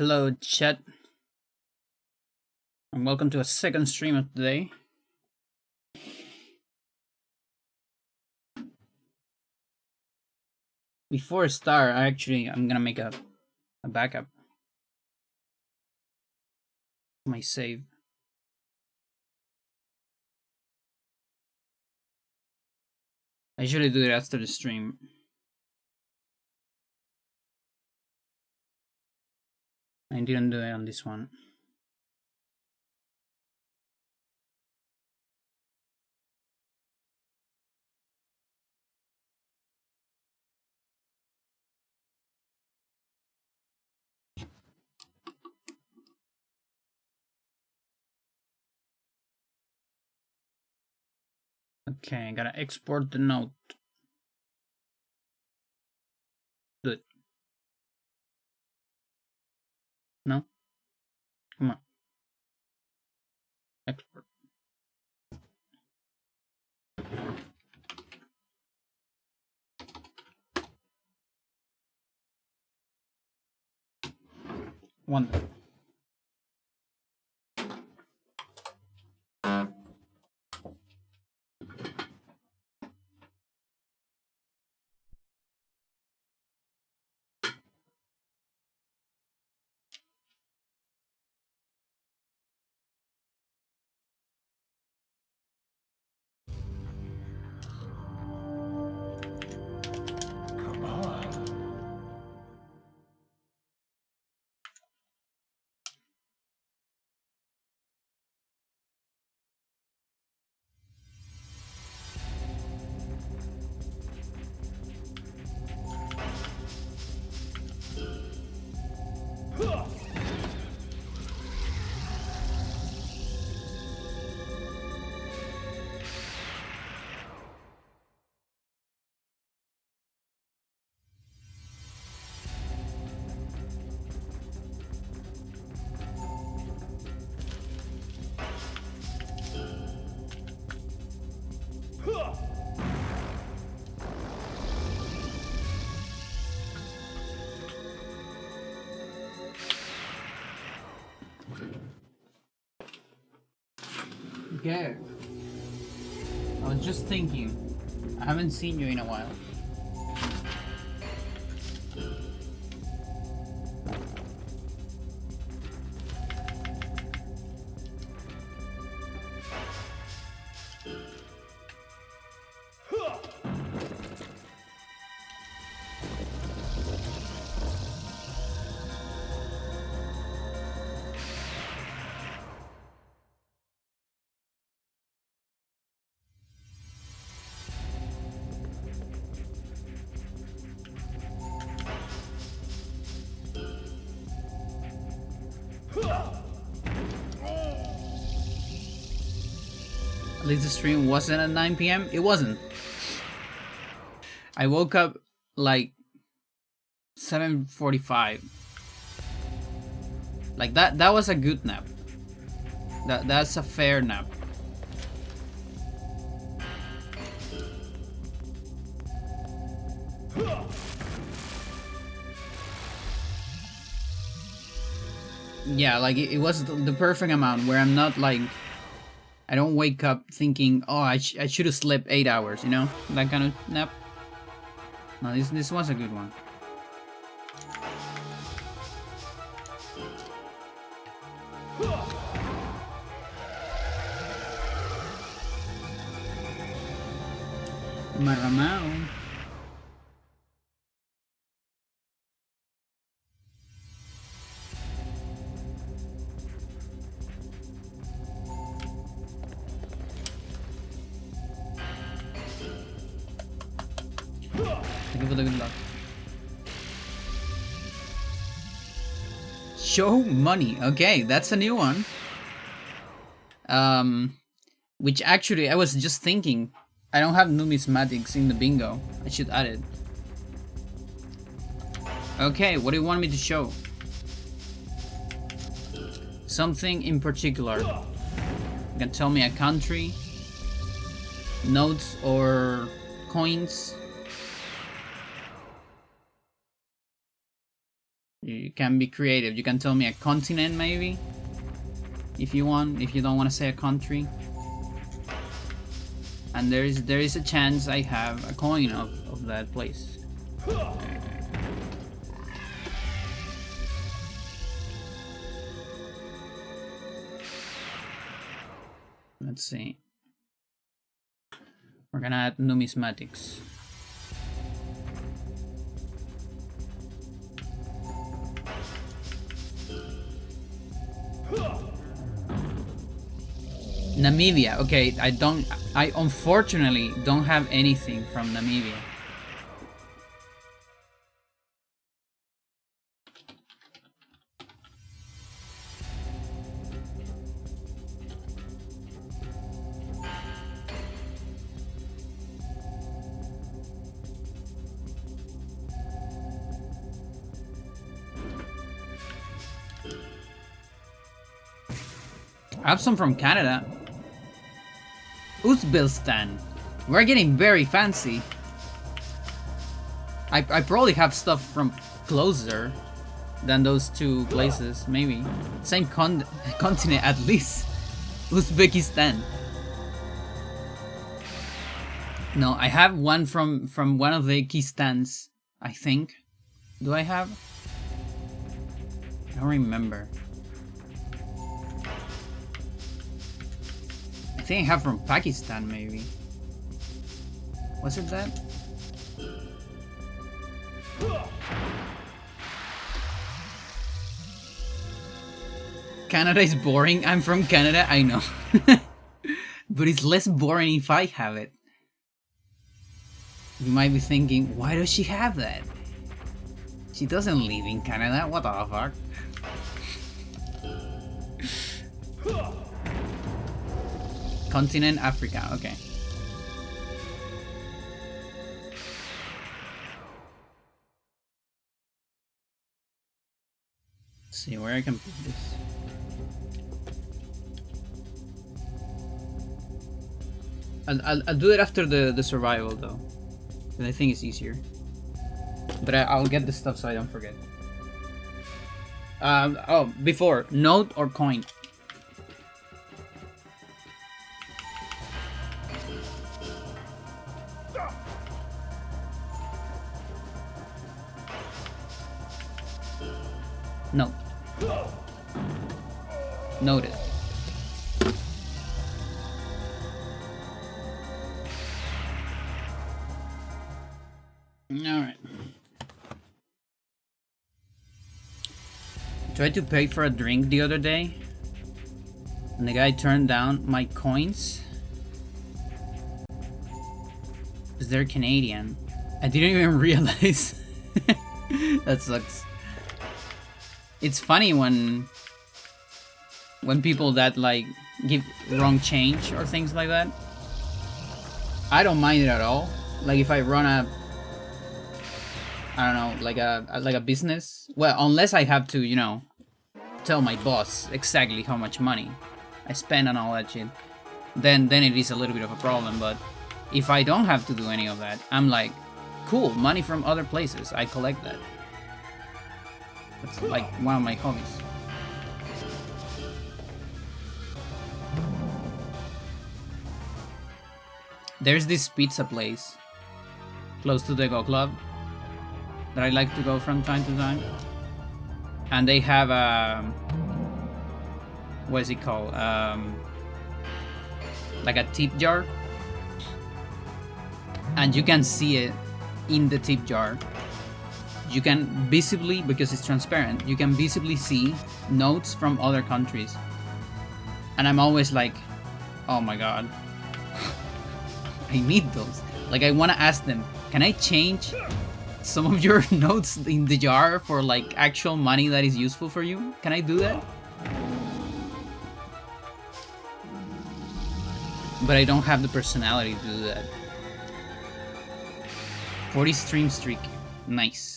Hello, chat, and welcome to a second stream of the day. Before I start, I'm gonna make a backup. My save. I usually do it after the stream. I didn't do it on this one. Okay, I gotta export the note. Do it. No? Come on. Export. Wonderful. Okay. I was just thinking, I haven't seen you in a while. At least the stream wasn't at 9 p.m. It wasn't. I woke up like 7:45. Like that was a good nap. That's a fair nap. Yeah, like it was the perfect amount where I'm not like, I don't wake up thinking, oh, I should have slept 8 hours, you know? That kind of nap. No, this was a good one. Maramao. Thank you for the good luck. Show money. Okay, that's a new one. Which actually I was just thinking, I don't have numismatics in the bingo. I should add it. Okay, what do you want me to show? Something in particular. You can tell me a country, notes or coins. You You can be creative. You can tell me a continent, maybe, if you want. If you don't want to say a country. And there is a chance I have a coin of that place. Let's see. We're gonna add numismatics. Namibia. Okay, I unfortunately don't have anything from Namibia. I have some from Canada. Uzbekistan. We're getting very fancy. I probably have stuff from closer than those two places, maybe. Same continent at least. Uzbekistan. No, I have one from one of the Kistans, I think. Do I have? I don't remember. I think I have from Pakistan, maybe. Was it that? Canada is boring. I'm from Canada, I know. But it's less boring if I have it. You might be thinking, why does she have that? She doesn't live in Canada, what the fuck? Continent Africa, okay. Let's see where I can put this. I'll do it after the survival though. Because I think it's easier. But I'll get the stuff so I don't forget. Oh, before, note or coin? No. Noted. Alright. Tried to pay for a drink the other day, and the guy turned down my coins because they're Canadian. I didn't even realize. That sucks. It's funny when people that like give wrong change or things like that. I don't mind it at all. Like if I run a, I don't know, like a business. Well, unless I have to, you know, tell my boss exactly how much money I spend on all that shit, then it is a little bit of a problem. But if I don't have to do any of that, I'm like, cool, money from other places, I collect that. It's like one of my hobbies. There's this pizza place close to the Go Club that I like to go from time to time. And they have a... what is it called? Like a tip jar. And you can see it in the tip jar. You can visibly, because it's transparent, you can visibly see notes from other countries. And I'm always like, oh my god. I need those. Like I want to ask them, can I change some of your notes in the jar for like actual money that is useful for you? Can I do that? But I don't have the personality to do that. 40 stream streak. Nice.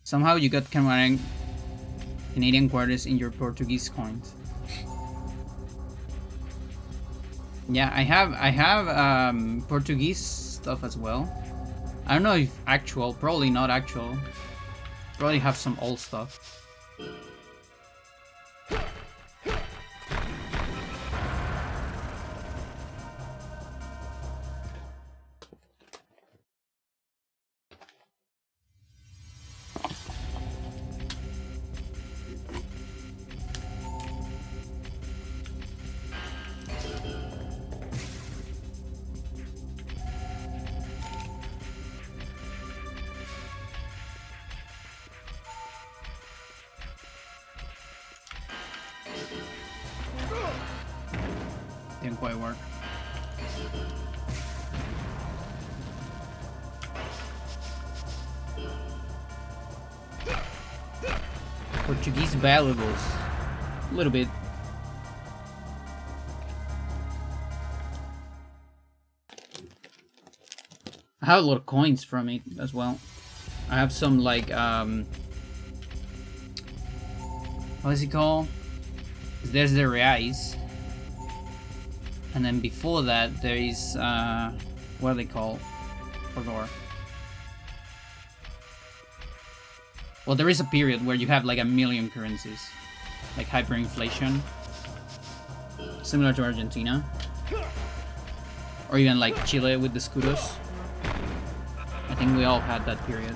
Somehow you got Canadian quarters in your Portuguese coins. Yeah, I have Portuguese stuff as well. I don't know if actual, probably not actual. Probably have some old stuff. Didn't quite work. Portuguese valuables. A little bit. I have a lot of coins from it as well. I have some like what is it called? There's the reais. And then before that there is what are they called? Pandora. Well, there is a period where you have like 1,000,000 currencies. Like hyperinflation. Similar to Argentina. Or even like Chile with the escudos. I think we all had that period.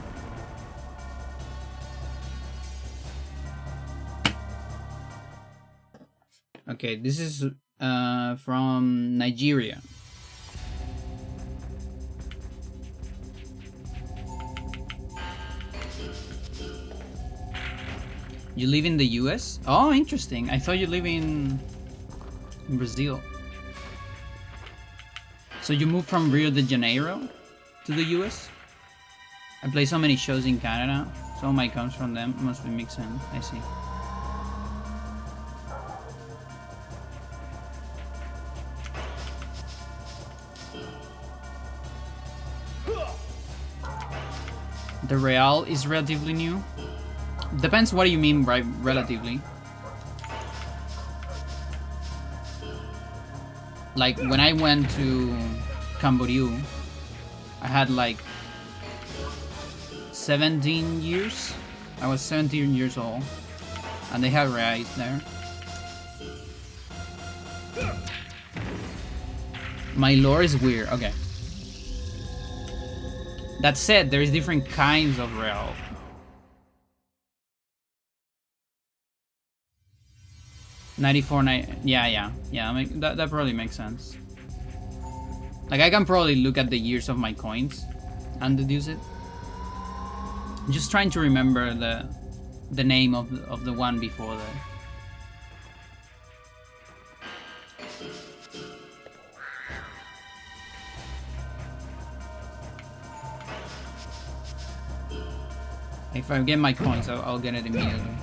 Okay, this is from Nigeria. You live in the US? Oh, interesting. I thought you live in Brazil. So you moved from Rio de Janeiro to the US? I play so many shows in Canada. So my comes from them. Must be mixing. I see. The real is relatively new. Depends what you mean by relatively. Like when I went to Camboriú, I had like 17 years. I was 17 years old, and they have reais there. My lore is weird. Okay. That said, there is different kinds of real. Yeah. I mean, that probably makes sense. Like I can probably look at the years of my coins and deduce it. I'm just trying to remember the name of the one before that. If I get my coins, I'll get it immediately.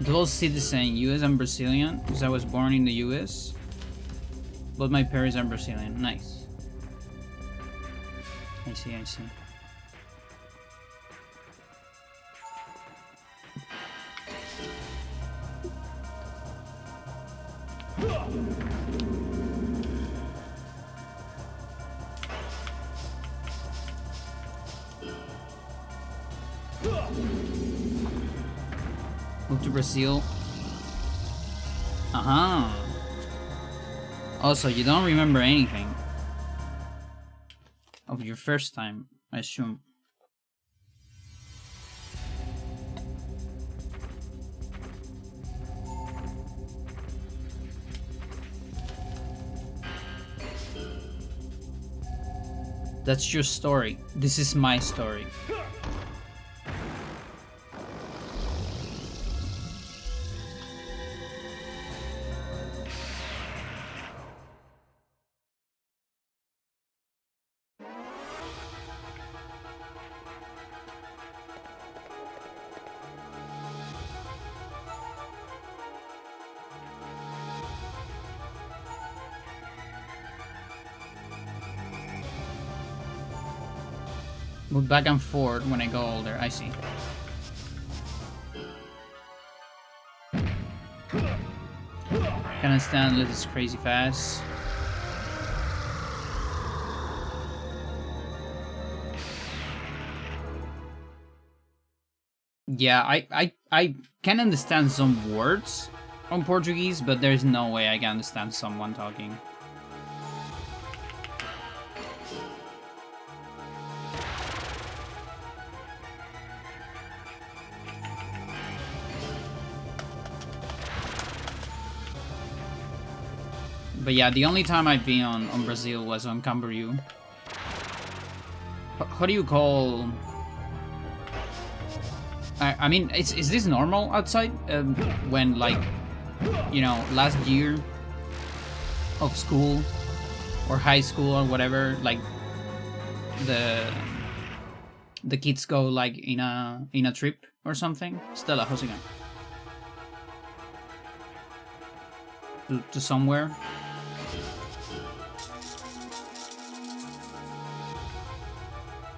Dual citizen, US and Brazilian, because I was born in the US. Both my parents are Brazilian. Nice. I see. Move to Brazil. Also, you don't remember anything of your first time, I assume. That's your story. This is my story. Move back and forth when I go older. I see. Can't stand unless it's crazy fast. Yeah, I can understand some words on Portuguese, but there's no way I can understand someone talking. But yeah, the only time I've been on Brazil was on Camboriú. How do you call... I mean, is this normal outside? When, like, you know, last year of school or high school or whatever, like, the kids go, like, in a trip or something? Stella, how's it going? To somewhere?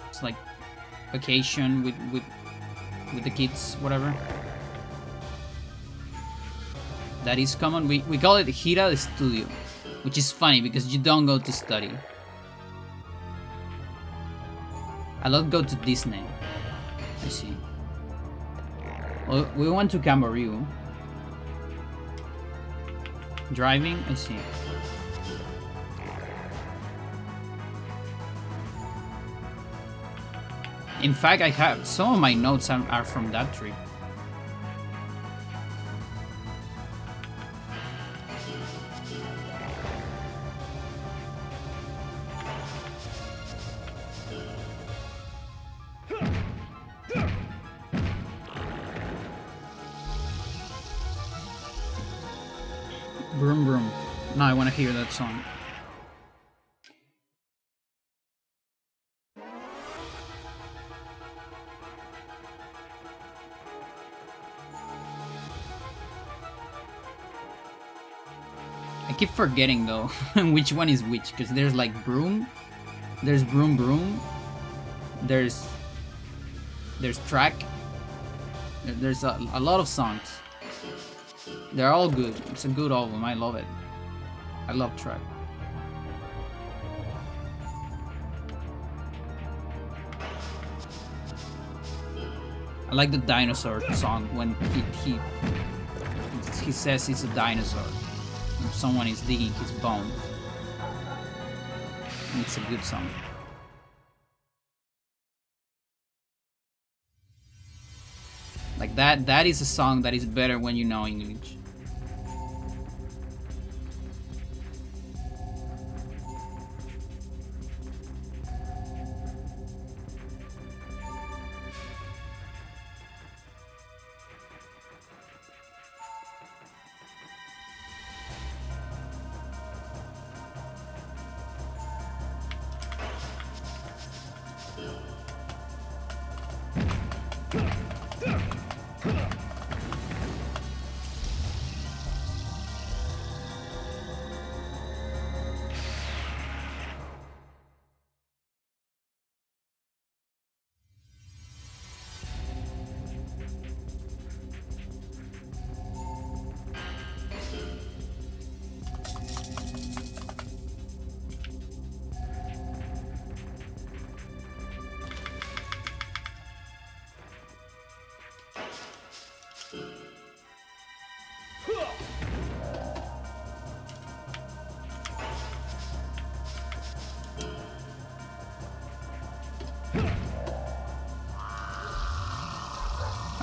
It's like vacation with the kids, whatever. That is common. We call it Gira de Estudio, which is funny because you don't go to study. I love go to Disney. I see. Well, we went to Camboriú. Driving, I see. In fact, I have some of my notes are from that trip. Broom Broom. Now I want to hear that song. I keep forgetting though which one is which, because there's like Broom, there's Broom Broom, there's Track, there's a lot of songs. They're all good. It's a good album. I love it. I love Track. I like the dinosaur song when he says he's a dinosaur. If someone is digging his bones. It's a good song. Like that is a song that is better when you know English.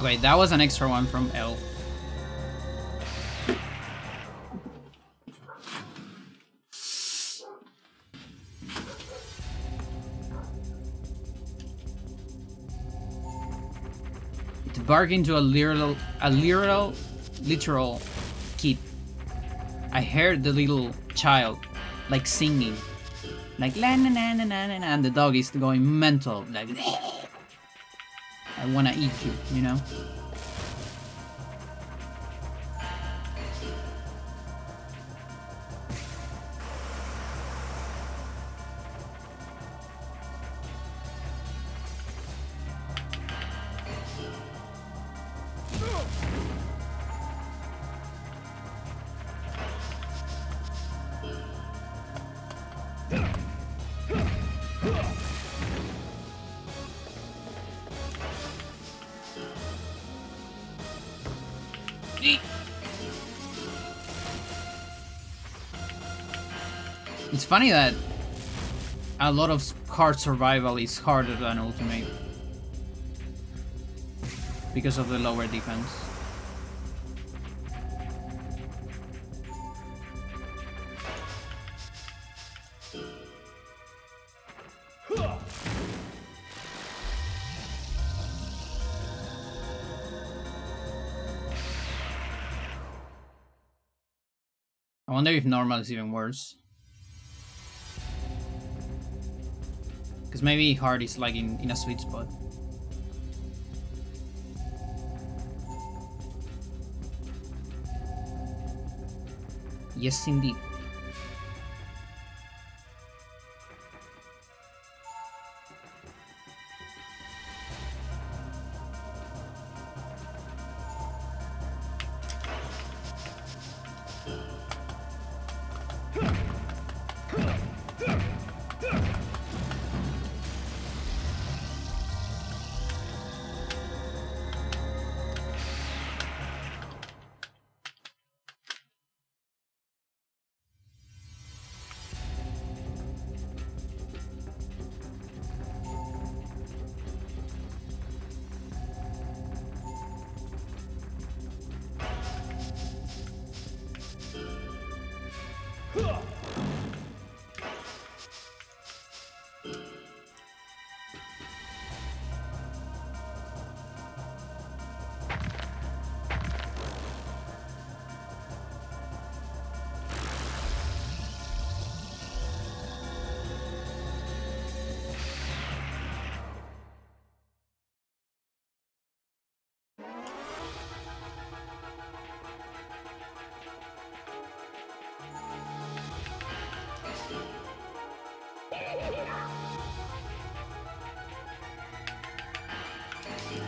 Okay, that was an extra one from L. To bark into a literal kid. I heard the little child like singing, like la na na na na na, and the dog is going mental, like I wanna eat you, you know? It's funny that a lot of hard survival is harder than ultimate because of the lower defense. I wonder if normal is even worse. Because maybe hard is like in a sweet spot. Yes, indeed.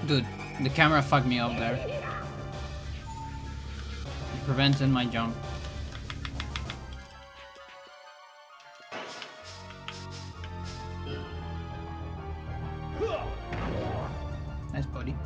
Dude, the camera fucked me up there. It prevented my jump. Nice, buddy.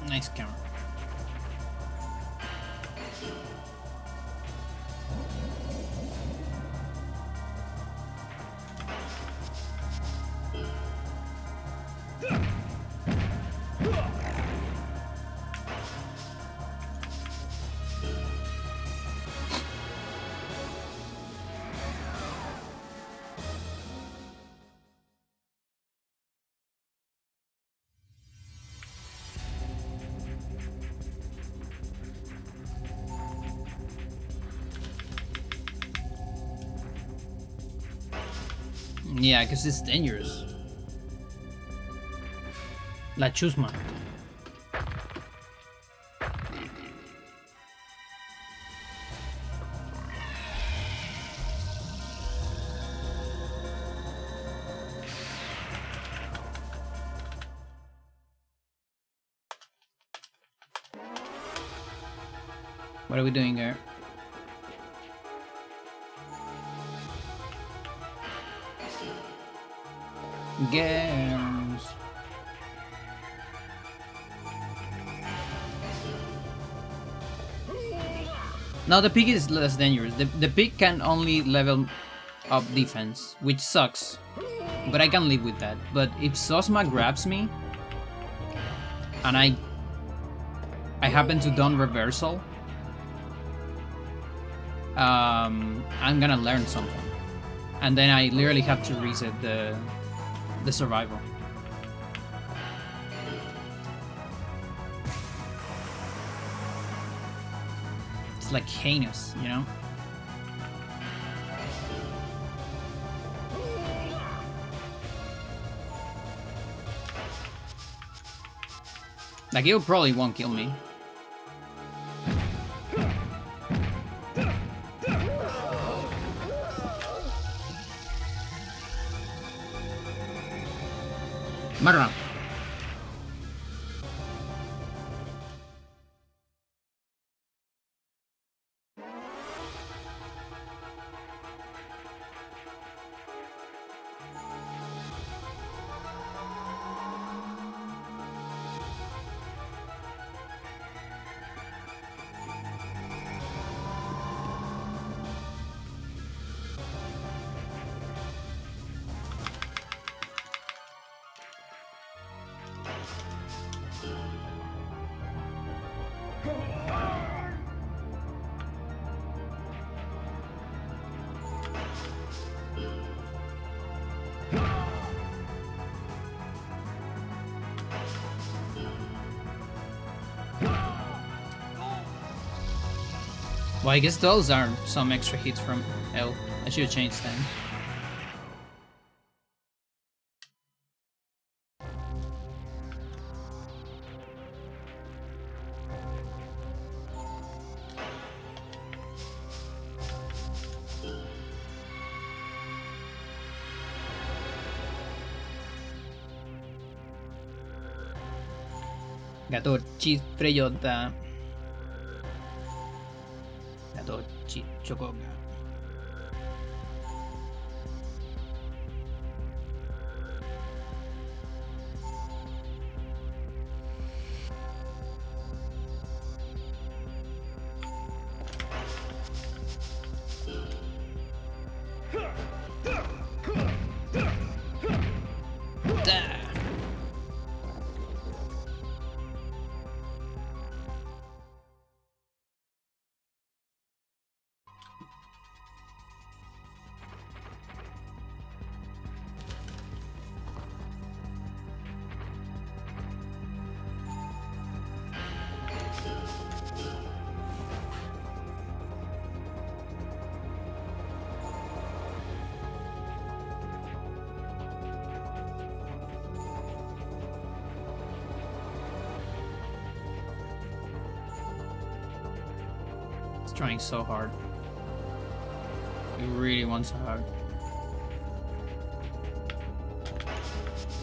Nice camera. Yeah, because it's dangerous. La chusma. What are we doing here? Games. Now the pig is less dangerous. The pig can only level up defense, which sucks. But I can live with that. But if Sosma grabs me and I happen to done reversal, I'm gonna learn something. And then I literally have to reset the survival. It's like heinous, you know? Like, it probably won't kill me. Marra. Well, I guess those are some extra hits from L. I should have changed them. Gato Cifreyota. Gato Chocoga. Trying so hard. He really wants a hug.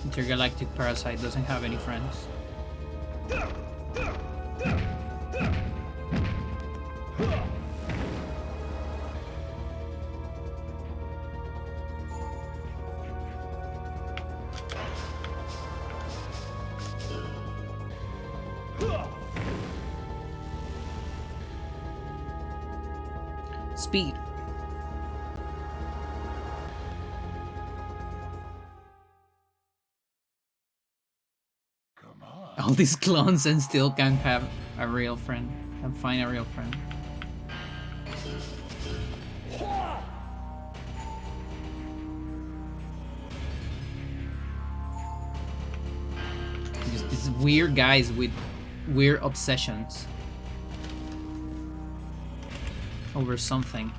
Intergalactic Parasite doesn't have any friends. Speed. All these clones and still can't have a real friend. Can't find a real friend. Just these weird guys with weird obsessions over something.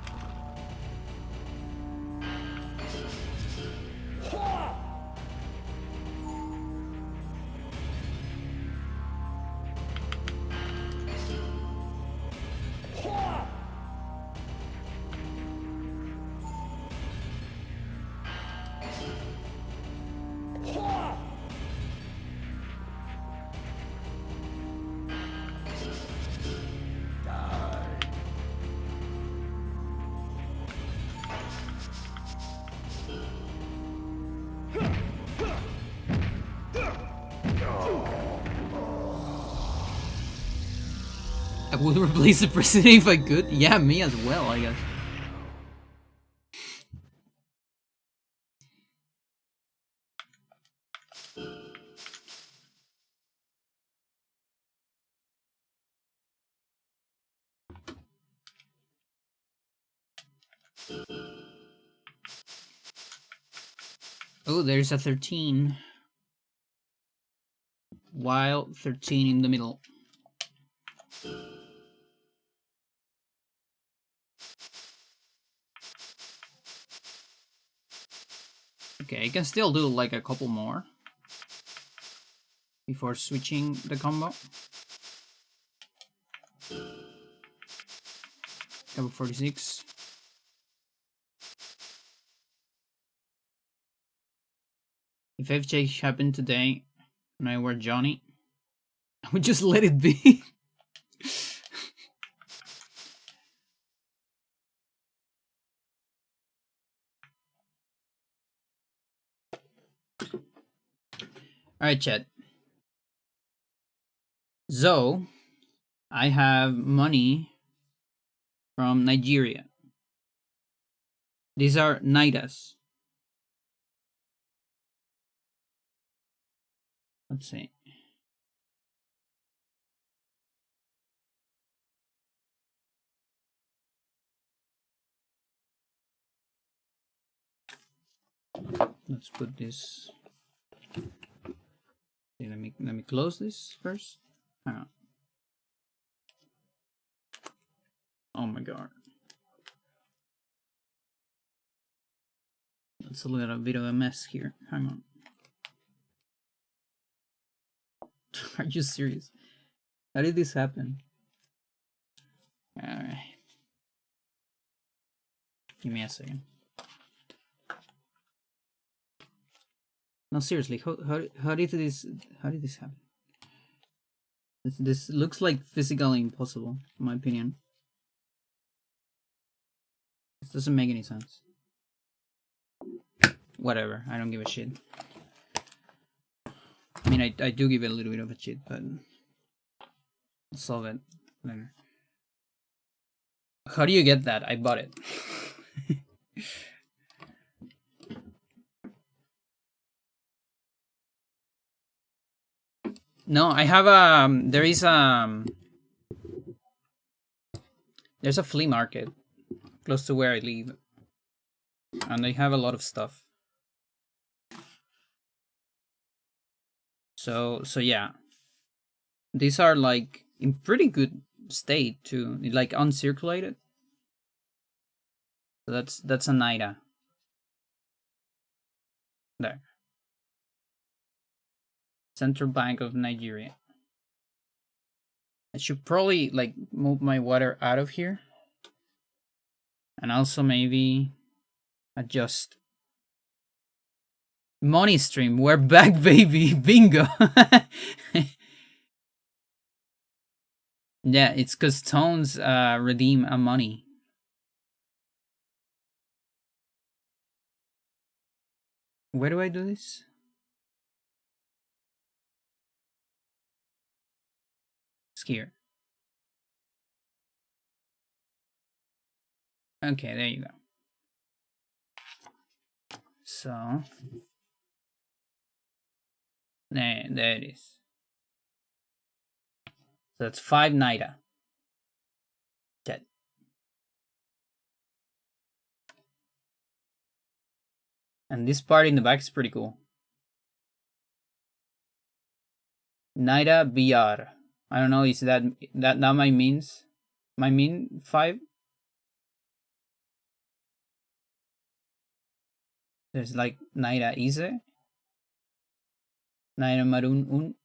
I would replace the president if I could. Yeah, me as well, I guess. Oh, there's a 13. While 13 in the middle. Okay, I can still do like a couple more before switching the combo. Cover 46. If FJ happened today and I were Johnny, I would just let it be. Alright, chat. So, I have money from Nigeria. These are Naidas. Let's see. Let's put this. Okay, let me close this first. Hang on. Oh my god. That's a little bit of a mess here. Hang on. Are you serious? How did this happen? Alright. Give me a second. No, seriously, how did this happen? This looks like physically impossible, in my opinion. This doesn't make any sense. Whatever, I don't give a shit. I mean, I do give it a little bit of a shit, but I'll solve it later. How do you get that? I bought it. No, I have there's a flea market close to where I live, and they have a lot of stuff. So yeah, these are like in pretty good state too, like uncirculated. So that's a Naira. There. Central Bank of Nigeria. I should probably like move my water out of here. And also maybe adjust. Money stream, we're back, baby. Bingo. Yeah, it's because Tones redeem a money. Where do I do this? It's here. Okay, there you go. So there it is. So that's 5 Naira. Dead. And this part in the back is pretty cool. Naira BR. I don't know, is that might mean 5? There's like Naira Ise. Naira Marun Un.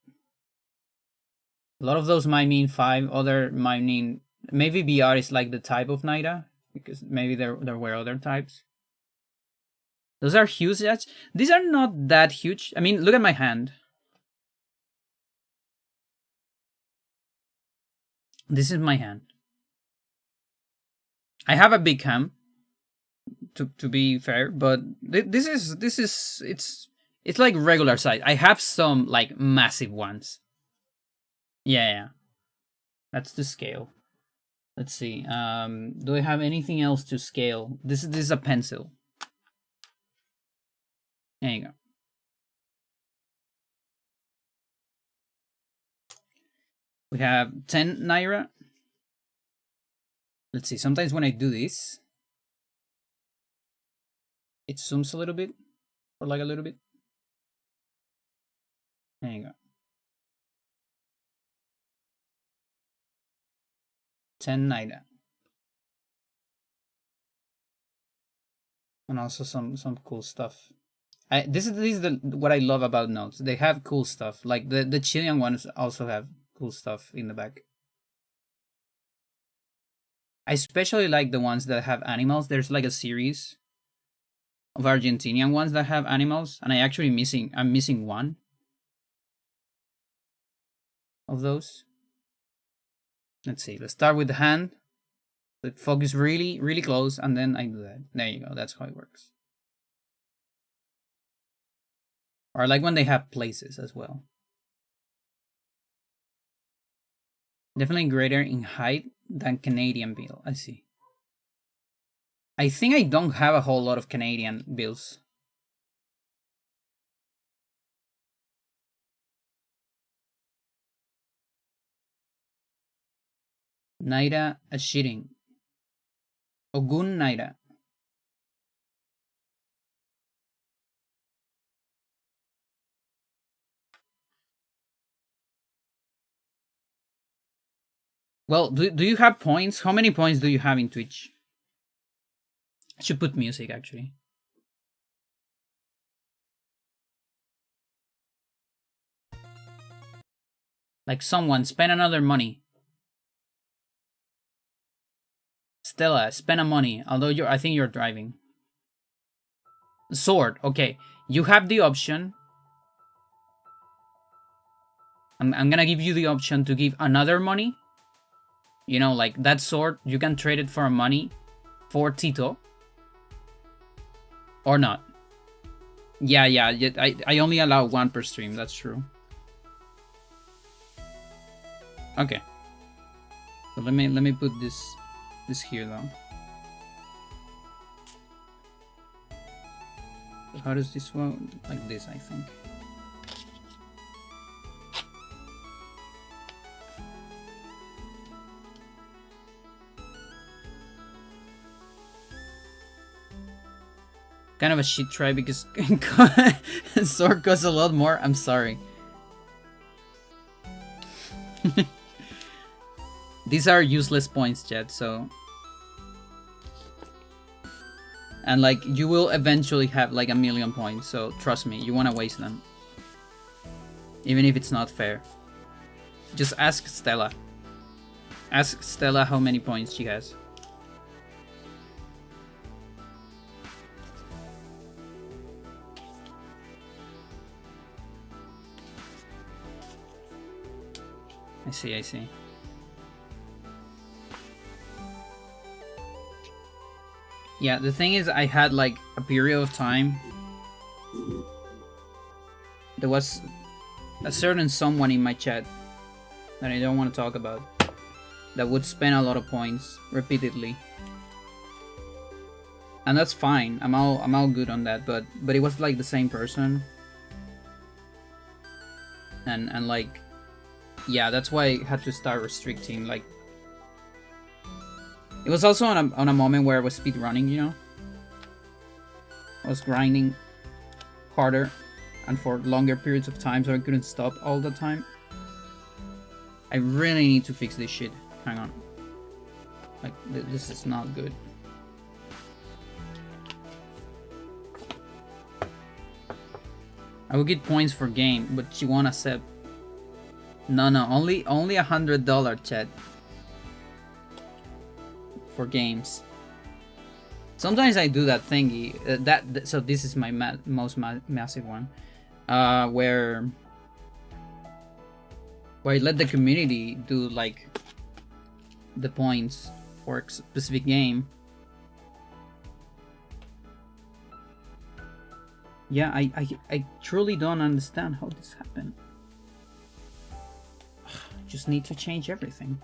A lot of those might mean 5, other might mean maybe BR is like the type of Naira, because maybe there were other types. Those are huge. These are not that huge. I mean, look at my hand. This is my hand. I have a big hand, to be fair, but this is it's like regular size. I have some like massive ones. Yeah. That's the scale. Let's see. Do I have anything else to scale? This is a pencil. There you go. We have 10 Naira. Let's see. Sometimes when I do this, it zooms a little bit, or like a little bit. There you go. 10 Naira. And also some cool stuff. This is what I love about notes. They have cool stuff. Like the Chilean ones also have cool stuff in the back. I especially like the ones that have animals. There's like a series of Argentinian ones that have animals, and I'm missing one of those. Let's see. Let's start with the hand. Let focus really, really close, and then I do that. There you go. That's how it works. Or like when they have places as well. Definitely greater in height than Canadian bill. I see. I think I don't have a whole lot of Canadian bills. Naira a shilling. Ogun Naira. Well, do you have points? How many points do you have in Twitch? I should put music actually. Like someone spend another money. Stella, spend a money. Although I think you're driving. Sword. Okay, you have the option. I'm gonna give you the option to give another money. You know, like that sword, you can trade it for money for Tito. Or not. Yeah, I only allow one per stream, that's true. Okay. So let me put this here though. How does this work? Like this, I think. Kind of a shit try because sword costs a lot more. I'm sorry. These are useless points, Jet, so... And like, you will eventually have like 1,000,000 points, so trust me, you want to waste them. Even if it's not fair. Just ask Stella. Ask Stella how many points she has. I see. Yeah, the thing is, I had like a period of time. There was a certain someone in my chat that I don't want to talk about that would spend a lot of points repeatedly. And that's fine. I'm all good on that, but it was like the same person. And like, yeah, that's why I had to start restricting. Like, it was also on a moment where I was speedrunning, you know? I was grinding harder and for longer periods of time, so I couldn't stop all the time. I really need to fix this shit. Hang on. Like, this is not good. I will get points for game, but she won't accept. No, only $100, chat. For games. Sometimes I do that thingy. So this is my most massive one, where I let the community do like the points for a specific game. Yeah, I truly don't understand how this happened. Just need to change everything.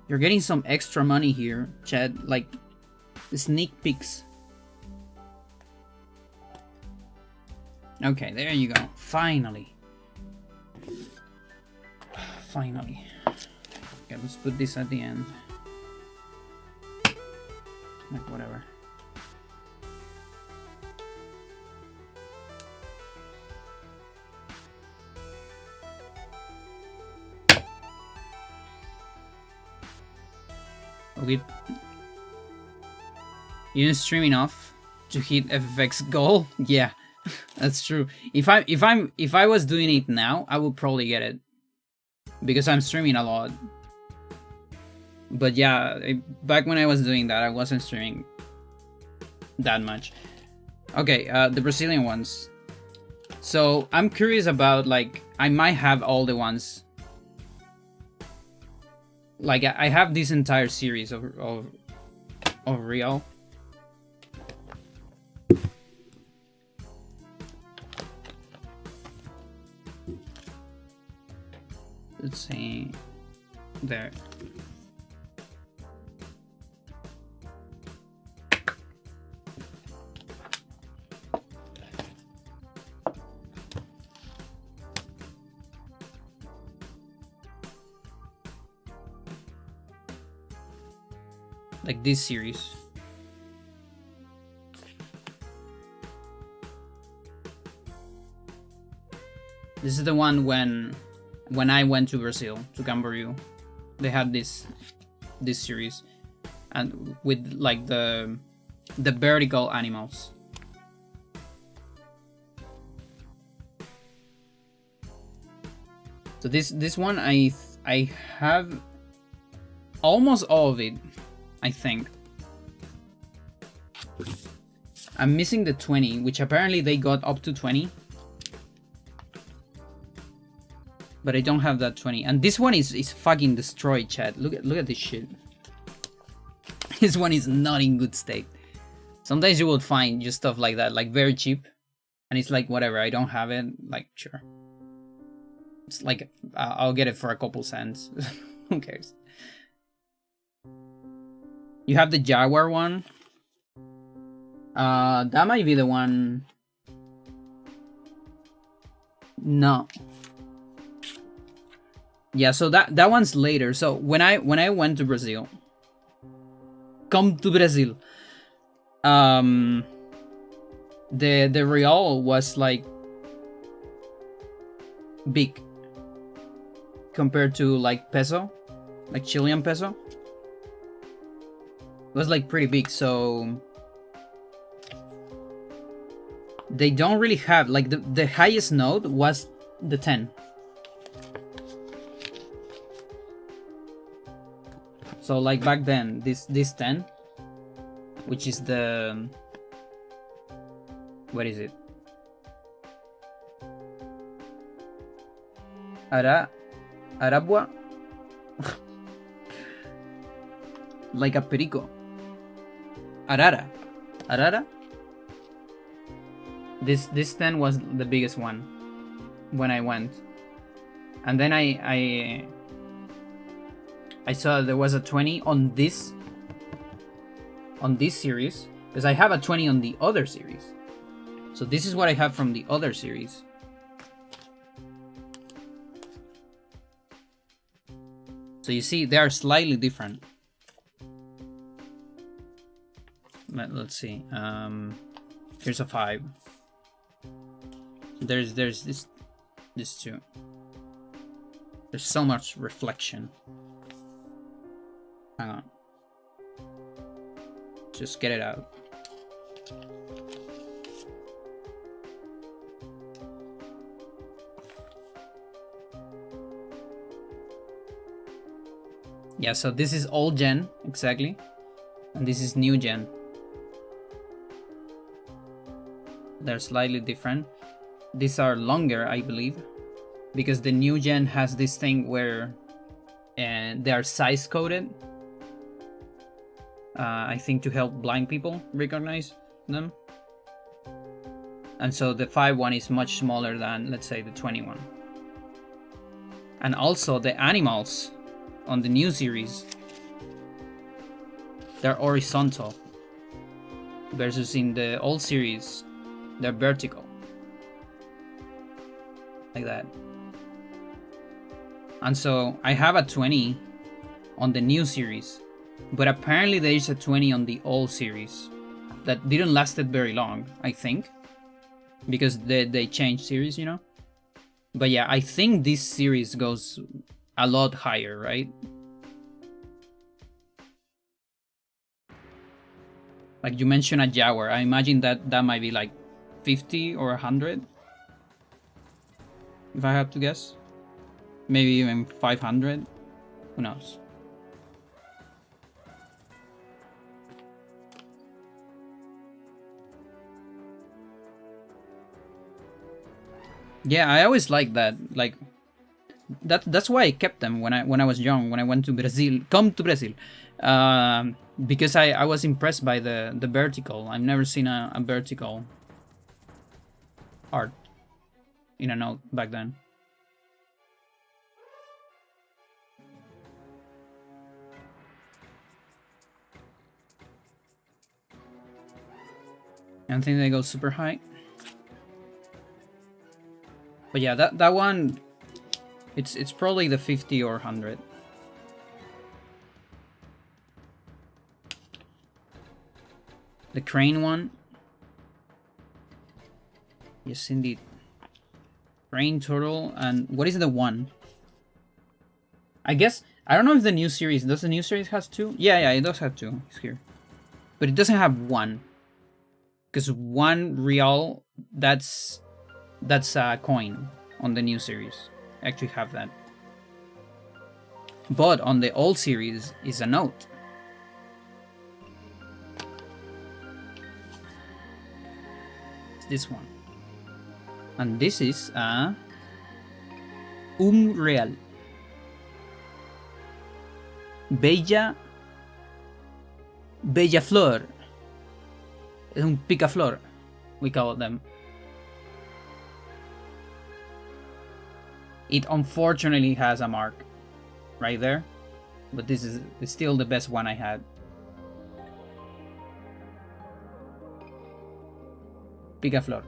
You're getting some extra money here, Chad, like sneak peeks. Okay, there you go. Finally. Finally. Okay, let's put this at the end. Like, whatever. Okay. You didn't stream enough to hit FFX goal. Yeah, that's true. If I was doing it now, I would probably get it because I'm streaming a lot. But yeah, back when I was doing that, I wasn't streaming that much. Okay, the Brazilian ones. So I'm curious about, like, I might have all the ones. Like, I have this entire series of Real. Let's see. There. Like this series. This is the one when I went to Brazil, to Camboriú. They had this series, and with like the vertical animals. So this one I have almost all of it, I think. I'm missing the 20, which apparently they got up to 20. But I don't have that 20. And this one is fucking destroyed, chat. Look at this shit. This one is not in good state. Sometimes you will find just stuff like that, like very cheap. And it's like, whatever, I don't have it. Like, sure. It's like, I'll get it for a couple cents. Who cares? You have the Jaguar one. That might be the one. No. Yeah, so that one's later. So when I went to Brazil, come to Brazil. The real was like big compared to like peso, like Chilean peso. It was like pretty big, so they don't really have like the highest node was the 10. So like back then, this 10, which is the, what is it? Arabua? Like a perico. Arara? This 10 was the biggest one when I went. And then I saw there was a 20 on this series, because I have a 20 on the other series. So this is what I have from the other series. So you see, they are slightly different. Let's see. Here's a 5. There's this too. There's so much reflection. Hang on. Just get it out. Yeah, so this is old gen, exactly. And this is new gen. They're slightly different. These are longer, I believe, because the new gen has this thing where they are size coded. I think to help blind people recognize them. And so the 5 one is much smaller than, let's say, the 21. And also the animals on the new series, they're horizontal, versus in the old series, they're vertical. Like that. And so I have a 20 on the new series, but apparently there is a 20 on the old series that didn't last it very long, I think, because they changed series, you know. But yeah, I think this series goes a lot higher, right? Like you mentioned a Jaguar. I imagine that might be like 50 or 100. If I have to guess. Maybe even 500. Who knows? Yeah, I always liked that. Like that's why I kept them when I was young. When I went to Brazil, come to Brazil, because I was impressed by the vertical. I've never seen a vertical art in a note back then. I don't think they go super high. But yeah, that one, it's probably the 50 or 100. The crane one. Yes, indeed. Crane, turtle, and what is the one? I guess, I don't know if the new series, does the new series has two? Yeah, it does have two. It's here. But it doesn't have one. Because 1 real, that's a coin on the new series. I actually have that. But on the old series is a note. It's this one. And this is a real. Bella flor. Es un picaflor, we call them. It unfortunately has a mark right there, but this is still the best one I had. Picaflor.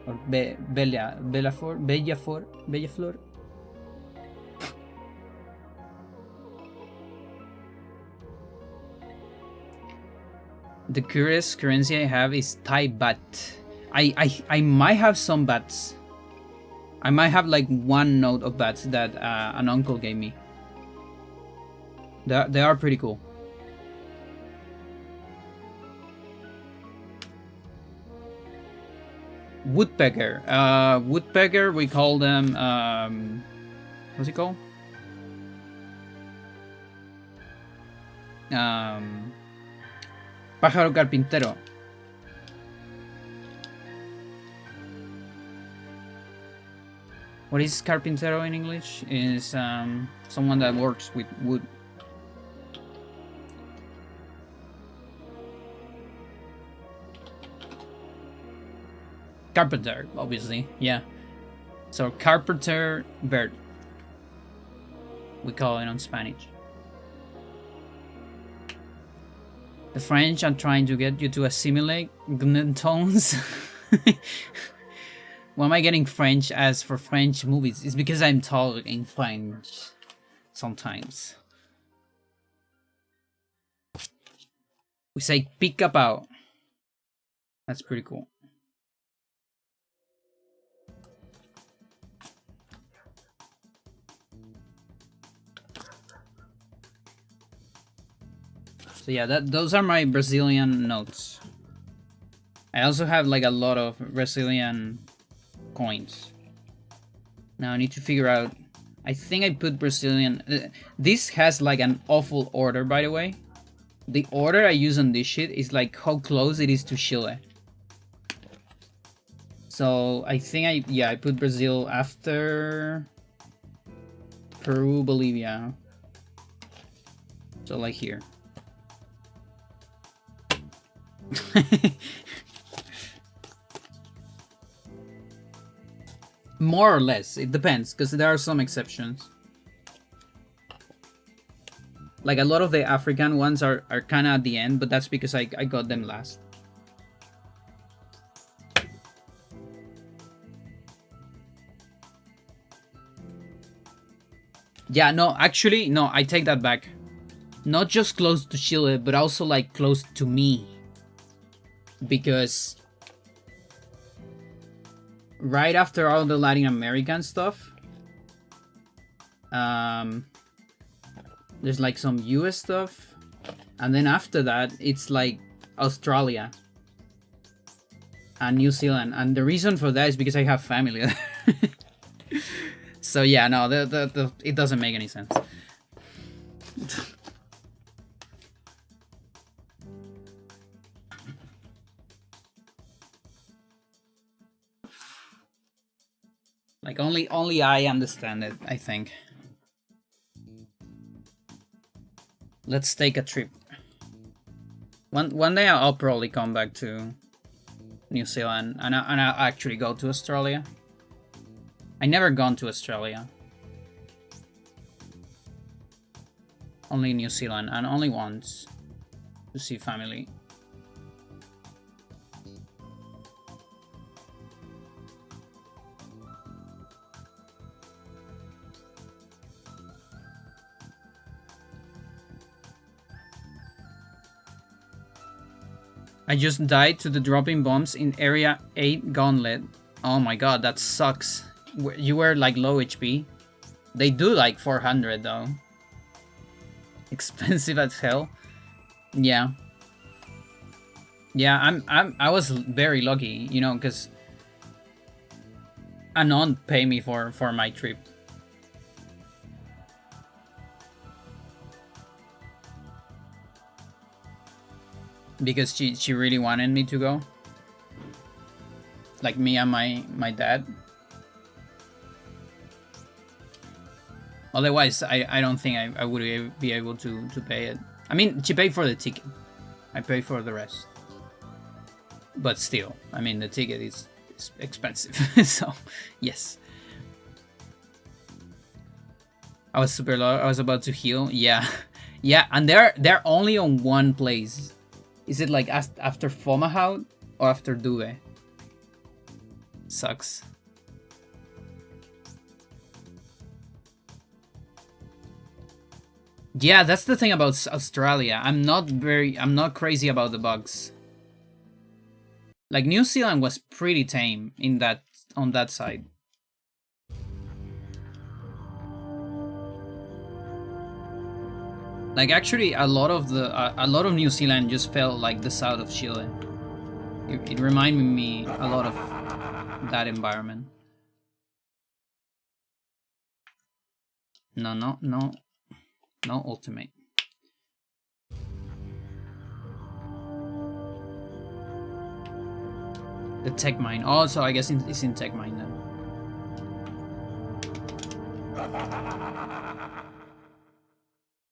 Or bella flor. The curious currency I have is Thai baht. I might have some bats. I might have like 1 note of bats that an uncle gave me. They are pretty cool. Woodpecker. Woodpecker, we call them, what's it called? Pájaro carpintero. What is carpintero in English? Is someone that works with wood. Carpenter, obviously, yeah. So carpenter bird, we call it on Spanish. The French are trying to get you to assimilate tones. Why am I getting French as for French movies? It's because I'm talking French sometimes. We say pica-pau. That's pretty cool. So yeah, those are my Brazilian notes. I also have like a lot of Brazilian coins. Now I need to figure out. I think I put Brazilian. This has like an awful order, by the way. The order I use on this shit is like how close it is to Chile. So I think I put Brazil after Peru, Bolivia. So like here. More or less, it depends, because there are some exceptions. Like a lot of the African ones are kind of at the end, but that's because I got them last. Yeah, no, actually, no, I take that back. Not just close to Chile, but also like close to me. Because right after all the Latin American stuff, there's like some US stuff, and then after that it's like Australia, and New Zealand, and the reason for that is because I have family there. So yeah, no, it doesn't make any sense. Like only I understand it, I think. Let's take a trip. One day I'll probably come back to New Zealand and I'll actually go to Australia. I never gone to Australia. Only New Zealand, and only once to see family. I just died to the dropping bombs in Area 8 Gauntlet. Oh my god, that sucks. You were like low HP. They do like 400 though. Expensive as hell. Yeah. Yeah, I was very lucky, you know, because Anon paid me for my trip. Because she really wanted me to go. Like me and my dad. Otherwise, I don't think I would be able to pay it. I mean, she paid for the ticket. I paid for the rest. But still, I mean, the ticket is expensive. So, yes. I was super low. I was about to heal. Yeah. Yeah, and they're only on one place. Is it like after Fomahout or after Dube? Sucks. Yeah, that's the thing about Australia. I'm not crazy about the bugs. Like New Zealand was pretty tame on that side. Like actually, a lot of New Zealand just felt like the south of Chile. It reminded me a lot of that environment. No ultimate. The tech mine. Also, I guess it's in tech mine then.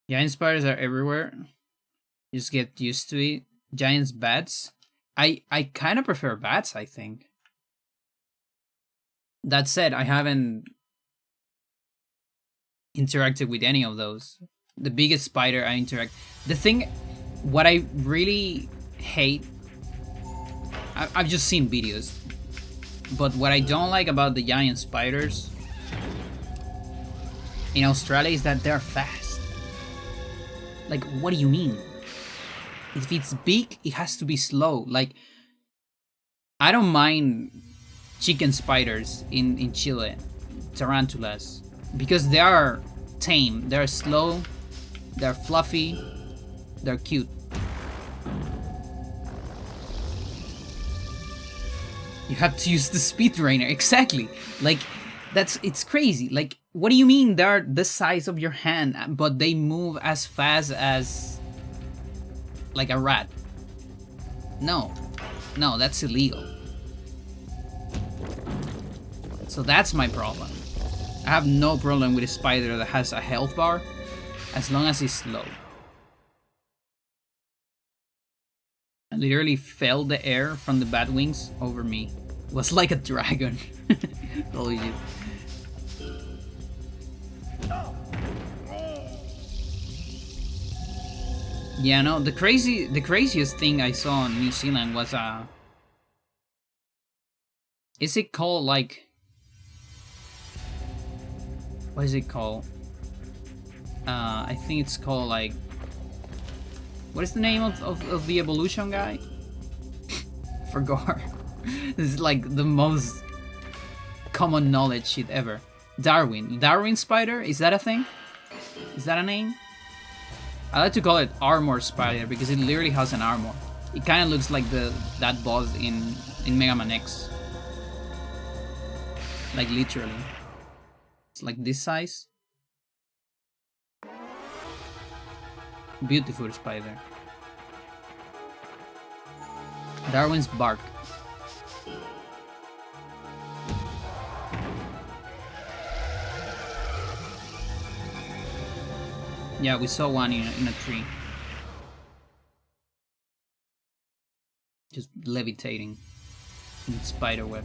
Giant spiders are everywhere. You just get used to it. Giant bats. I kind of prefer bats, I think. That said, I haven't interacted with any of those. The biggest spider I interact. The thing, what I really hate, I've just seen videos, but what I don't like about the giant spiders in Australia is that they're fast. Like, what do you mean? If it's big, it has to be slow. Like, I don't mind chicken spiders in Chile, tarantulas, because they are tame, they're slow, they're fluffy, they're cute. You have to use the speed trainer, exactly. Like, it's crazy. Like, what do you mean they're the size of your hand, but they move as fast as like a rat? No, that's illegal. So that's my problem. I have no problem with a spider that has a health bar, as long as it's slow. I literally felt the air from the bat wings over me. It was like a dragon. Holy shit. Yeah, no, the craziest thing I saw in New Zealand was is it called like, what is it called? I think it's called like, what is the name of the evolution guy? Forgot. This is like the most common knowledge shit ever. Darwin spider? Is that a thing? Is that a name? I like to call it armor spider because it literally has an armor. It kind of looks like that boss in Mega Man X. Like literally. It's like this size. Beautiful spider. Darwin's bark. Yeah, we saw one in a tree. Just levitating in spider web.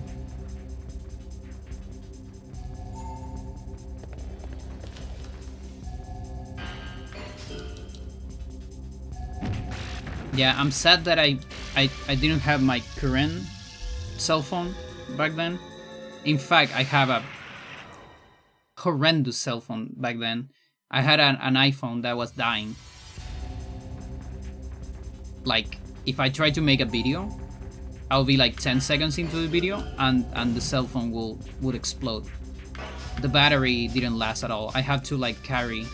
Yeah, I'm sad that I didn't have my current cell phone back then. In fact, I have a horrendous cell phone back then. I had an iPhone that was dying. Like, if I try to make a video, I'll be like 10 seconds into the video and the cell phone would explode. The battery didn't last at all. I had to like carry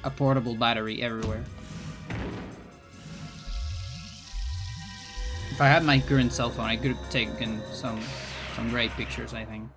a portable battery everywhere. If I had my current cell phone, I could have taken some great pictures, I think.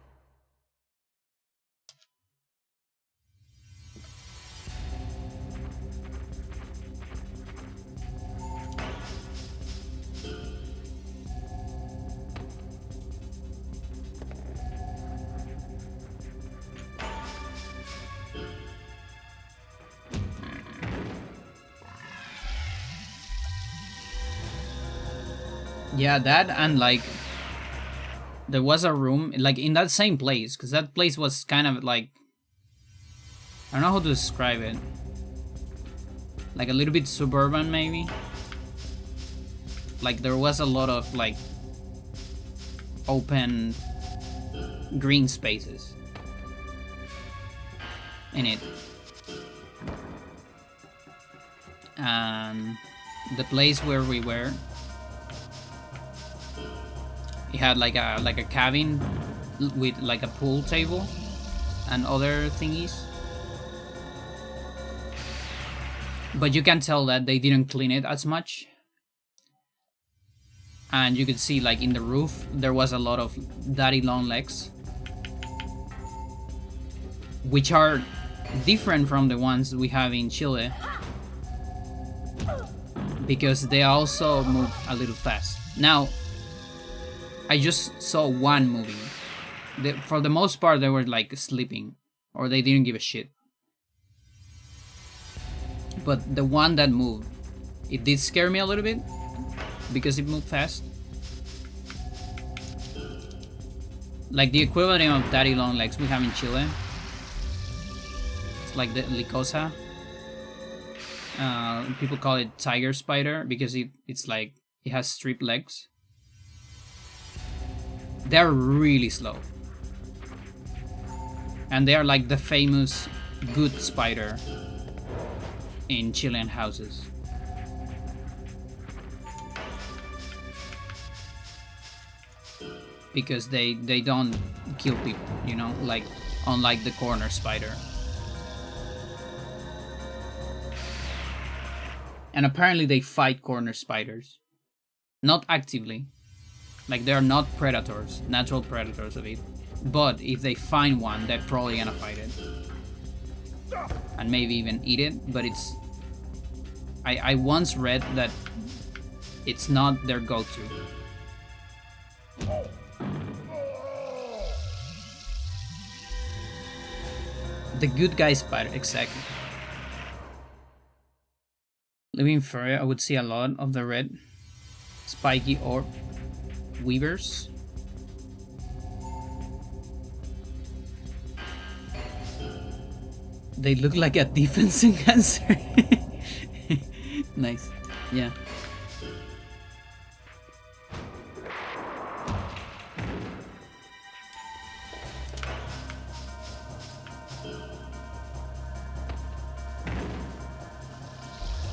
Yeah, that and like there was a room like in that same place, because that place was kind of like, I don't know how to describe it, like a little bit suburban maybe. Like there was a lot of like open green spaces in it, and the place where we were, it had like a cabin with like a pool table and other thingies. But you can tell that they didn't clean it as much. And you could see like in the roof there was a lot of daddy long legs, which are different from the ones we have in Chile, because they also move a little fast. Now, I just saw one moving. For the most part, they were like sleeping, or they didn't give a shit. But the one that moved, it did scare me a little bit, because it moved fast. Like the equivalent of daddy long legs we have in Chile. It's like the licosa. People call it tiger spider because it's like it has striped legs. They're really slow. And they are like the famous good spider in Chilean houses. Because they don't kill people, you know, like unlike the corner spider. And apparently they fight corner spiders. Not actively. Like they're not predators, natural predators of it. But if they find one, they're probably gonna fight it. And maybe even eat it, but it's... I once read that it's not their go-to. The good guy spider, exactly. Living further, I would see a lot of the red spiky orb weavers. They look like a defense enhancer. Nice. Yeah.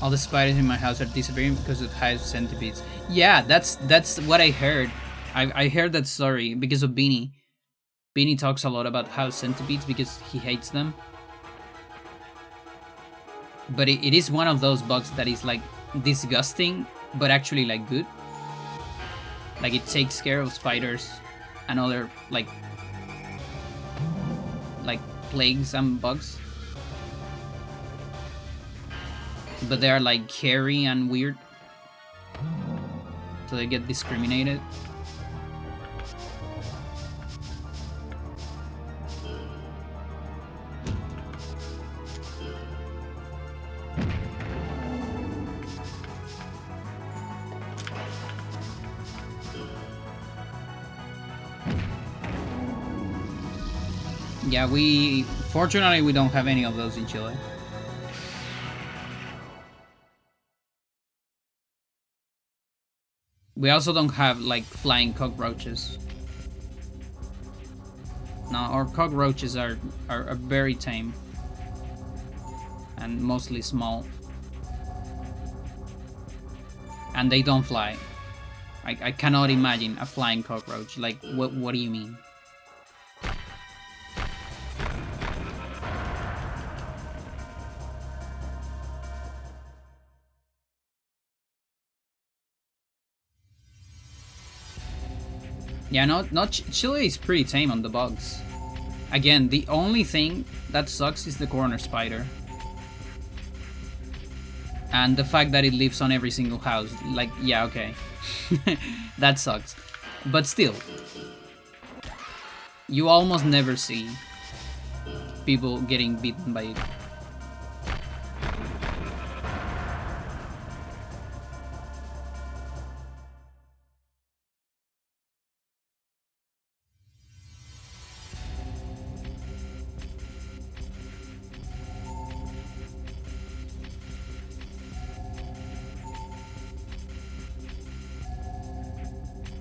All the spiders in my house are disappearing because of hive centipedes. Yeah, that's what I heard. I heard that story because of Beanie. Beanie talks a lot about house centipedes because he hates them. But it is one of those bugs that is like disgusting but actually like good. Like it takes care of spiders and other like plagues and bugs. But they are like hairy and weird. So they get discriminated. Yeah, fortunately we don't have any of those in Chile. We also don't have like flying cockroaches. No, our cockroaches are very tame and mostly small, and they don't fly. I cannot imagine a flying cockroach. Like, what do you mean? Yeah, not Chile is pretty tame on the bugs. Again, the only thing that sucks is the corner spider. And the fact that it lives on every single house. Like, yeah, okay. That sucks. But still, you almost never see people getting beaten by it.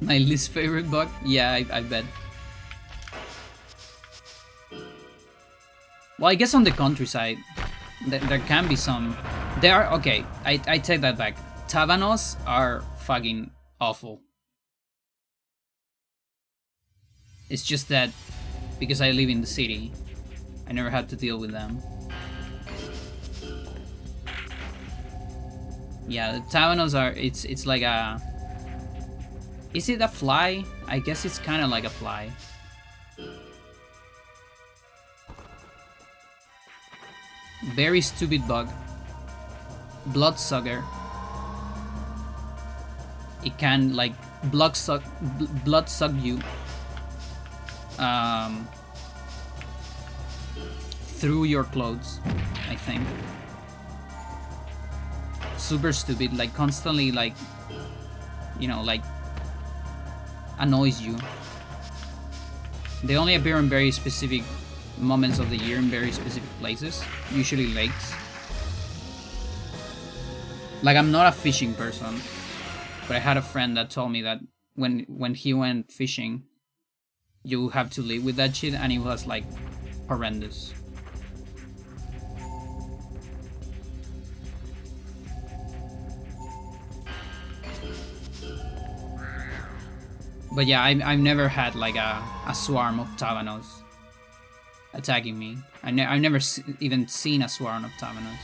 My least favorite bug? Yeah, I bet. Well, I guess on the countryside, there can be some. There are, okay, I take that back. Tabanos are fucking awful. It's just that because I live in the city, I never had to deal with them. Yeah, the Tabanos are, it's like a... Is it a fly? I guess it's kind of like a fly. Very stupid bug. Bloodsucker. It can like blood suck you through your clothes, I think. Super stupid, like constantly like, you know, like annoys you. They only appear in very specific moments of the year in very specific places, usually lakes. Like, I'm not a fishing person, but I had a friend that told me that when he went fishing, you have to live with that shit, and it was like horrendous. But yeah, I've never had like a swarm of Tabanos attacking me. I've never even seen a swarm of Tabanos.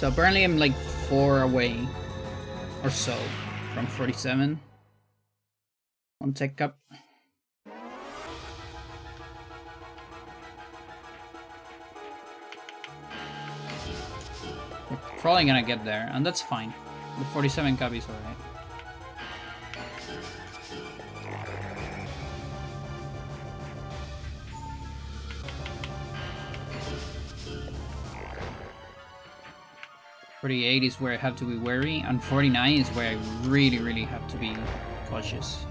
So apparently I'm like 4 away or so from 47 on Tech Cup. We're probably gonna get there, and that's fine. The 47 Cup is alright. .48 is where I have to be wary, and 49 is where I really have to be cautious.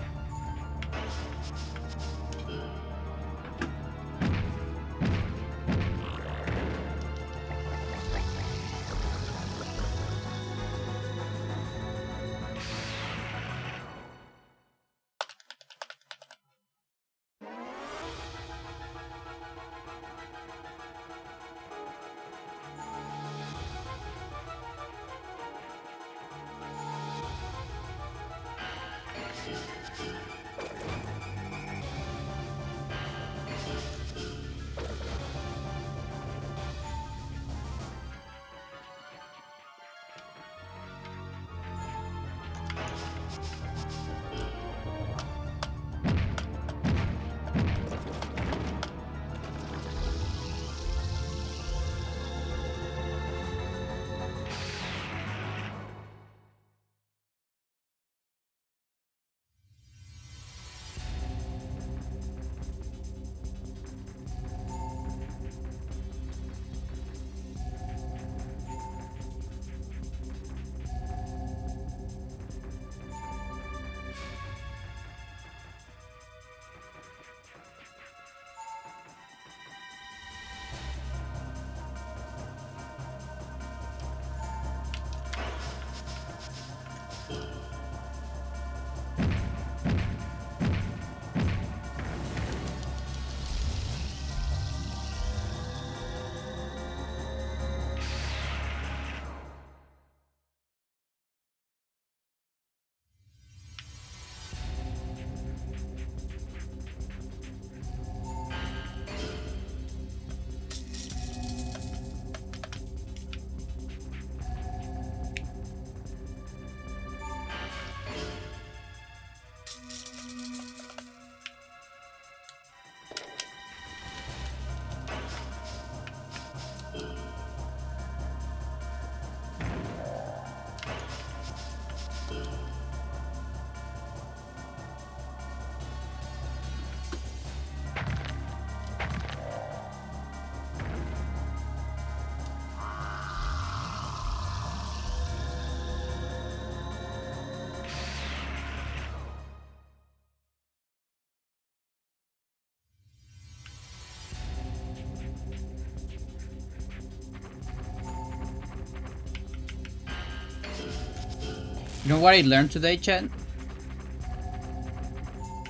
You know what I learned today, chat?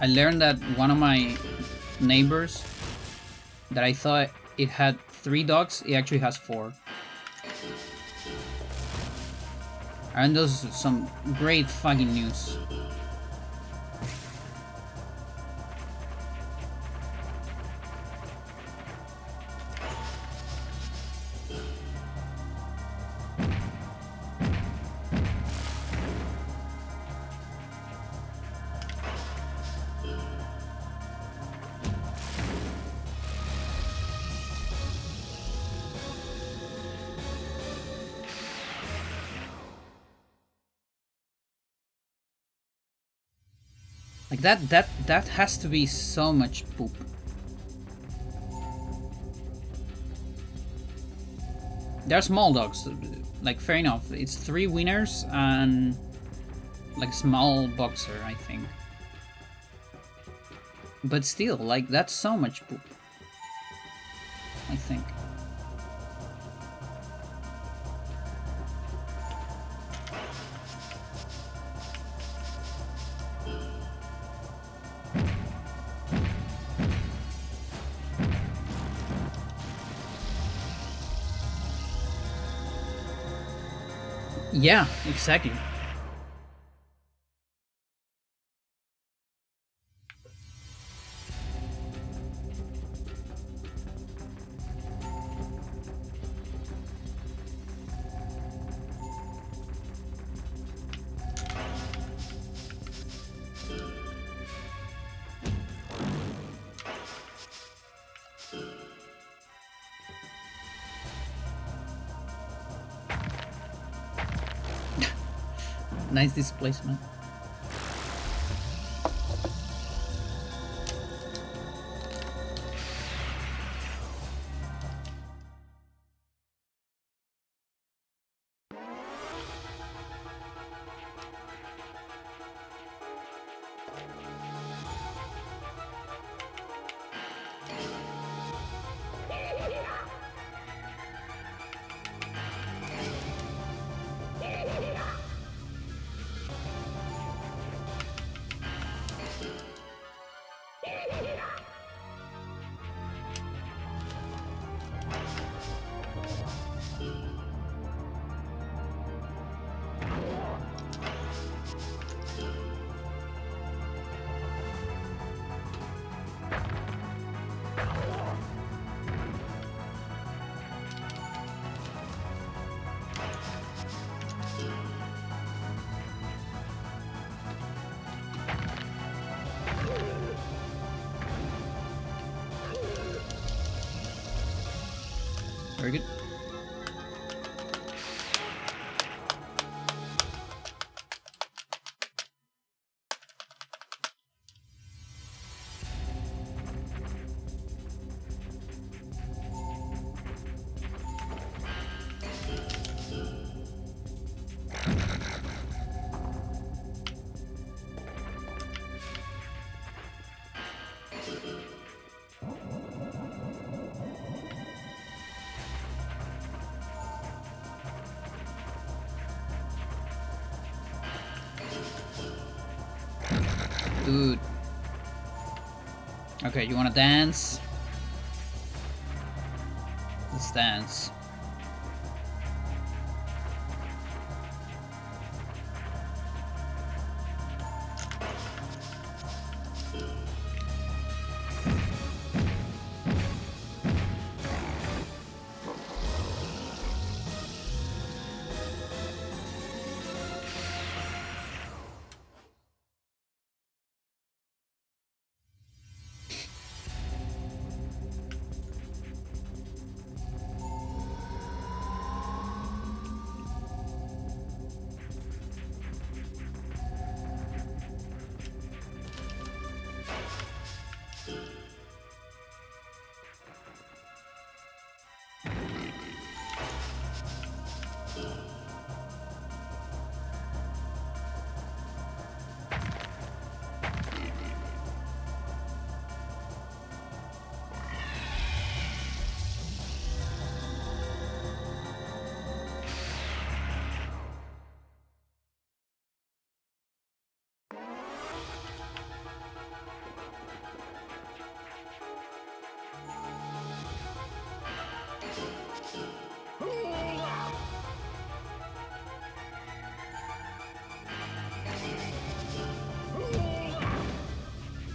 I learned that one of my neighbors that I thought it had 3 dogs, it actually has 4. And those are some great fucking news. Like that has to be so much poop. They're small dogs, like fair enough. It's 3 winners and like small boxer, I think. But still, like that's so much poop, I think. Yeah, exactly. Nice displacement. Very good. Dude. Okay, you wanna dance? Let's dance.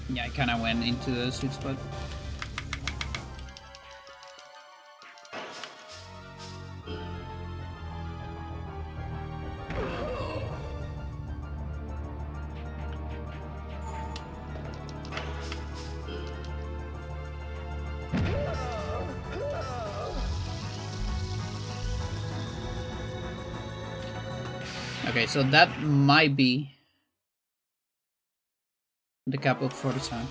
Yeah, I kind of went into the sweet spot. Okay, so that might be the cap up for the time.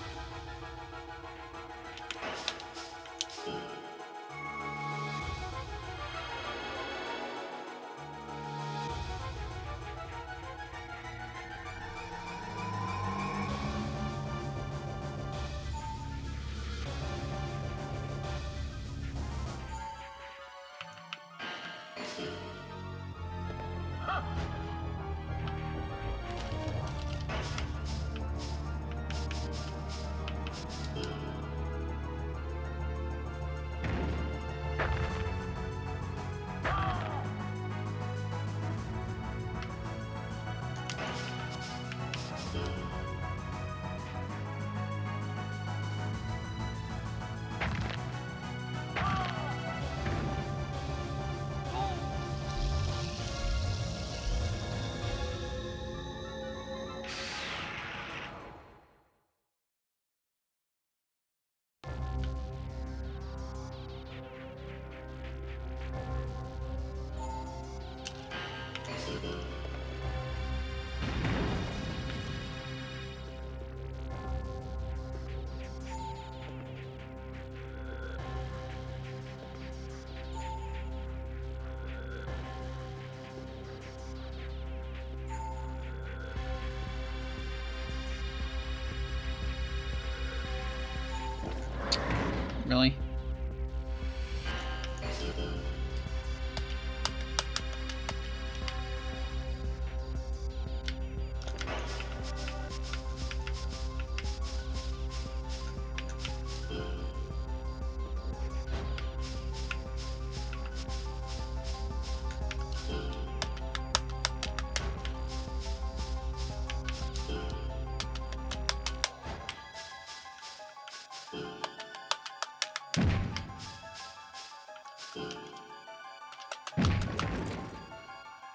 Really?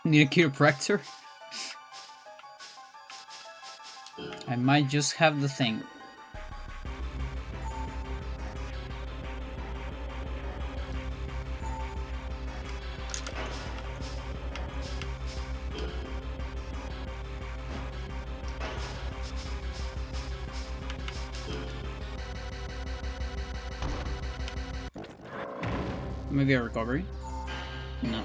Need a chiropractor? I might just have the thing. Maybe a recovery? No.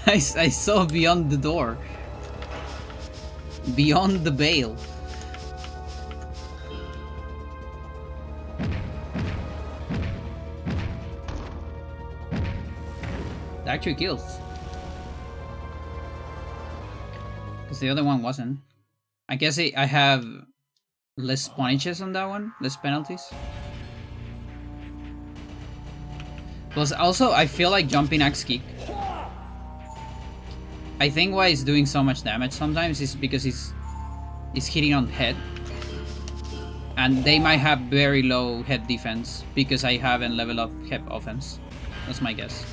I saw beyond the door. Beyond the veil. That actually kills. Because the other one wasn't. I guess I have less punishes on that one. Less penalties. Plus, also, I feel like jumping axe kick. I think why it's doing so much damage sometimes is because it's hitting on head. And they might have very low head defense because I haven't leveled up head offense. That's my guess.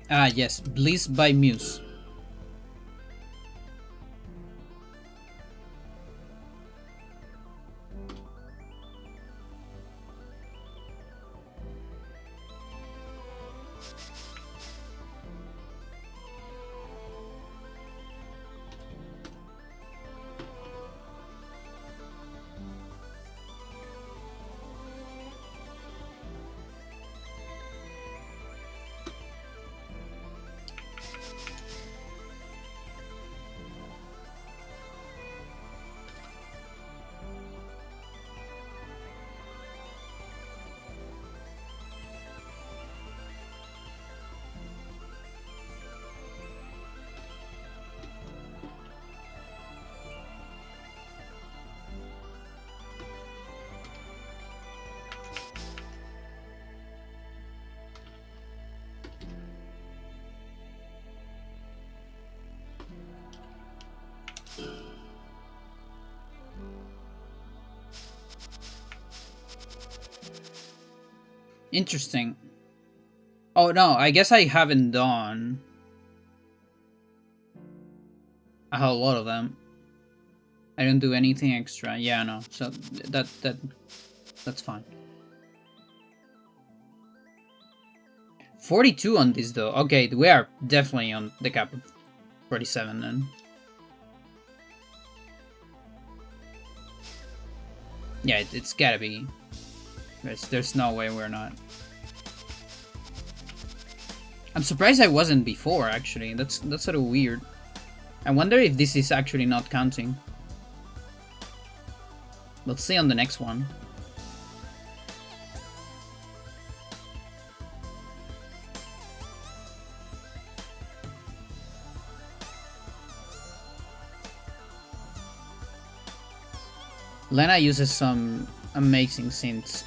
Ah, yes, Bliss by Muse. Interesting. Oh no, I guess I haven't done a whole lot of them. I don't do anything extra. Yeah, no. So that's fine. 42 on this though. Okay, we are definitely on the cap of 47 then. Yeah, it's gotta be. There's no way we're not. I'm surprised I wasn't before, actually. That's sort of weird. I wonder if this is actually not counting. Let's see on the next one. Lena uses some amazing synths.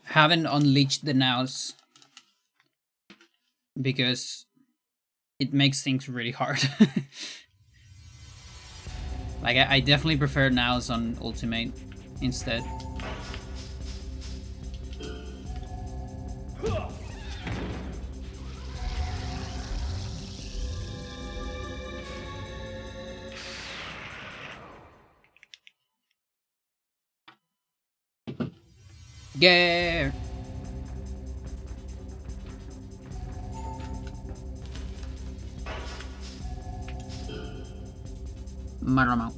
Haven't unleashed the nows because it makes things really hard. Like I definitely prefer nows on ultimate instead. Yeah. Maramo.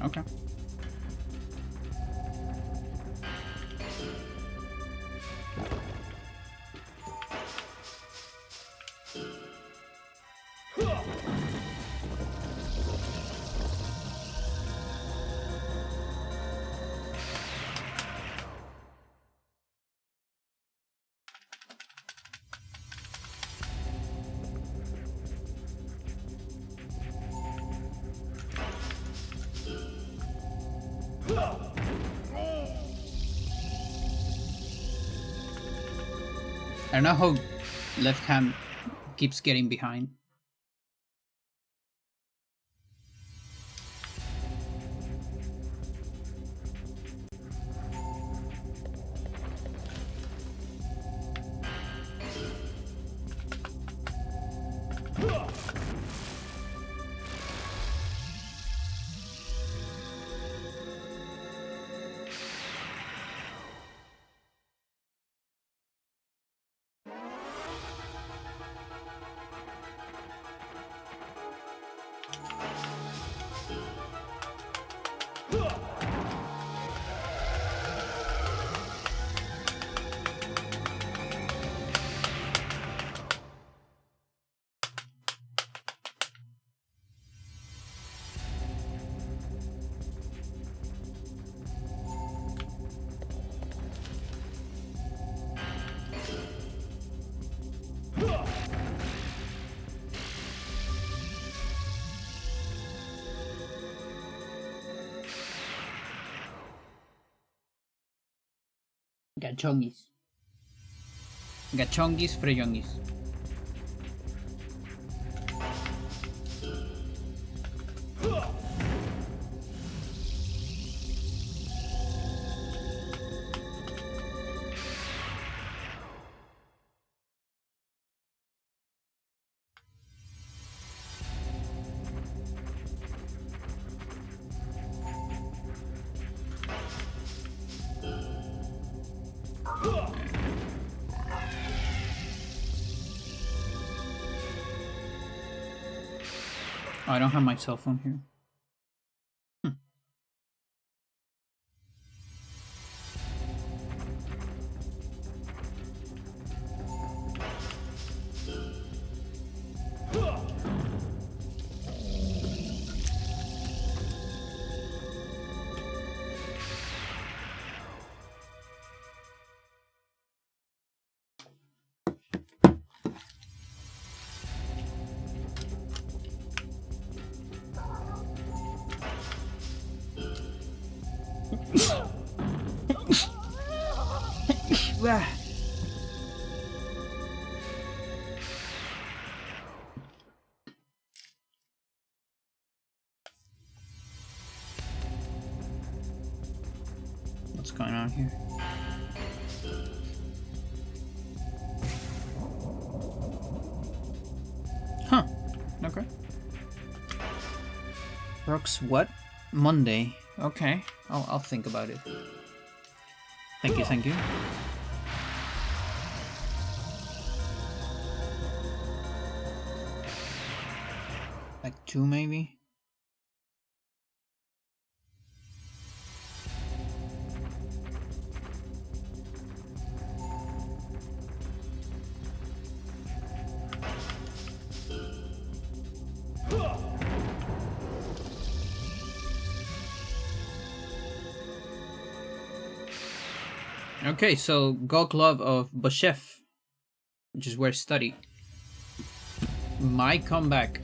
Okay. I don't know how left hand keeps getting behind. Gachongis. Gachongis, freyongis. Oh, I don't have my cell phone here. What's going on here? Huh. Okay. Brooks, what? Monday. Okay. I'll think about it. Thank you, thank you. Like 2 maybe? Okay, so Goglov of Boshev, which is where I study, might come back.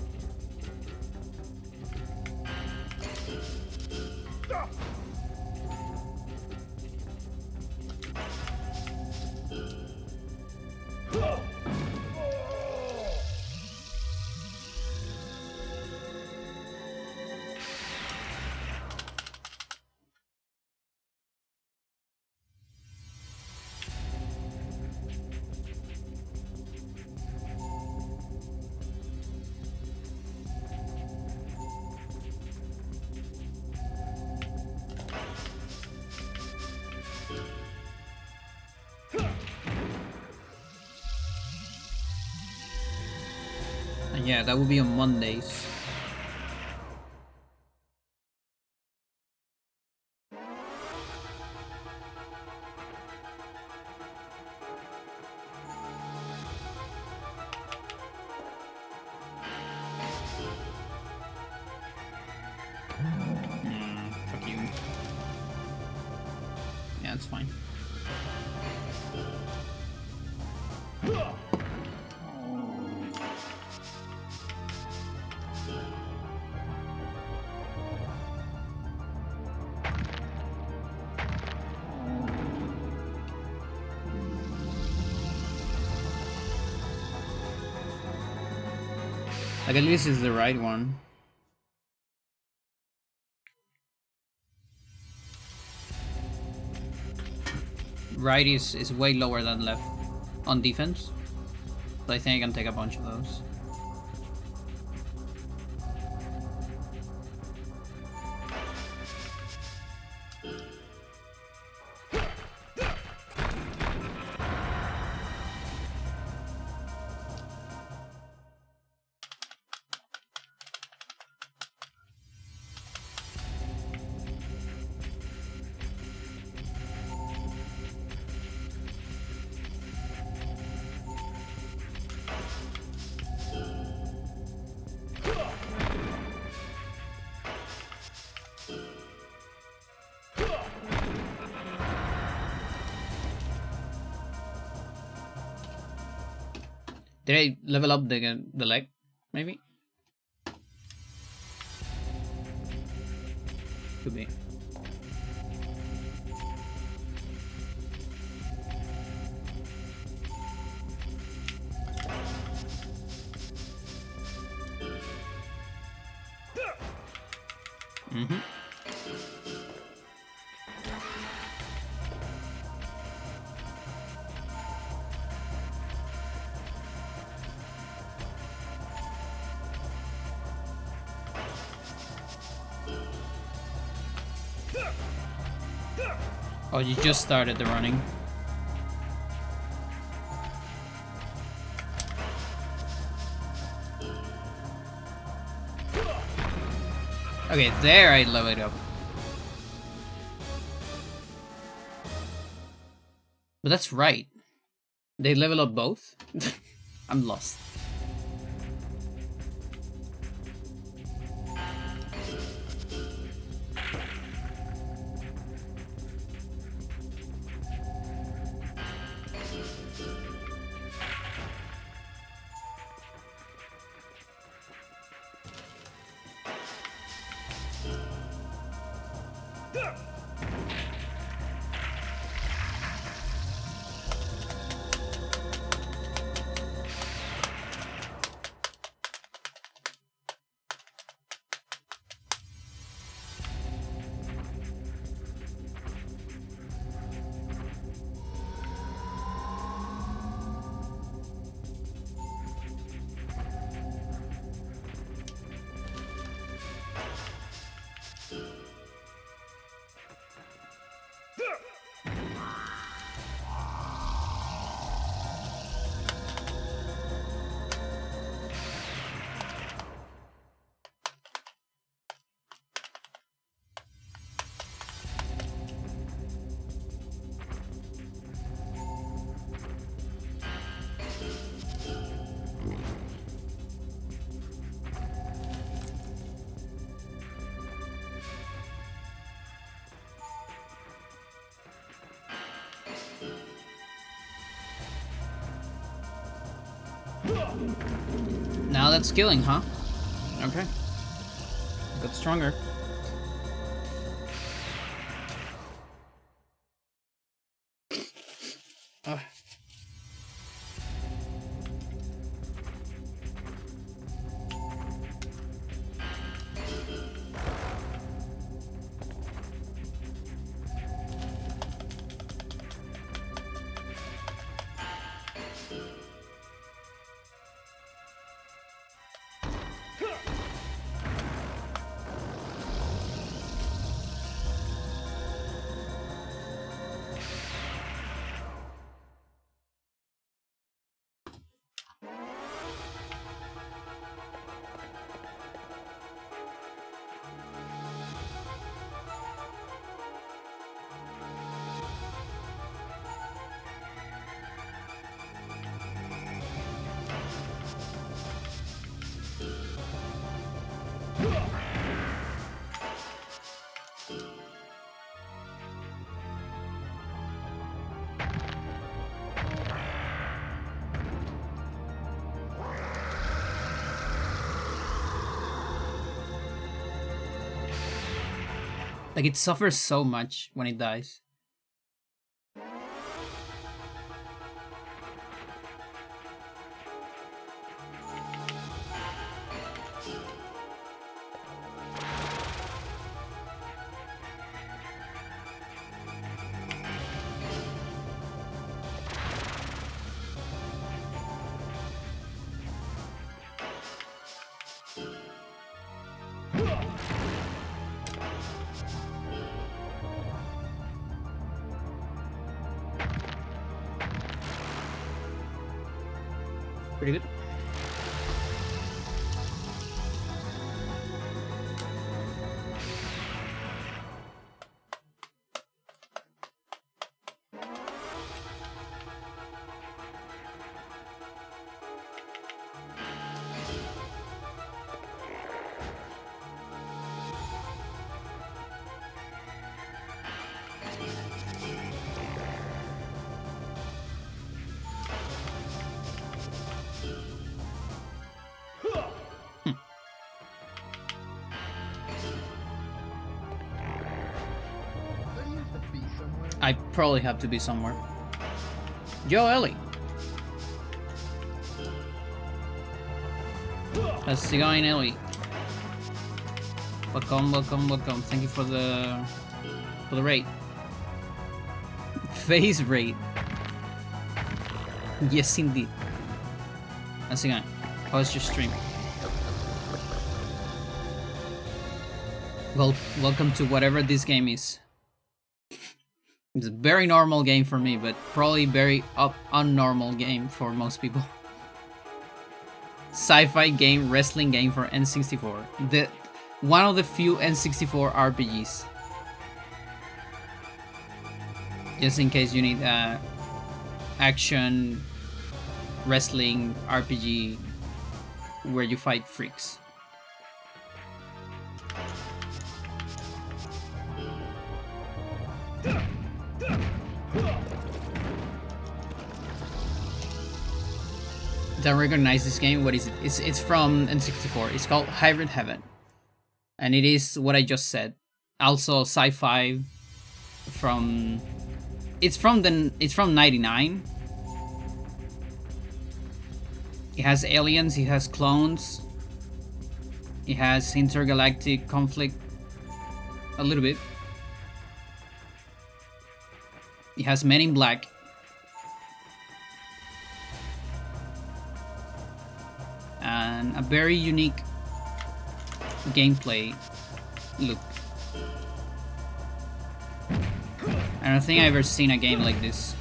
Yeah, that will be on Mondays. Fuck you. Yeah, it's fine. Like, at least it's the right one. Right is way lower than left on defense. So I think I can take a bunch of those. Did I level up the leg? Maybe? Could be. Mm-hmm. Oh, you just started the running. Okay, there I level it up. But that's right. They level up both? I'm lost. Now that's killing, huh? Okay. Got stronger. Ugh. Like, it suffers so much when it dies. Pretty good. I probably have to be somewhere. Yo, Ellie. How's it going, Ellie? Welcome, welcome, welcome. Thank you for the raid. Phase raid. Yes, indeed. How's it going? How's your stream? Well, welcome to whatever this game is. It's a very normal game for me, but probably very unnormal game for most people. Sci-fi game, wrestling game for N64. one of the few N64 RPGs. Just in case you need action wrestling RPG where you fight freaks. Don't recognize this game. What is it? It's from N64. It's called Hybrid Heaven, and it is what I just said. Also sci-fi. It's from '99. It has aliens. It has clones. It has intergalactic conflict. A little bit. It has Men in Black. And a very unique gameplay look. I don't think I've ever seen a game like this.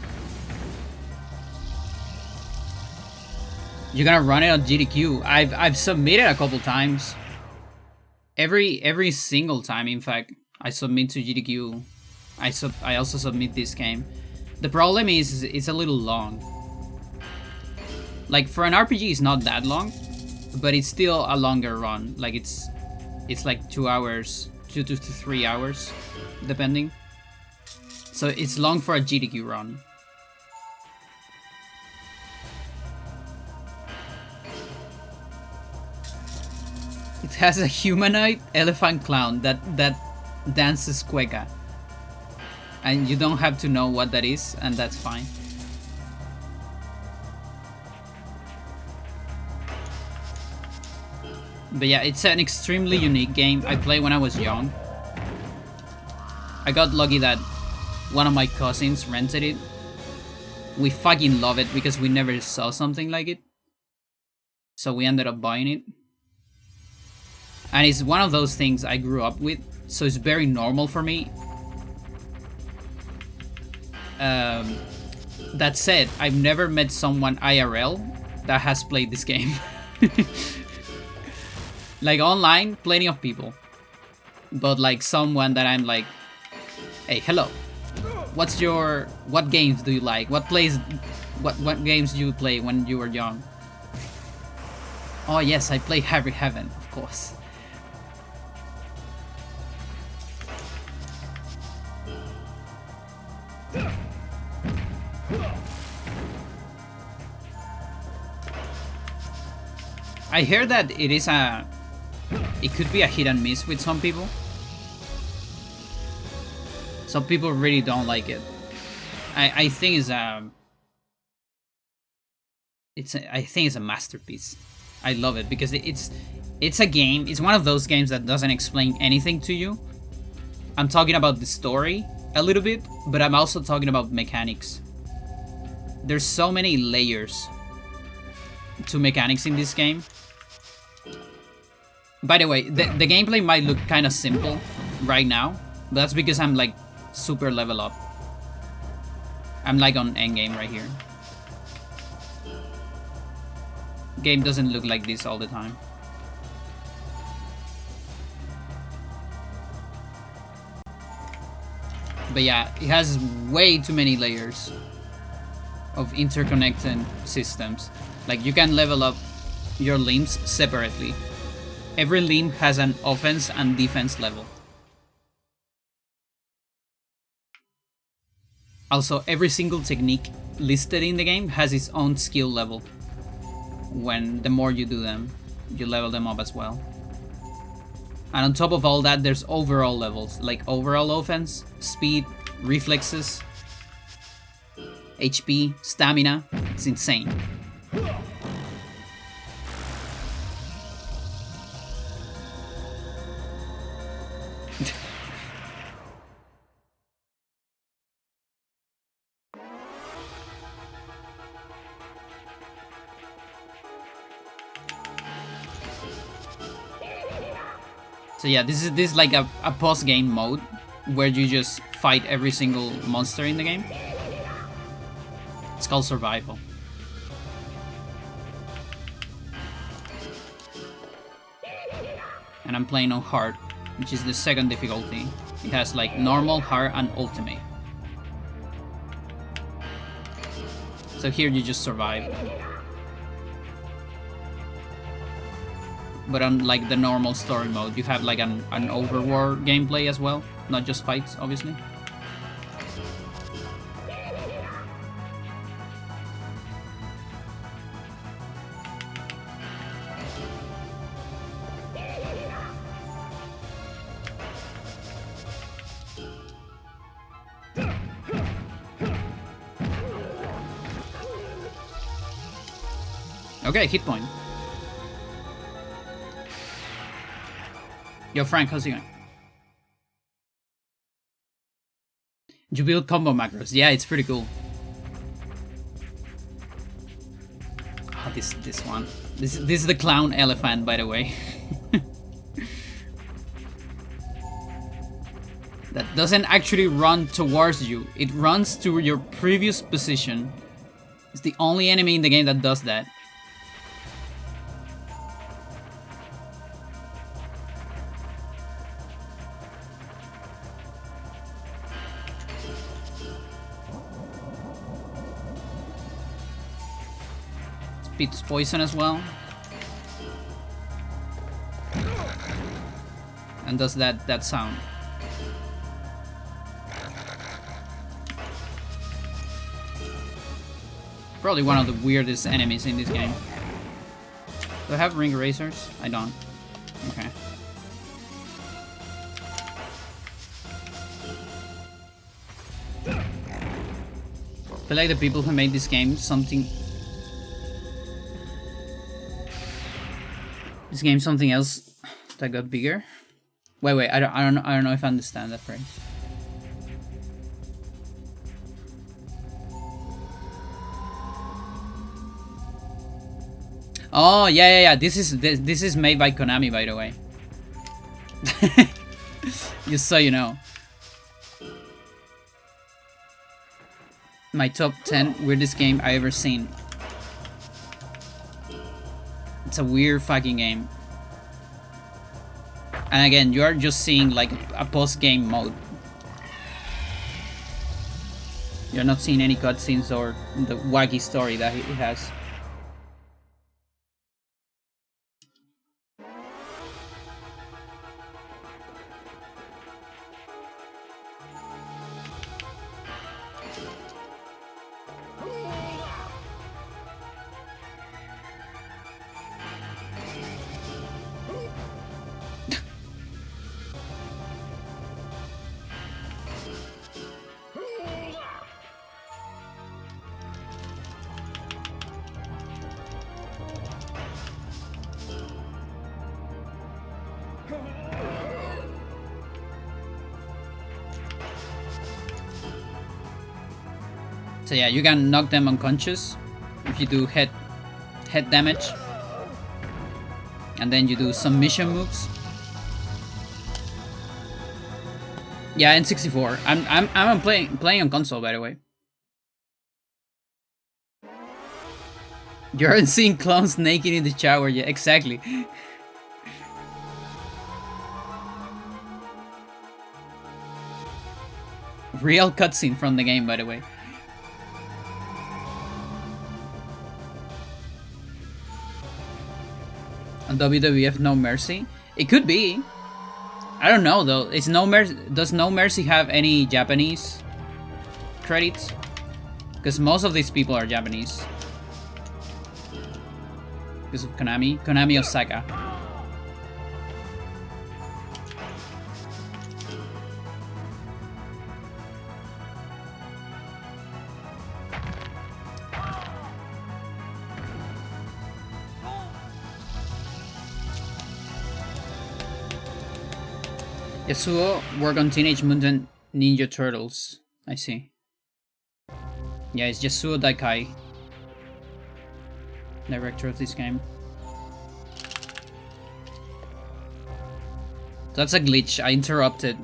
You're gonna run it on GDQ. I've submitted a couple times. Every single time, in fact, I submit to GDQ. I also submit this game. The problem is it's a little long. Like for an RPG, it's not that long, but it's still a longer run. Like it's like 2 hours, 2 to 3 hours, depending. So it's long for a GDQ run. It has a humanoid elephant clown that dances cueca. And you don't have to know what that is, and that's fine. But yeah, it's an extremely unique game. I played when I was young. I got lucky that one of my cousins rented it. We fucking love it because we never saw something like it. So we ended up buying it. And it's one of those things I grew up with, so it's very normal for me. That said, I've never met someone IRL that has played this game. Like online, plenty of people. But like someone that I'm like, hey, hello. What games do you like? What games do you play when you were young? Oh yes, I play Hybrid Heaven, of course. I hear that it could be a hit and miss with some people. Some people really don't like it. I think it's a masterpiece. I love it because it's a game. It's one of those games that doesn't explain anything to you. I'm talking about the story a little bit, but I'm also talking about mechanics. There's so many layers to mechanics in this game. By the way, the gameplay might look kind of simple right now, but that's because I'm like super level up. I'm like on endgame right here. Game doesn't look like this all the time. But yeah, it has way too many layers of interconnected systems. Like you can level up your limbs separately. Every limb has an offense and defense level. Also, every single technique listed in the game has its own skill level. When the more you do them, you level them up as well. And on top of all that, there's overall levels, like overall offense, speed, reflexes, HP, stamina. It's insane. So yeah, this is like a post-game mode where you just fight every single monster in the game. It's called Survival. and I'm playing on hard, which is the second difficulty. It has like normal, hard, and ultimate. So here you just survive. But on like the normal story mode, you have like an overworld gameplay as well, not just fights, obviously. Okay, hit point. Yo, Frank, how's it going? You build combo macros. Yeah, it's pretty cool. Oh, this one. This is the clown elephant, by the way. That doesn't actually run towards you. It runs to your previous position. It's the only enemy in the game that does that. Spits poison as well. And does that sound. Probably one of the weirdest enemies in this game. Do I have ring erasers? I don't. Okay. I feel like the people who made this game something else that got bigger. Wait, I don't know if I understand that phrase. Oh yeah. This is made by Konami, by the way. Just so you know. My top 10 weirdest game I ever seen. It's a weird fucking game. And again, you are just seeing like a post-game mode. You're not seeing any cutscenes or the wacky story that it has. So yeah, you can knock them unconscious if you do head damage, and then you do some mission moves. Yeah, N64. I'm playing on console, by the way. You aren't seeing clowns naked in the shower yet. Exactly. Real cutscene from the game, by the way. On WWF No Mercy? It could be. I don't know though. It's No Mercy. Does No Mercy have any Japanese credits? Because most of these people are Japanese. Because of Konami Osaka. Yasuo work on Teenage Mutant Ninja Turtles. I see. Yeah, it's Yasuo Daikai, director of this game. That's a glitch. I interrupted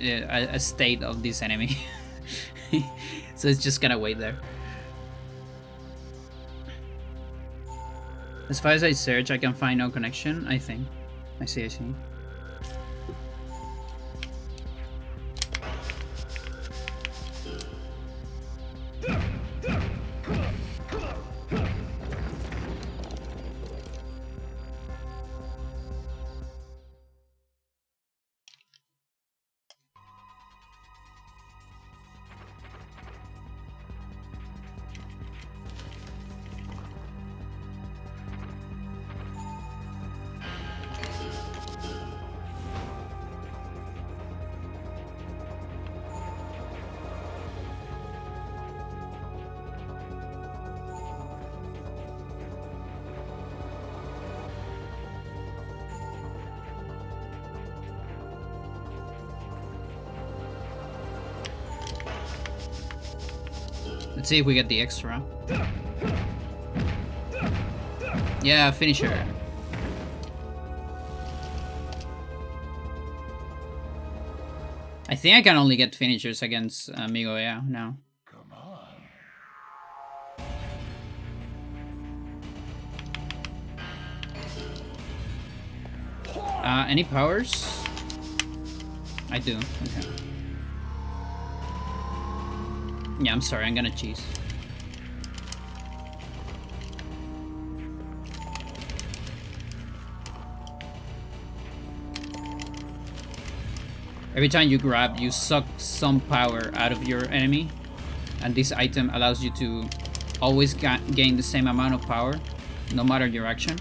a state of this enemy. So it's just gonna wait there. As far as I search, I can find no connection, I think. I see, I see. Let's see if we get the extra. Yeah, finisher. I think I can only get finishers against Amigo, yeah, now. Come on. Any powers? I do, okay. Yeah, I'm sorry, I'm gonna cheese. Every time you grab, you suck some power out of your enemy, and this item allows you to always gain the same amount of power, no matter your action.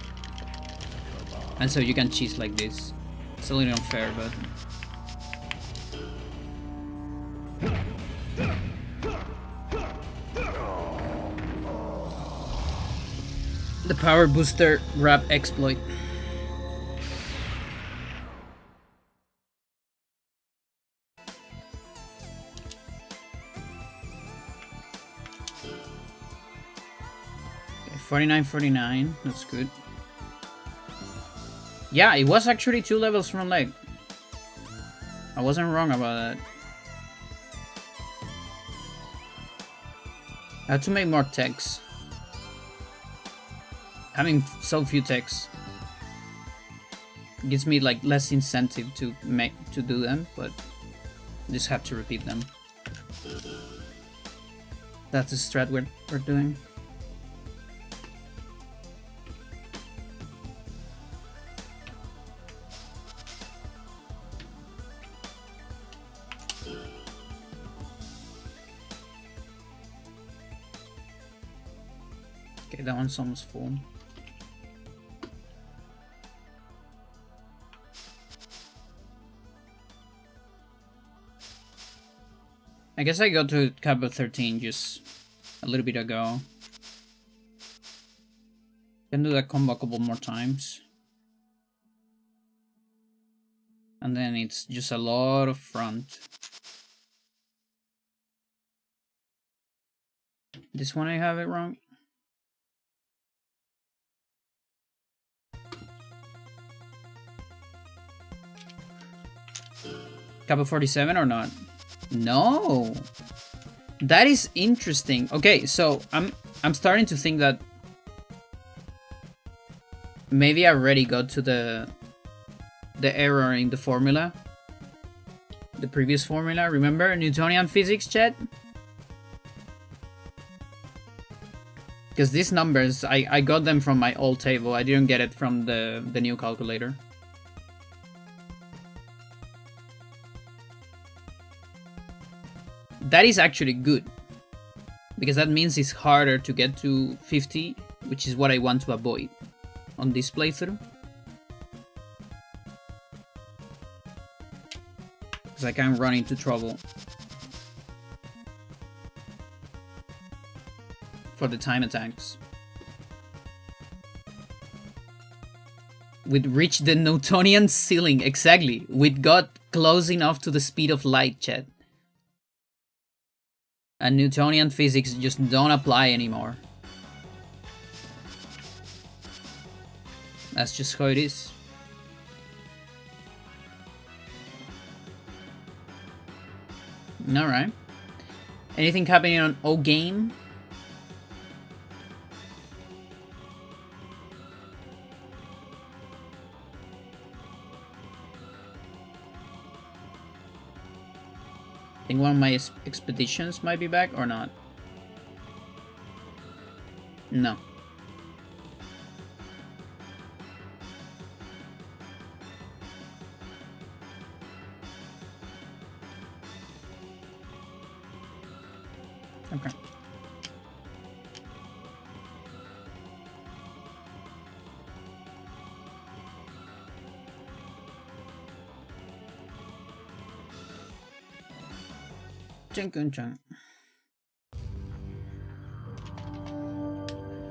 And so you can cheese like this. It's a little unfair, but... The power booster grab exploit. Okay, 49.49, that's good. Yeah, it was actually 2 levels from leg. I wasn't wrong about that. I had to make more techs. Having so few techs gives me like less incentive to do them, but just have to repeat them. That's the strat we're doing. Okay, that one's almost full. I guess I got to Kappa 13 just a little bit ago. Can do that combo a couple more times. And then it's just a lot of front. This one I have it wrong. Kappa 47 or not? No, that is interesting. Okay, so I'm starting to think that maybe I already got to the error in the formula, the previous formula. Remember Newtonian physics, chat? Because these numbers I got them from my old table. I didn't get it from the new calculator. That is actually good, because that means it's harder to get to 50, which is what I want to avoid on this playthrough. Because I can run into trouble for the time attacks. We'd reached the Newtonian ceiling, exactly. We'd got close enough to the speed of light, chat. And Newtonian physics just don't apply anymore. That's just how it is. Alright. Anything happening on O game? think one of my expeditions might be back or not. No. Okay.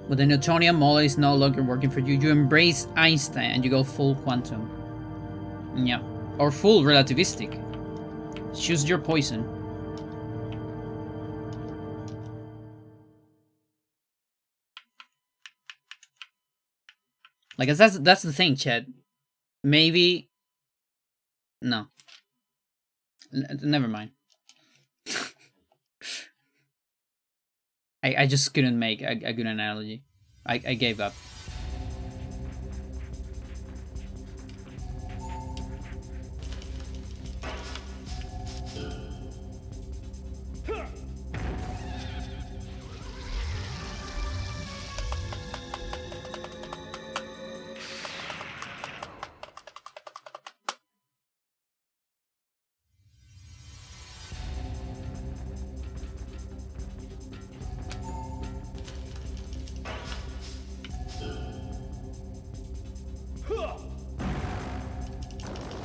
But the Newtonian model is no longer working for you. You embrace Einstein and you go full quantum. Yeah. Or full relativistic. Choose your poison. Like, that's the thing, Chad. Maybe... No. Never mind. I just couldn't make a good analogy. I gave up.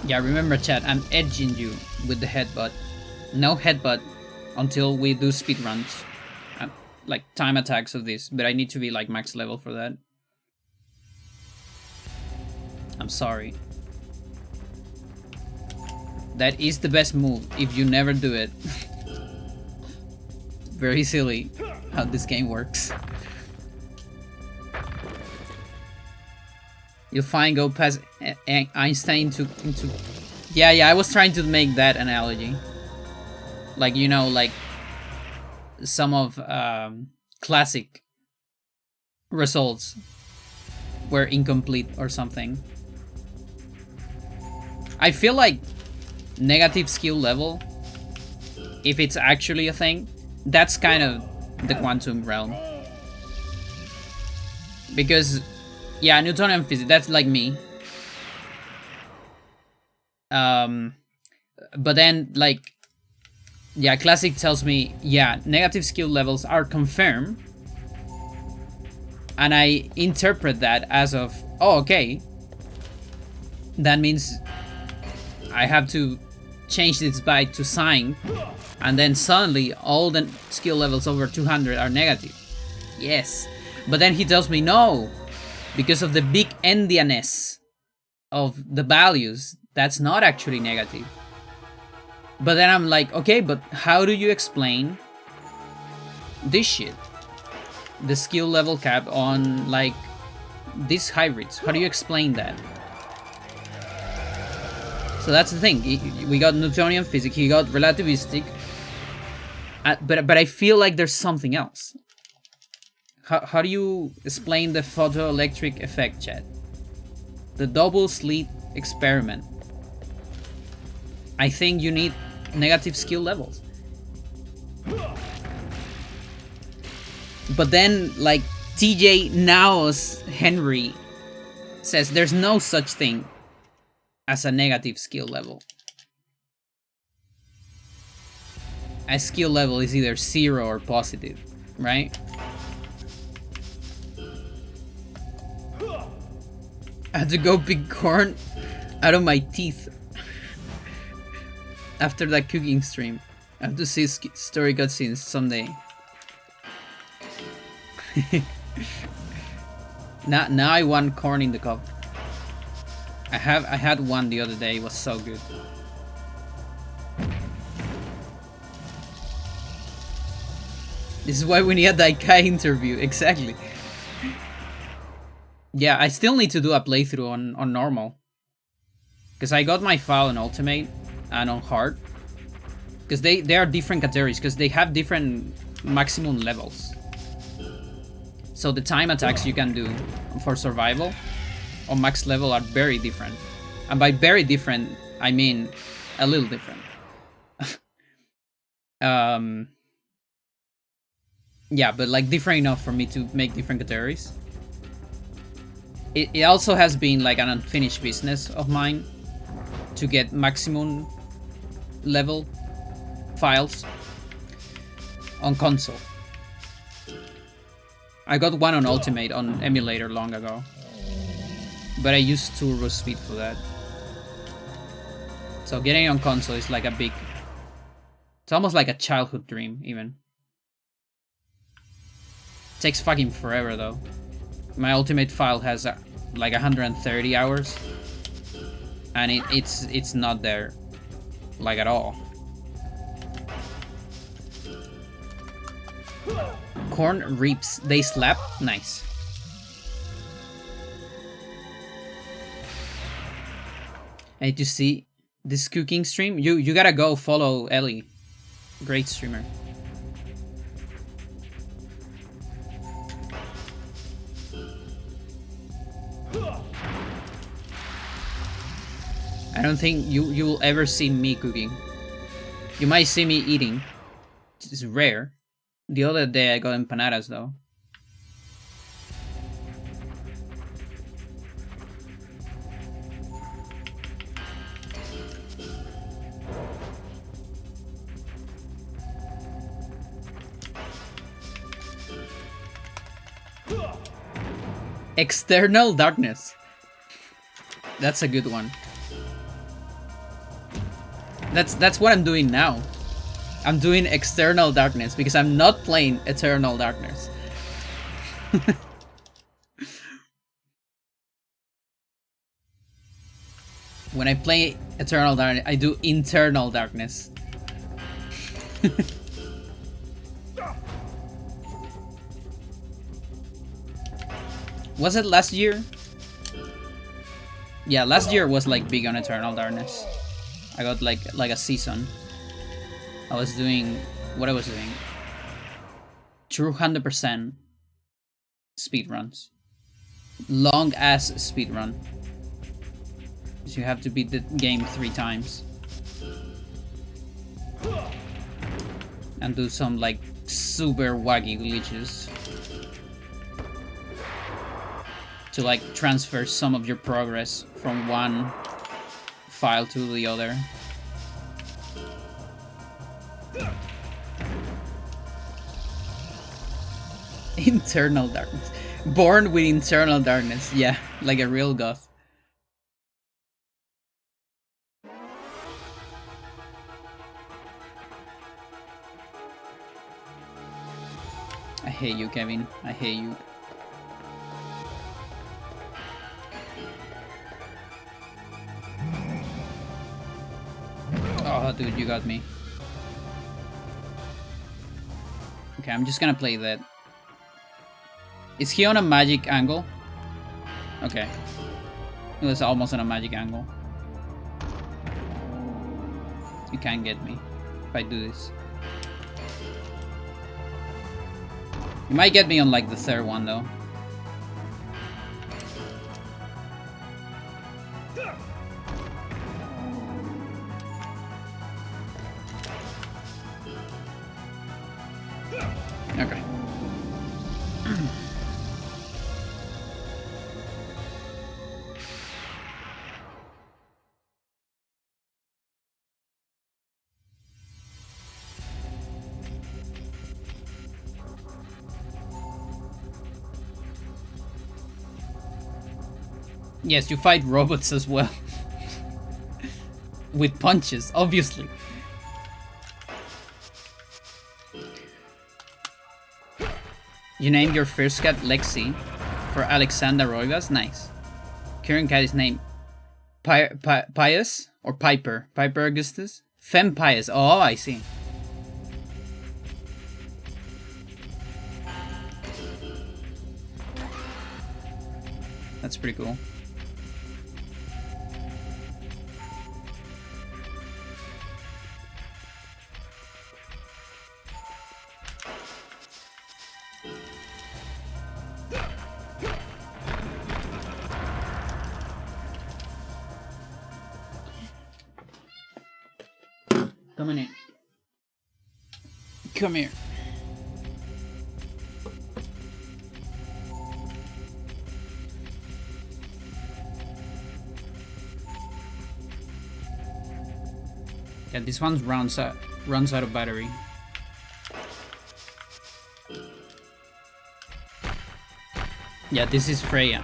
Yeah, remember chat, I'm edging you with the headbutt. No headbutt until we do speedruns. Like time attacks of this, but I need to be like max level for that. I'm sorry. That is the best move if you never do it. Very silly how this game works. You'll find go past Einstein into... Yeah, I was trying to make that analogy. Like, you know, like some of classic results were incomplete or something. I feel like negative skill level, if it's actually a thing, that's kind of the quantum realm. Because... yeah, Newtonian physics, that's like me. But then, like, yeah, classic tells me, yeah, negative skill levels are confirmed. And I interpret that as of, oh, okay. That means I have to change this byte to sign. And then suddenly, all the skill levels over 200 are negative. Yes. But then he tells me, no. Because of the big endianness of the values, that's not actually negative. But then I'm like, okay, but how do you explain this shit? The skill level cap on, like, these hybrids. How do you explain that? So that's the thing. We got Newtonian physics, he got relativistic. But I feel like there's something else. How do you explain the photoelectric effect, Chad? The double slit experiment. I think you need negative skill levels. But then, like, TJ Naos Henry says there's no such thing as a negative skill level. A skill level is either 0 or positive, right? I had to go pick corn out of my teeth after that cooking stream. I have to see story cutscenes someday. Now I want corn in the cup. I had one the other day. It was so good. This is why we need a Daikai interview. Exactly. Yeah, I still need to do a playthrough on normal. Because I got my file on ultimate and on hard. Because they are different categories, because they have different maximum levels. So the time attacks you can do for survival on max level are very different. And by very different, I mean a little different. Um, yeah, but like different enough for me to make different categories. It also has been like an unfinished business of mine to get maximum level files on console. I got one on Ultimate on emulator long ago, but I used turbo speed for that. So getting it on console is like a big... It's almost like a childhood dream, even. It takes fucking forever, though. My Ultimate file has like 130 hours, and it's not there, like at all. Corn reaps, they slap? Nice. I need to see this cooking stream. You gotta go follow Ellie. Great streamer. I don't think you will ever see me cooking. You might see me eating. It's rare. The other day I got empanadas though. External darkness. That's a good one. That's what I'm doing now. I'm doing external darkness because I'm not playing eternal darkness. When I play eternal darkness, I do internal darkness. Was it last year? Yeah, last year was like big on eternal darkness. I got like a season. I was doing what I was doing. True 100% speed runs. Long ass speed run. So you have to beat the game 3 times. And do some like super waggy glitches. To like transfer some of your progress from one file to the other. Internal darkness. Born with internal darkness. Yeah, like a real goth. I hate you, Kevin. I hate you. Oh, dude, you got me. Okay, I'm just gonna play that. Is he on a magic angle? Okay. It was almost on a magic angle. You can't get me if I do this. You might get me on like the 3rd one though. Okay. Yes, you fight robots as well. With punches, obviously. You named your first cat Lexi for Alexander Roivas? Nice. Current cat is named Pius or Piper? Piper Augustus? Femme Pius. Oh, I see. That's pretty cool. Coming in. Come here. Yeah, this one runs out of battery. Yeah, this is Freya.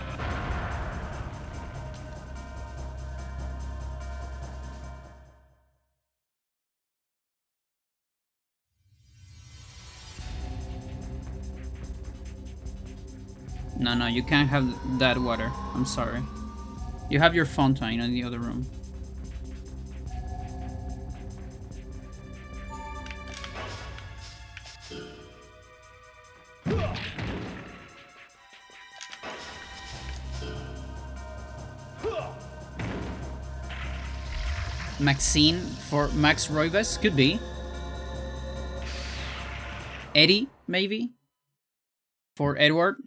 No, you can't have that water. I'm sorry. You have your fountain in the other room. Maxine for Max Roibes? Could be. Eddie, maybe? For Edward?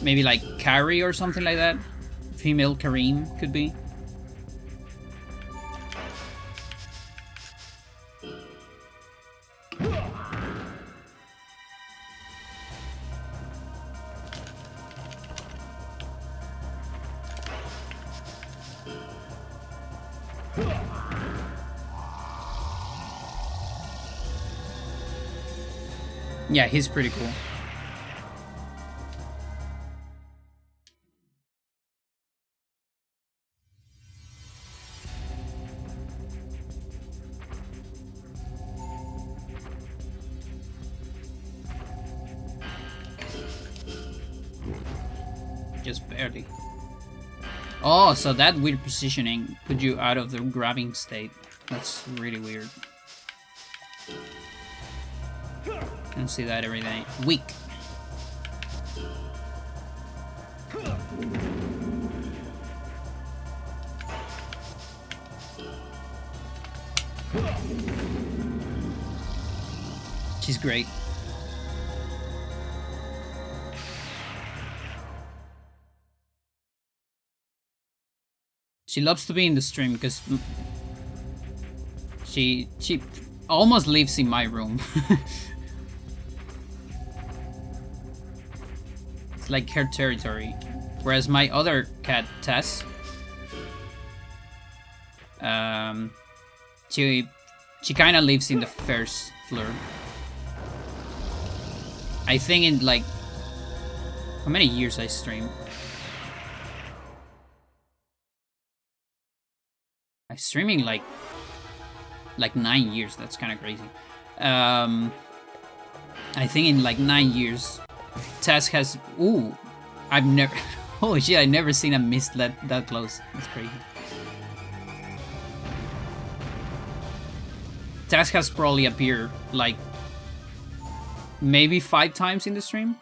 Maybe like Carrie or something like that? Female Kareem could be. Yeah, he's pretty cool. Just barely. Oh, so that weird positioning put you out of the grabbing state. That's really weird. Can see that every day. Weak. She's great. She loves to be in the stream because she almost lives in my room. It's like her territory. Whereas my other cat, Tess, she kind of lives in the first floor. I think in like how many years I stream? I'm streaming like 9 years. That's kind of crazy. I think in like 9 years, Tess has. Ooh, I've never. Holy shit! I've never seen a mist that close. That's crazy. Tess has probably appeared like maybe 5 times in the stream,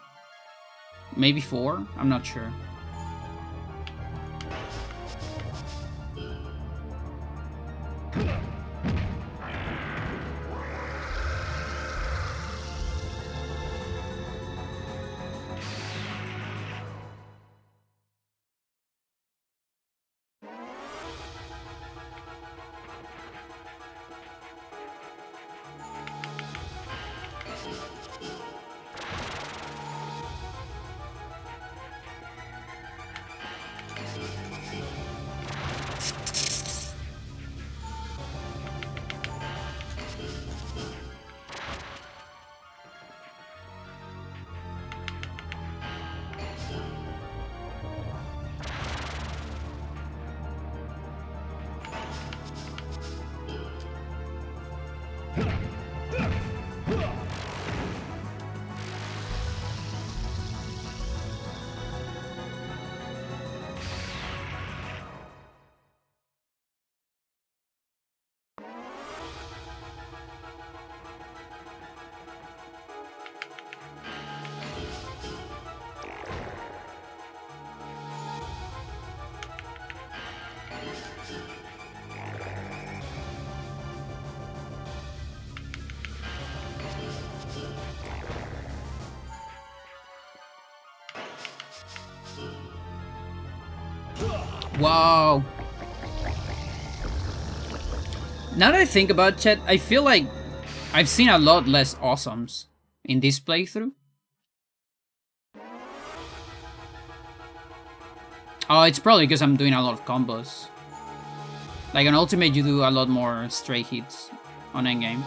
maybe 4. I'm not sure. Wow. Now that I think about it, chat, I feel like I've seen a lot less awesomes in this playthrough. Oh, it's probably because I'm doing a lot of combos. Like on Ultimate, you do a lot more stray hits on endgame.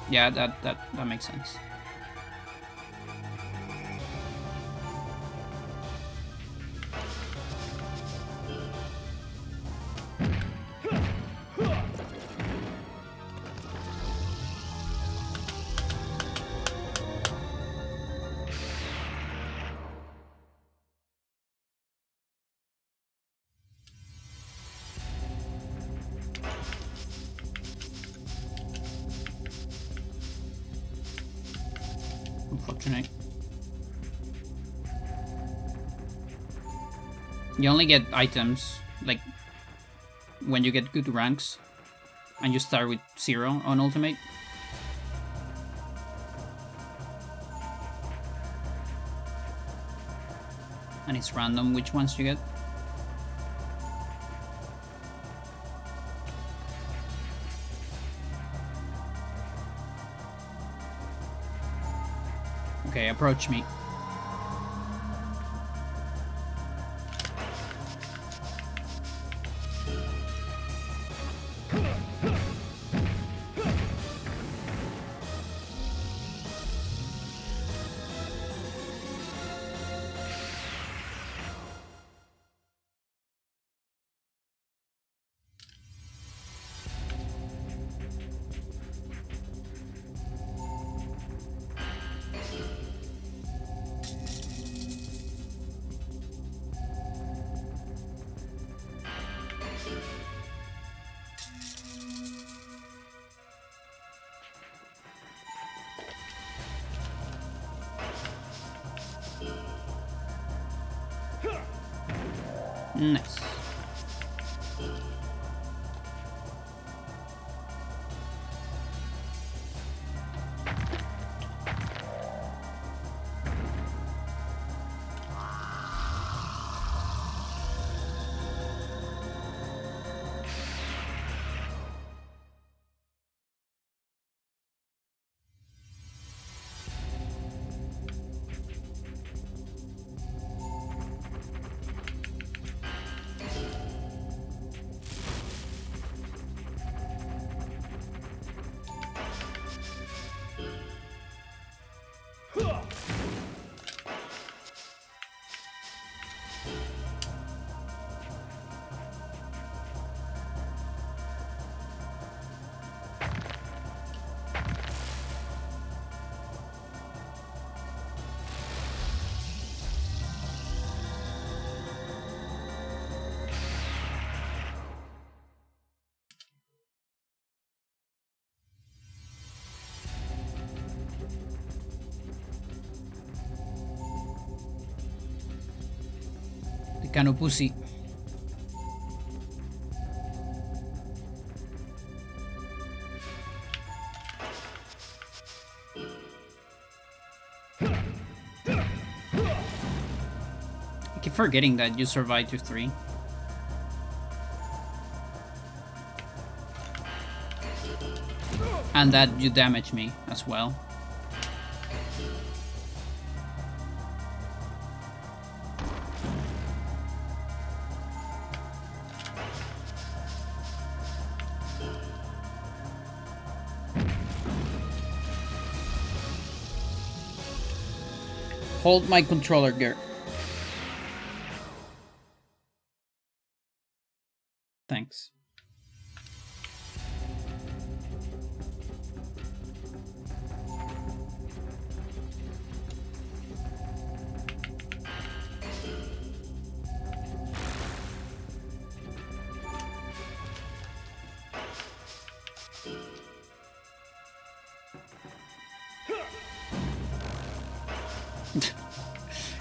Yeah, that makes sense. Unfortunate. You only get items like when you get good ranks, and you start with 0 on Ultimate. And it's random which ones you get. Okay, approach me. Nice. The kind of pussy. I keep forgetting that you survived to 3. And that you damage me as well. Hold my controller, girl. Thanks.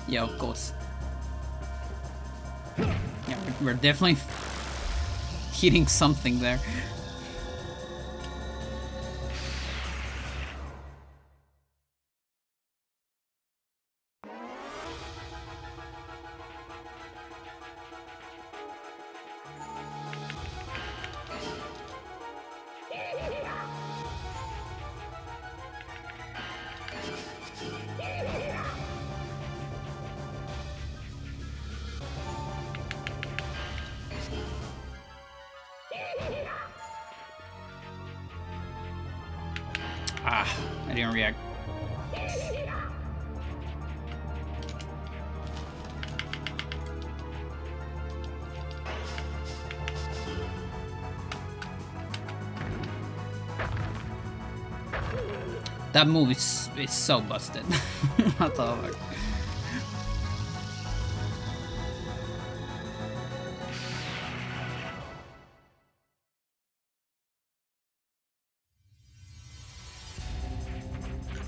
Yeah, of course. Yeah, we're definitely hitting something there. didn't react. That move is so busted. What the fuck?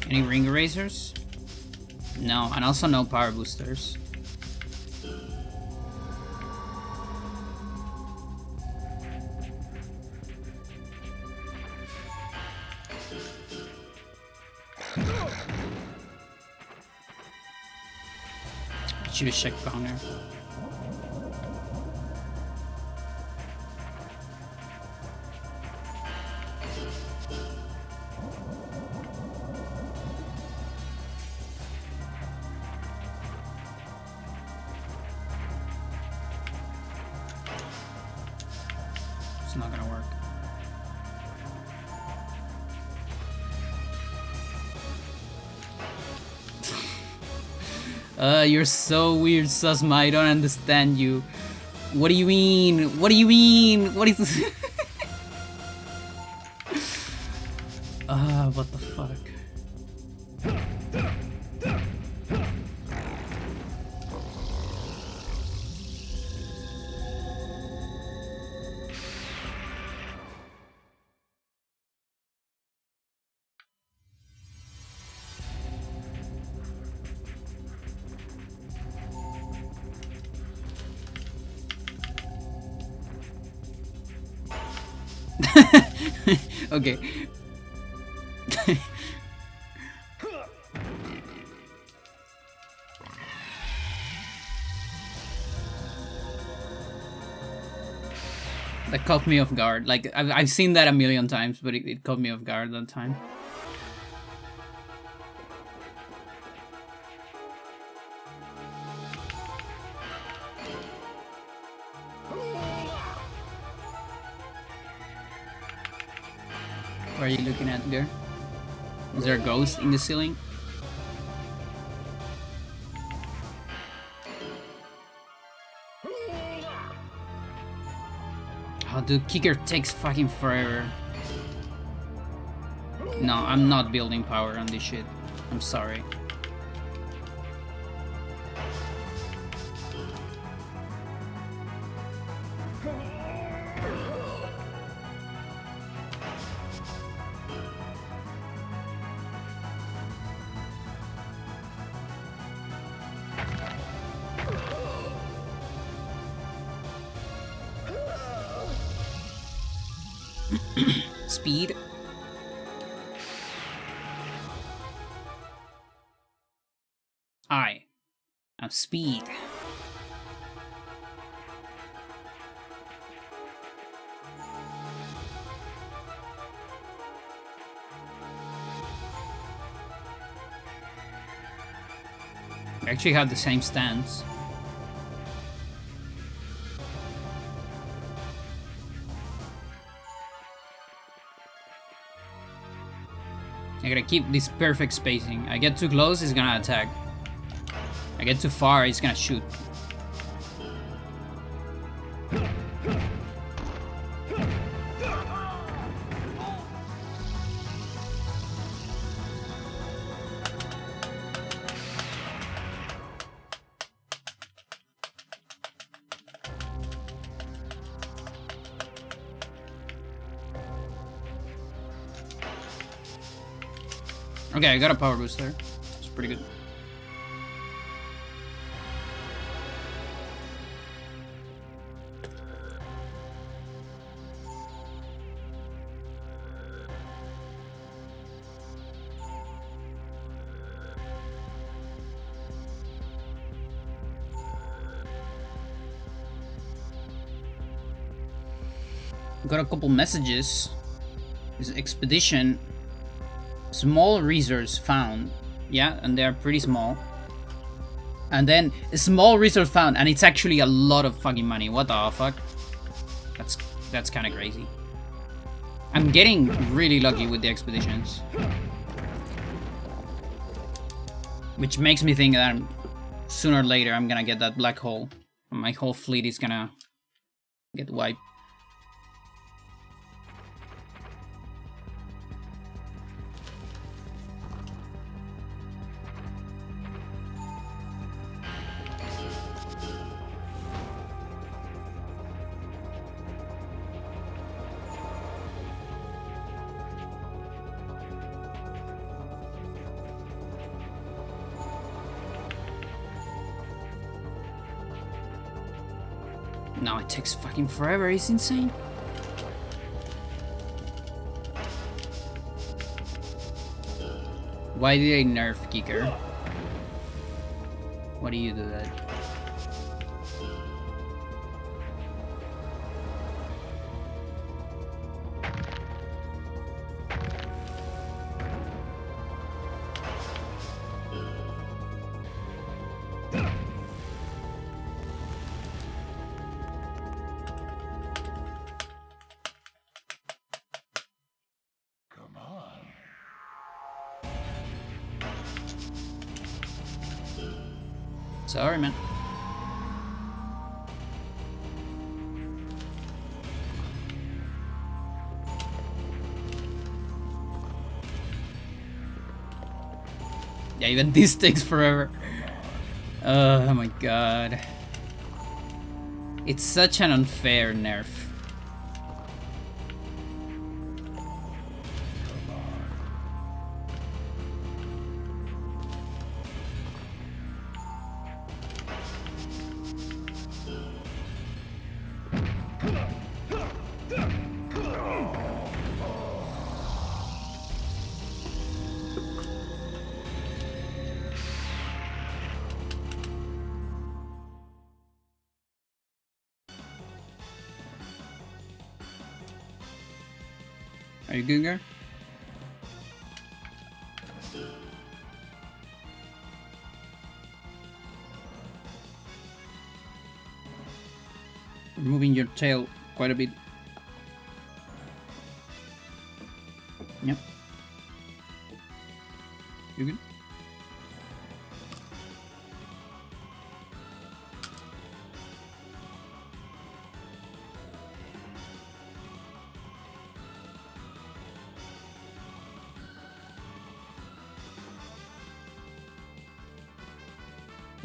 Any ring erasers? No, and also no power boosters. Should have checked counter. It's not gonna work. You're so weird, Susma. I don't understand you. What do you mean? What do you mean? What is this? What the fuck? Okay. That caught me off guard. Like, I've seen that a million times, but it caught me off guard that time. What are you looking at there? Is there a ghost in the ceiling? Oh, dude, kicker takes fucking forever. No, I'm not building power on this shit. I'm sorry. Speed. I am speed. We actually have the same stance. I gotta keep this perfect spacing. I get too close, he's gonna attack. I get too far, he's gonna shoot. Okay, I got a power boost there. It's pretty good. Got a couple messages. This expedition. Small resource found. Yeah, and they are pretty small. And then a small resource found, and it's actually a lot of fucking money. What the fuck? That's kind of crazy. I'm getting really lucky with the expeditions. Which makes me think that sooner or later I'm gonna get that black hole. And my whole fleet is gonna get wiped. Now it takes fucking forever, it's insane. Why did I nerf Kicker? Why do you do that? Sorry, man. Yeah, even this takes forever. Oh my god. It's such an unfair nerf. Are you good, girl? You're moving your tail quite a bit. Yep. You good?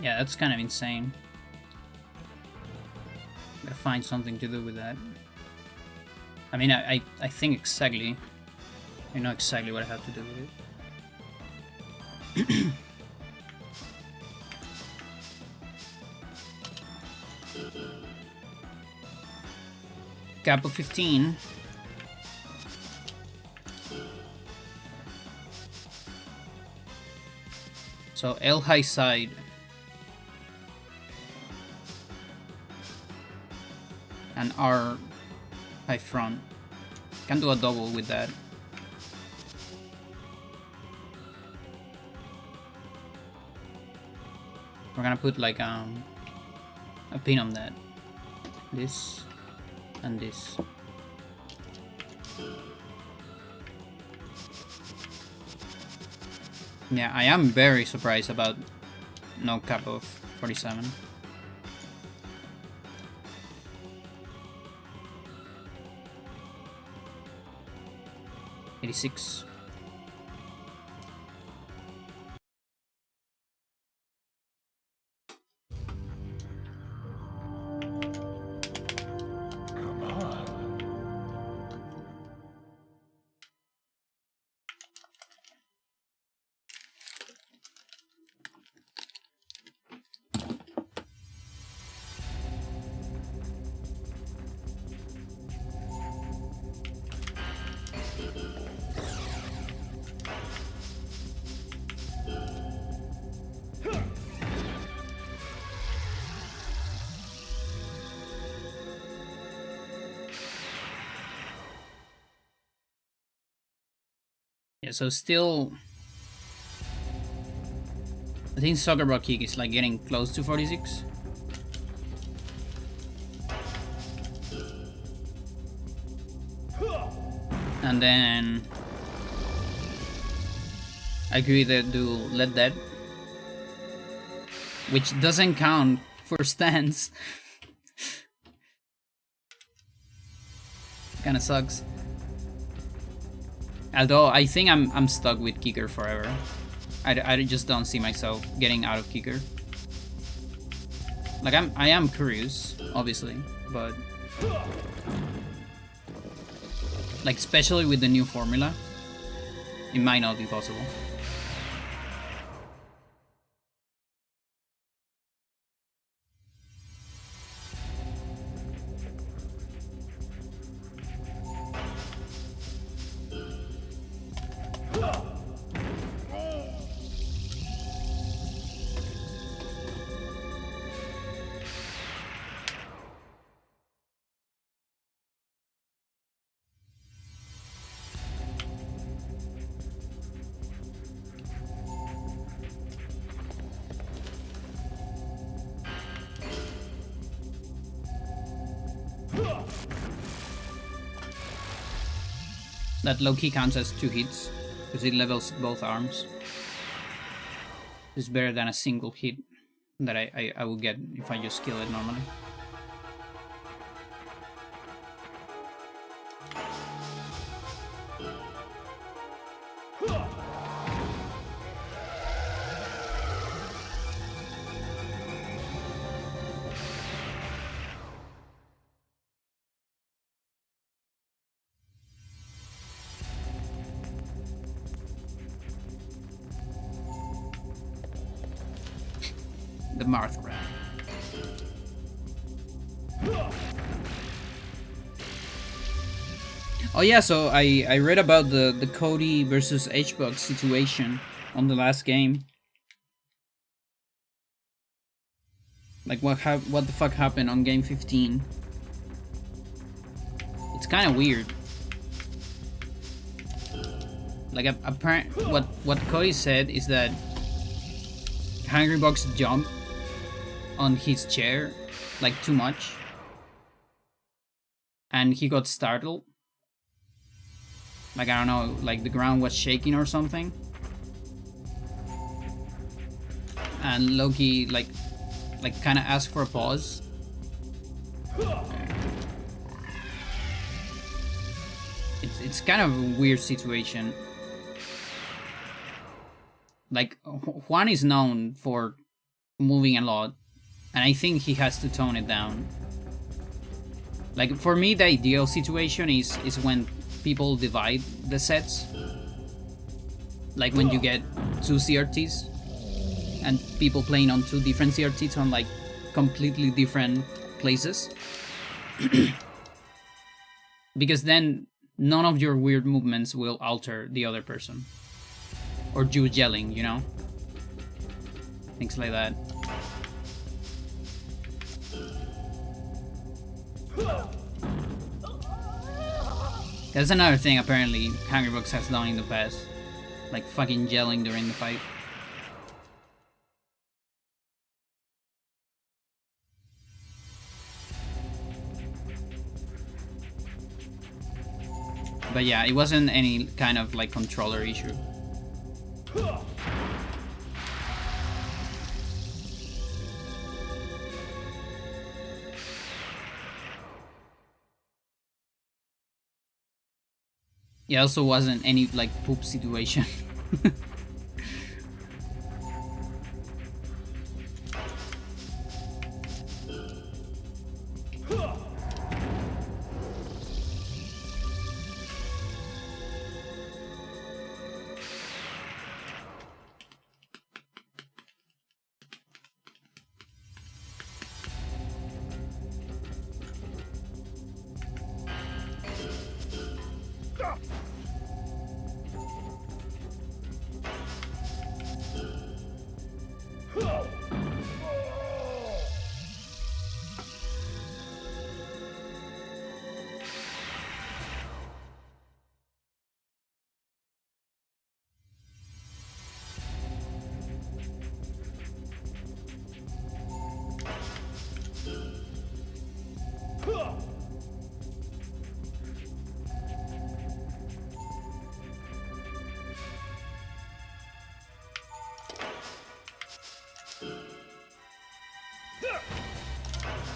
Yeah, that's kind of insane. Gotta find something to do with that. I mean, I think exactly. I know exactly what I have to do with it. Cap of 15. So L high side. And R high front. Can do a double with that. We're gonna put like a pin on that. This and this. Yeah, I am very surprised about no cap of 47. $86. Yeah, so still, I think Soccer Ball Kick is like getting close to 46. And then I could either do Let Dead which doesn't count for stance. Kinda sucks. Although I think I'm stuck with kicker forever. I just don't see myself getting out of kicker. Like I am curious, obviously, but like especially with the new formula, it might not be possible. That low-key counts as 2 hits, because it levels both arms. It's better than a single hit that I would get if I just kill it normally. The Marth grab. Oh yeah, so I read about the Cody versus HBox situation on the last game. Like what the fuck happened on game 15? It's kind of weird. Like what Cody said is that Hungrybox jumped on his chair like too much, and he got startled. Like I don't know, like the ground was shaking or something, and Loki like kind of asked for a pause. It's kind of a weird situation. Like Juan is known for moving a lot, and I think he has to tone it down. Like for me, the ideal situation is when people divide the sets. Like when you get 2 CRTs and people playing on 2 different CRTs on like completely different places. Because then none of your weird movements will alter the other person. Or you yelling, you know? Things like that. That's another thing apparently Hungrybox has done in the past. Like fucking yelling during the fight. But yeah, it wasn't any kind of like controller issue. It also wasn't any like poop situation.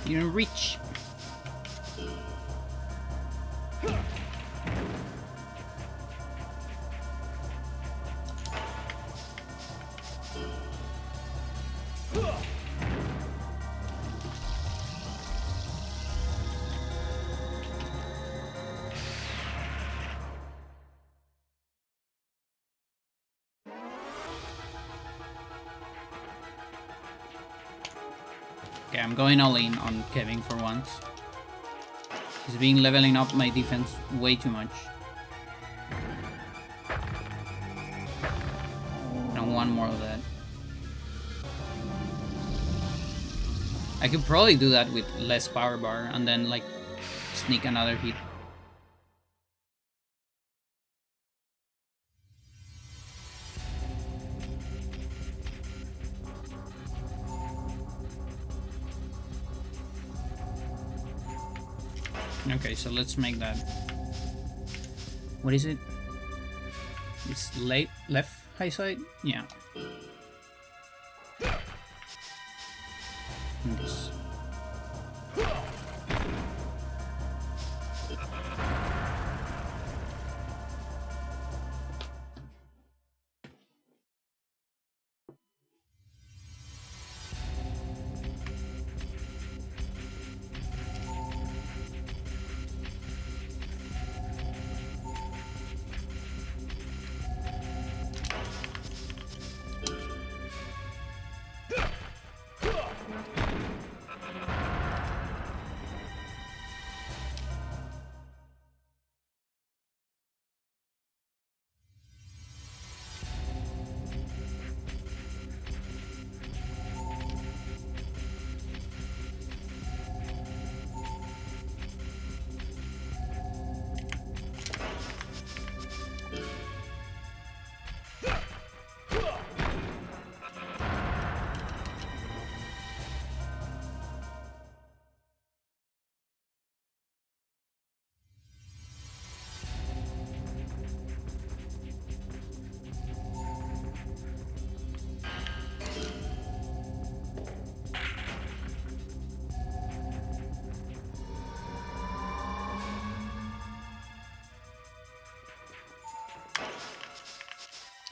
You didn't reach. Okay, I'm going all in on Kevin for once. He's been leveling up my defense way too much. I don't want more of that. I could probably do that with less power bar and then like sneak another hit. Okay, so let's make that. What is it? It's left high side? Yeah. This.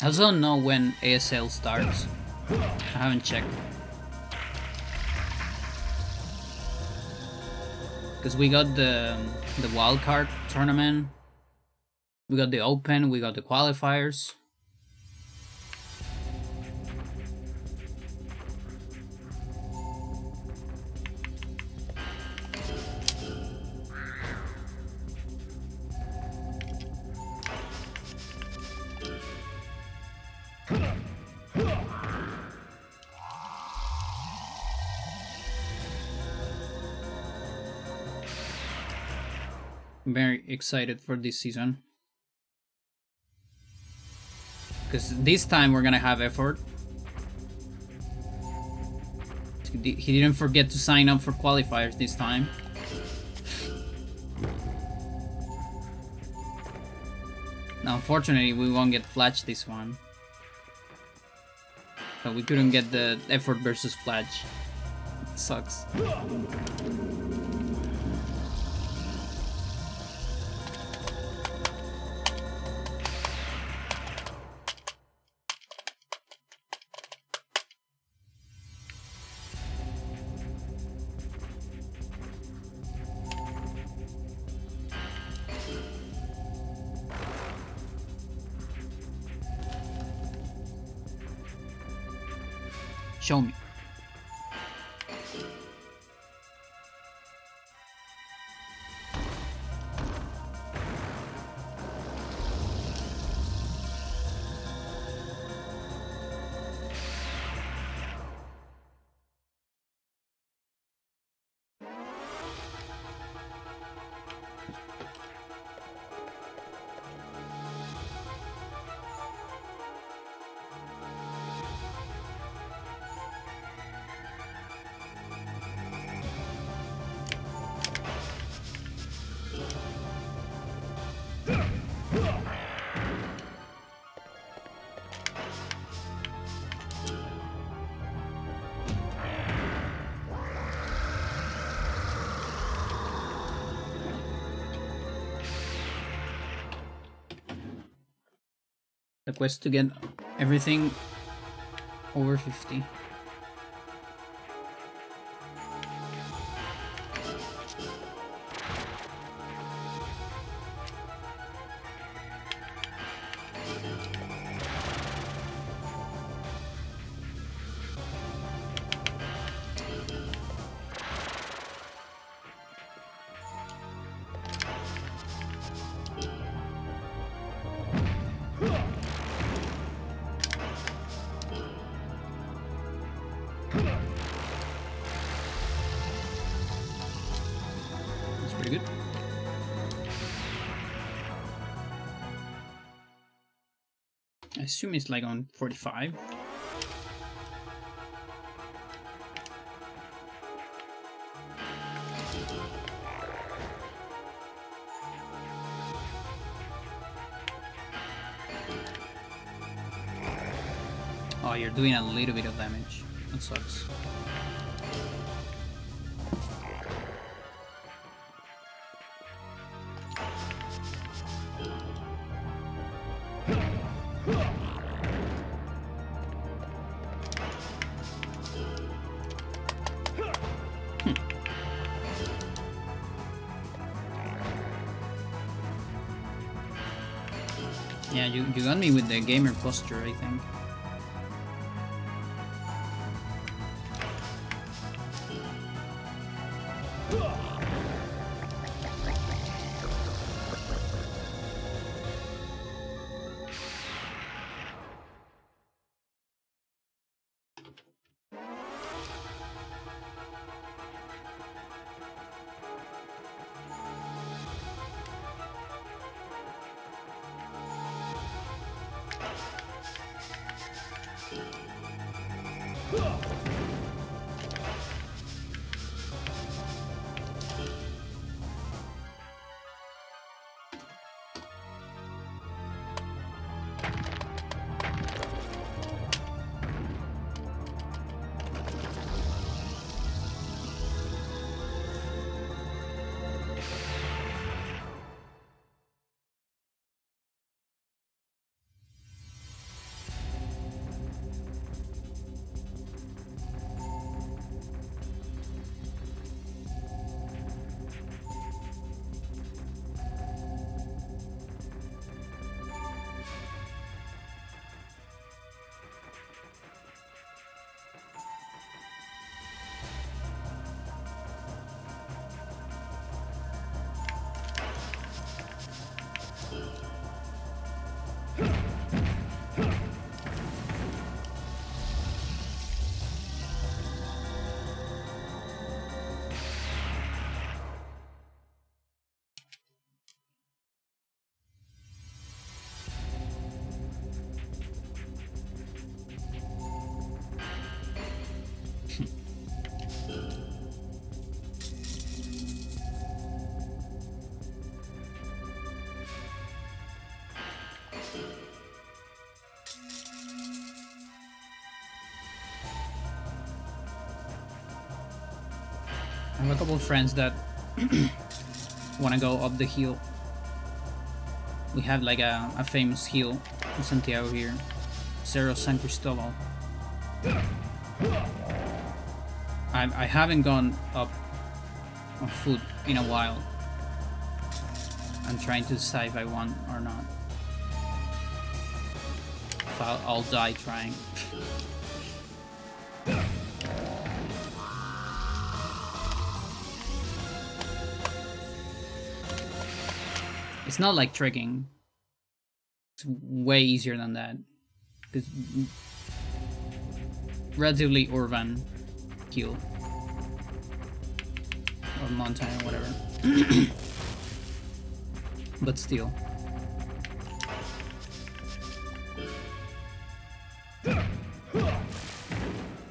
I also don't know when ASL starts. I haven't checked. Because we got the wildcard tournament, we got the open, we got the qualifiers. I'm very excited for this season. Because this time we're gonna have effort. He didn't forget to sign up for qualifiers this time. Now, unfortunately, we won't get Flash this one. But we couldn't get the effort versus Flash. It sucks. Show me. quest to get everything over 50. Pretty good. I assume it's like on 45. Oh, you're doing a little bit of damage. That sucks. Yeah, you got me with the gamer posture, I think. I have a couple of friends that want to go up the hill. We have like a famous hill in Santiago here, Cerro San Cristobal. I haven't gone up on foot in a while. I'm trying to decide if I want or not. If I'll die trying. It's not like trekking. It's way easier than that. Because relatively urban hill. Or mountain or whatever. But still.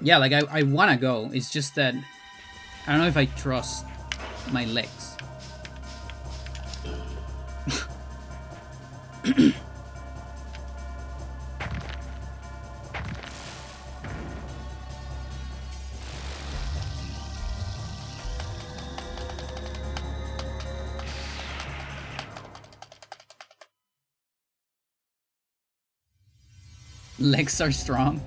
Yeah, like I wanna go. It's just that I don't know if I trust my legs. Legs are strong.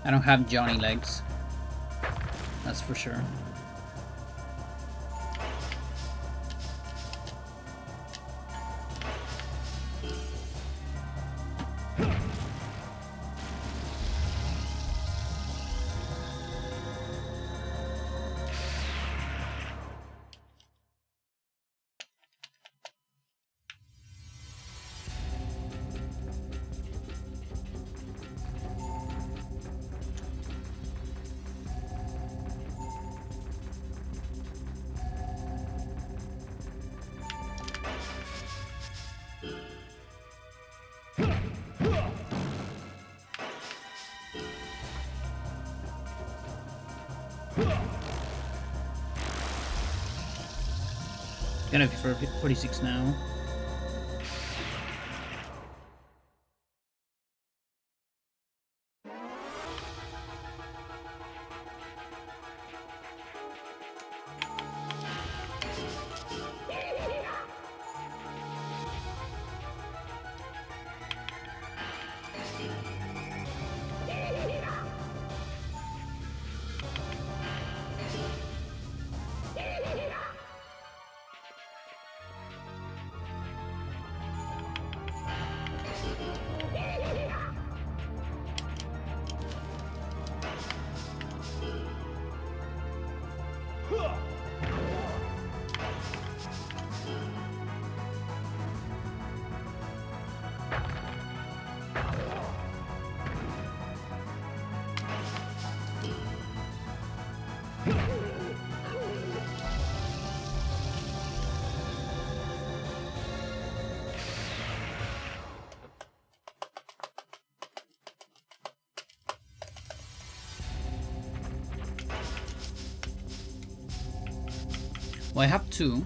I don't have Johnny legs. That's for sure. Gonna be for 46 now. Well, I have two.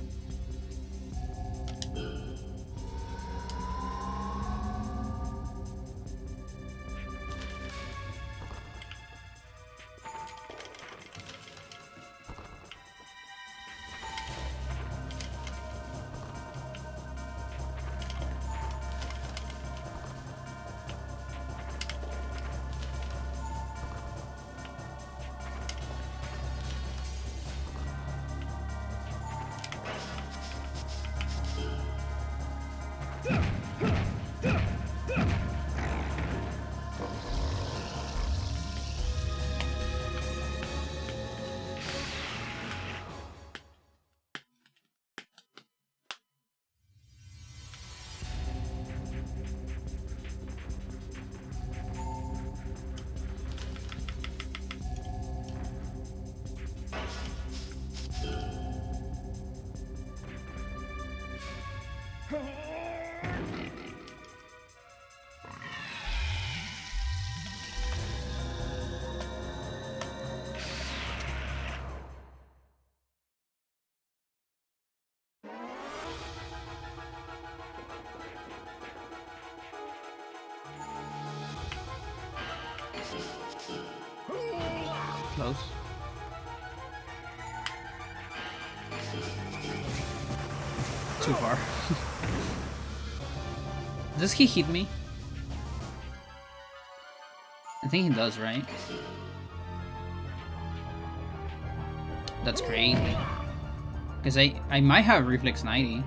Close. Too far. Does he hit me? I think he does, right? That's great. Because I might have Reflex 90.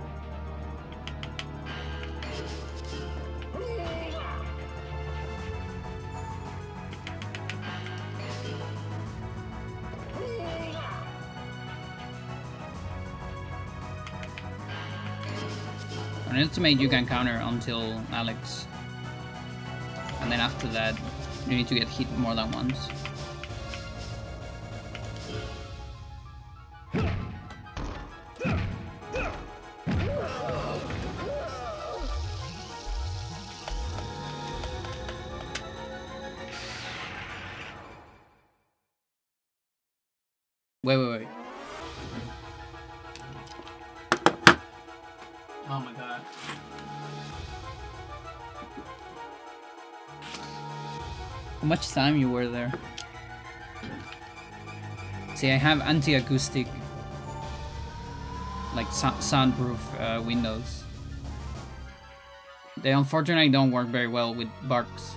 An ultimate you can counter until Alex. And then after that, you need to get hit more than once. Wait. How much time you were there? See, I have anti-acoustic, like soundproof windows. They unfortunately don't work very well with barks,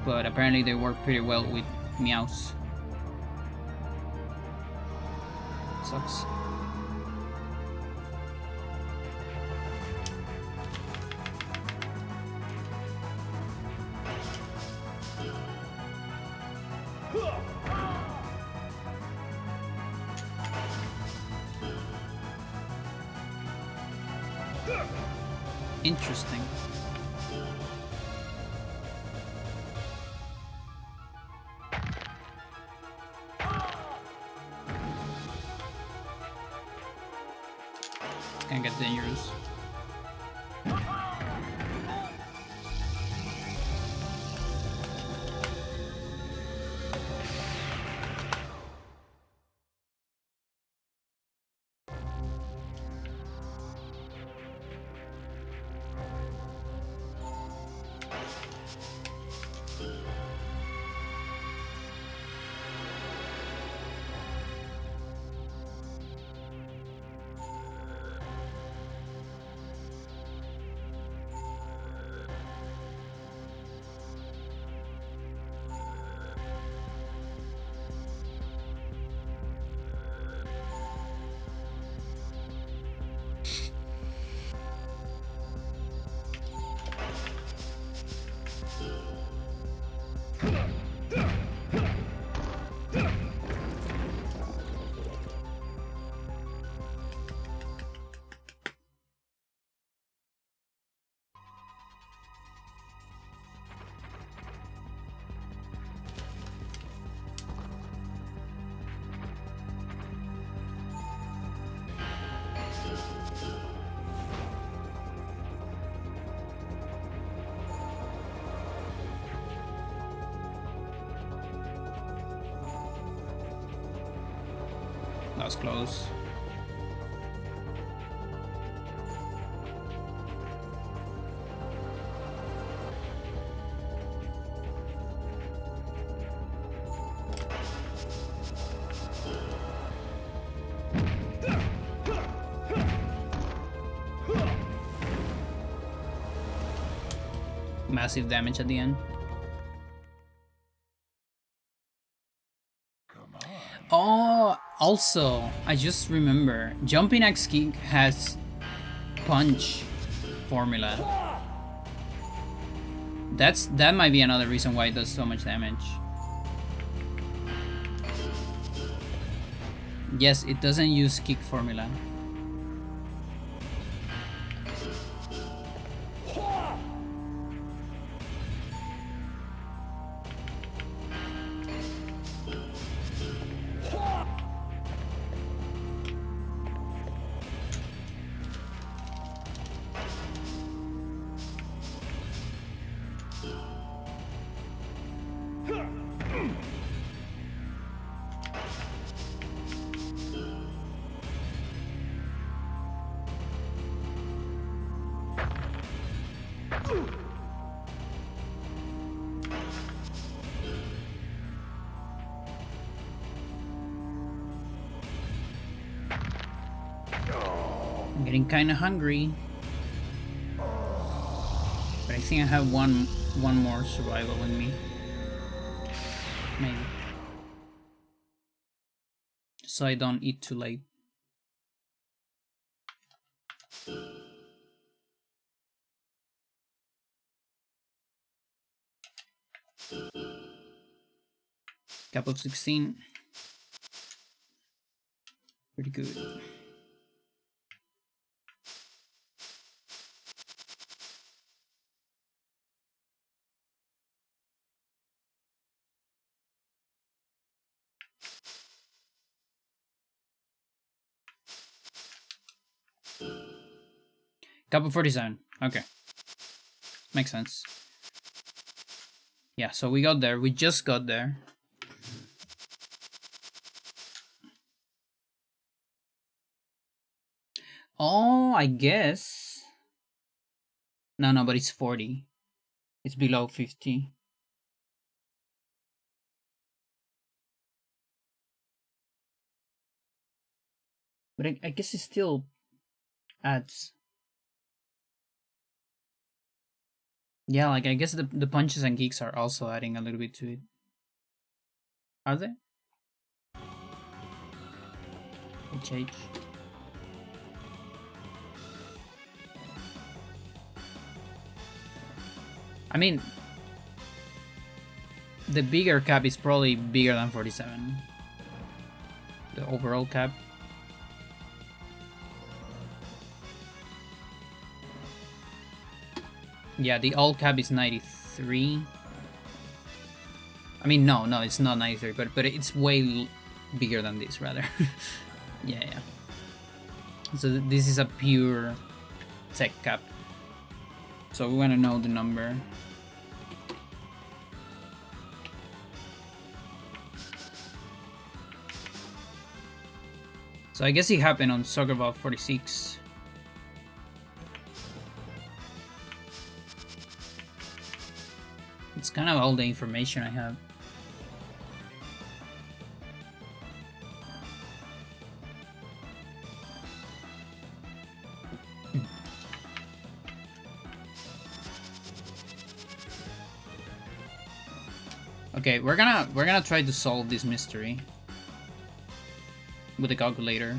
but apparently they work pretty well with meows. Sucks. Interesting. It's gonna get dangerous. That was close. Massive damage at the end. Oh, also, I just remember, Jumping Axe Kick has punch formula. That might be another reason why it does so much damage. Yes, it doesn't use kick formula. I'm getting kinda hungry. But I think I have one more survival in me. Maybe. So I don't eat too late. Cap of 16. Pretty good. Cap of 47. Okay. Makes sense. Yeah, so we got there. We just got there. Oh, I guess. No, but it's 40. It's below 50. But I guess it still adds. Yeah, like I guess the punches and kicks are also adding a little bit to it. Are they? HH. I mean, the bigger cap is probably bigger than 47. The overall cap. Yeah, the all cap is 93. I mean, no, it's not 93, but it's way bigger than this, rather. yeah. So this is a pure tech cap. So we want to know the number. So I guess it happened on Soccer Ball 46. It's kind of all the information I have. Okay, we're gonna try to solve this mystery with a calculator.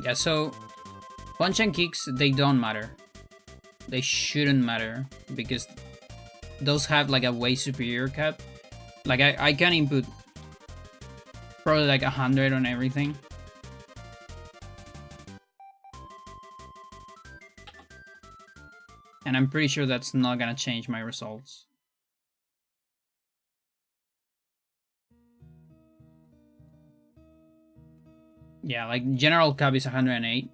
Yeah, so punch and kicks, they don't matter. They shouldn't matter because those have like a way superior cap. Like I can input probably like 100 on everything. And I'm pretty sure that's not gonna change my results. Yeah, like general cap is 108.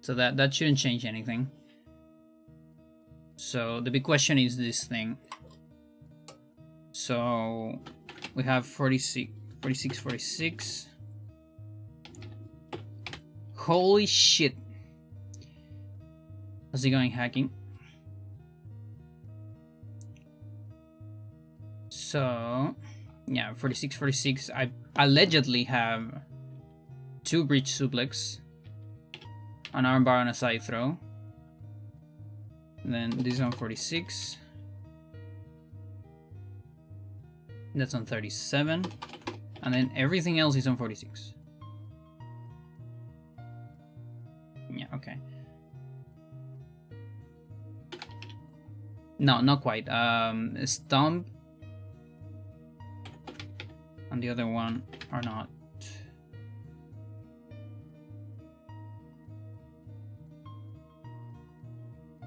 So that shouldn't change anything. So the big question is this thing. So we have 46. Holy shit. How's he going hacking? So yeah, 46. I allegedly have 2 bridge suplex, an armbar and a side throw. And then this on 46. That's on 37. And then everything else is on 46. Yeah, okay. No, not quite. Stomp and the other one are not.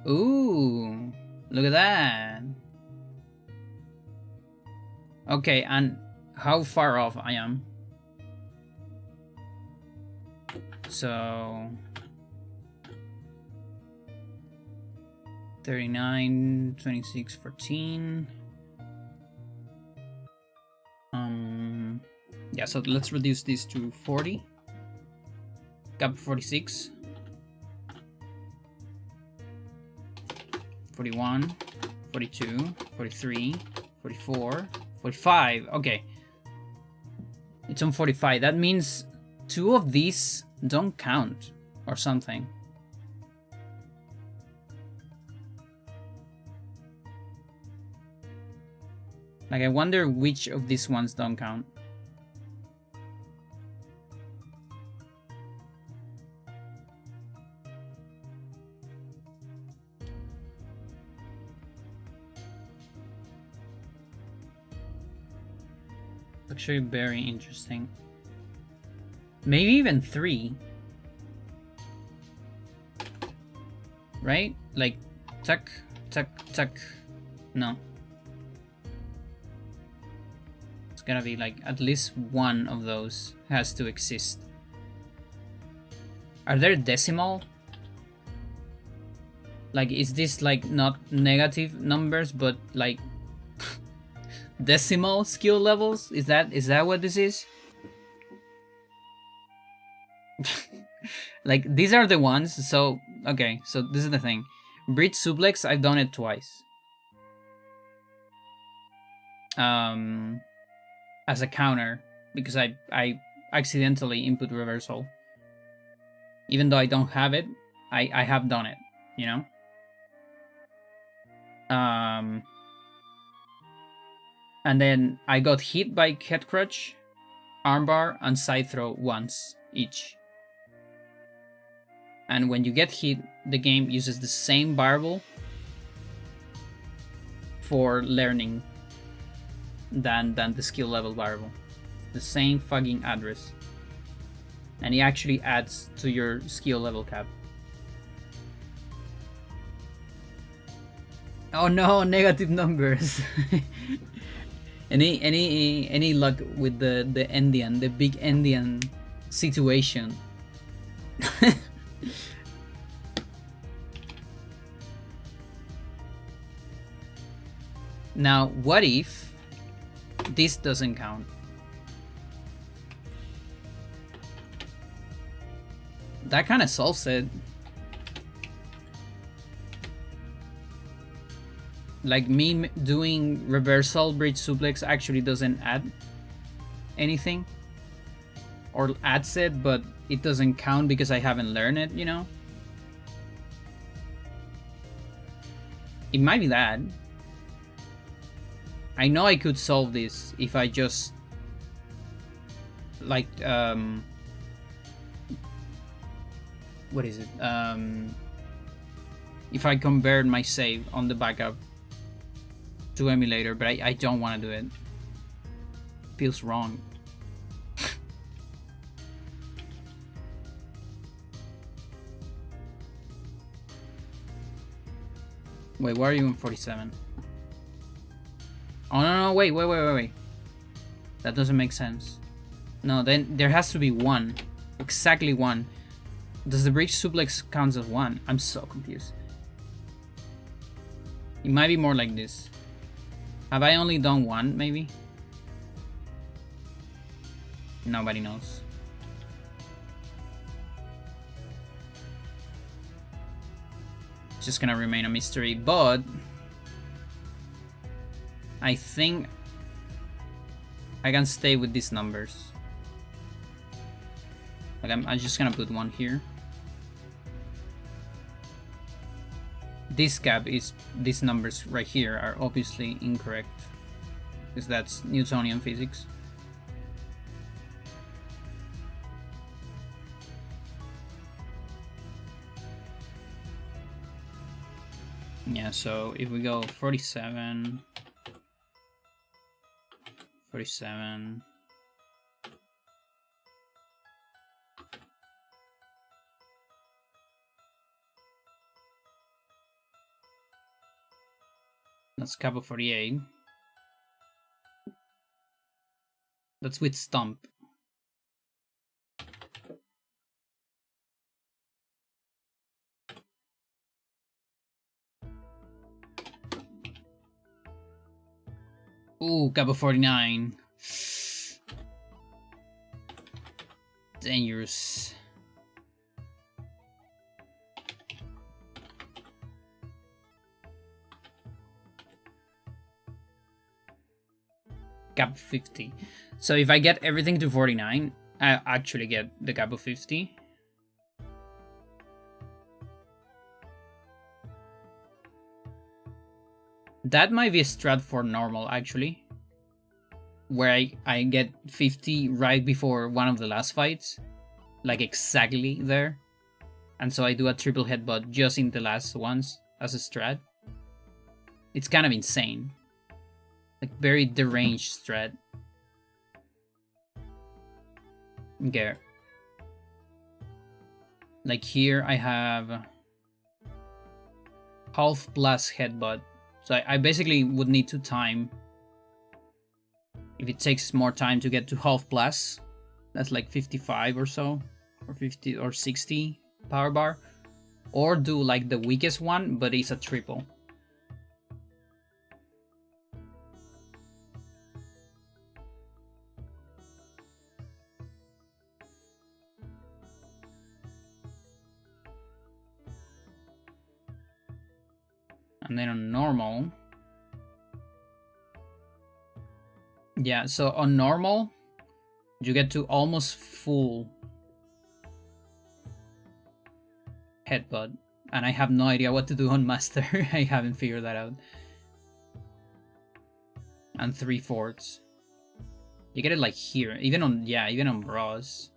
Ooh, look at that. Okay, and how far off I am. So 39, 26, 14. Yeah, so let's reduce this to 40. Cap 46. 41, 42, 43, 44, 45. Okay. It's on 45. That means 2 of these don't count or something. Like, I wonder which of these ones don't count. Actually, very interesting. Maybe even 3. Right? Like, tuck, tuck, tuck. No. It's gonna be like at least one of those has to exist. Are there decimal? Like, is this like not negative numbers, but like decimal skill levels? Is that what this is? Like, these are the ones. So okay, so this is the thing. Bridge suplex, I've done it twice. As a counter because I accidentally input reversal. Even though I don't have it, I have done it, you know? And then I got hit by head crutch, armbar, and side throw once each. And when you get hit, the game uses the same variable for learning than the skill level variable. The same fucking address. And it actually adds to your skill level cap. Oh no, negative numbers. Any luck with the Indian, the big Indian situation? Now, what if this doesn't count? That kind of solves it. Like, me doing reversal bridge suplex actually doesn't add anything. Or adds it, but it doesn't count because I haven't learned it, you know? It might be that. I know I could solve this if I just like what is it? If I convert my save on the backup to emulator, but I don't want to do it. Feels wrong. Wait, why are you in 47? Oh no, wait. That doesn't make sense. No, then there has to be one. Exactly one. Does the bridge suplex count as one? I'm so confused. It might be more like this. Have I only done one, maybe? Nobody knows. It's just gonna remain a mystery, but I think I can stay with these numbers. Like, I'm just gonna put one here. This gap is, these numbers right here are obviously incorrect, because that's Newtonian physics. Yeah, so if we go 47, 47, that's Capo 48. That's with Stomp. Ooh, Capo 49. Dangerous. Cap 50. So if I get everything to 49, I actually get the cap of 50. That might be a strat for normal, actually. where I get 50 right before one of the last fights, like exactly there, and so I do a triple headbutt just in the last ones as a strat. It's kind of insane, like very deranged strat. Okay, like here I have half plus headbutt, so I basically would need to time. If it takes more time to get to half plus, that's like 55 or so, or 50 or 60 power bar, or do like the weakest one, but it's a triple. And then on normal, yeah, so on normal, you get to almost full headbutt. And I have no idea what to do on master. I haven't figured that out. And 3/4. You get it like here. Even on bras.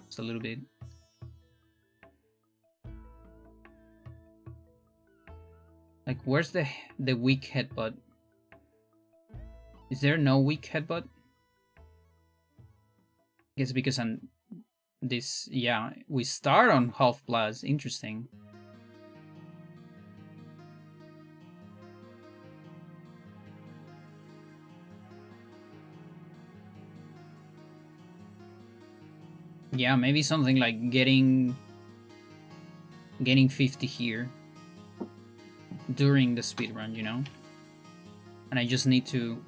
It's a little bit. Like, where's the weak headbutt? Is there no weak headbutt? I guess because on this, yeah, we start on half plus. Interesting. Yeah, maybe something like getting 50 here during the speed run, you know? And I just need to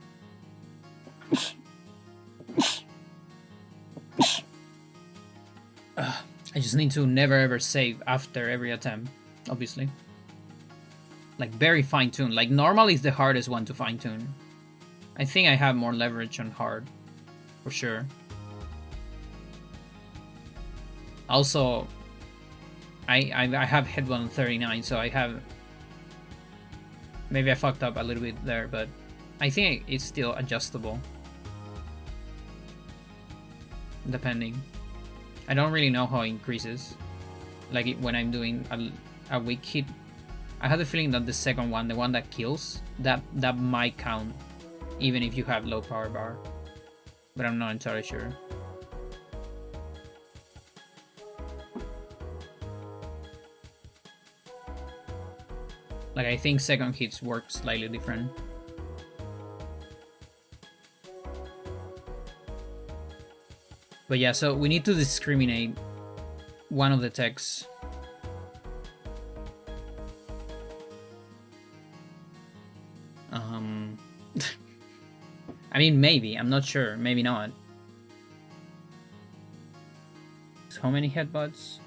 I just need to never ever save after every attempt, obviously. Like very fine-tuned. Like normal is the hardest one to fine-tune. I think I have more leverage on hard, for sure. Also, I have headbutt on 39, so I have... Maybe I fucked up a little bit there, but I think it's still adjustable. Depending. I don't really know how it increases. Like when I'm doing a weak hit. I have the feeling that the second one, the one that kills, that might count, even if you have low power bar. But I'm not entirely sure. Like I think second hits work slightly different. But yeah, so we need to discriminate one of the techs. I mean, maybe. I'm not sure. Maybe not. So many headbutts?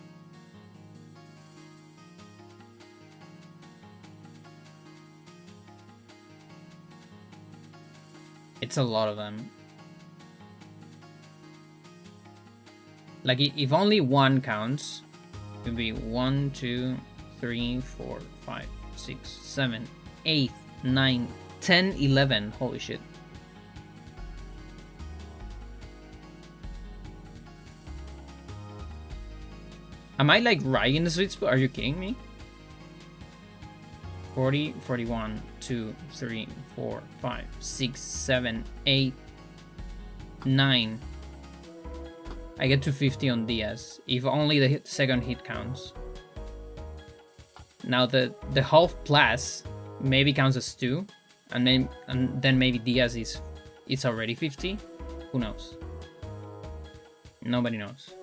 It's a lot of them. Like, if only one counts, it would be 1, 2, 3, 4, 5, 6, 7, 8, 9, 10, 11. Holy shit. Am I like right in the sweet spot? Are you kidding me? 40, 41, 2, 3, 4, 5, 6, 7, 8, 9. I get to 50 on Diaz, if only the second hit counts. Now the half plus maybe counts as 2, and then maybe Diaz it's already 50. Who knows? Nobody knows.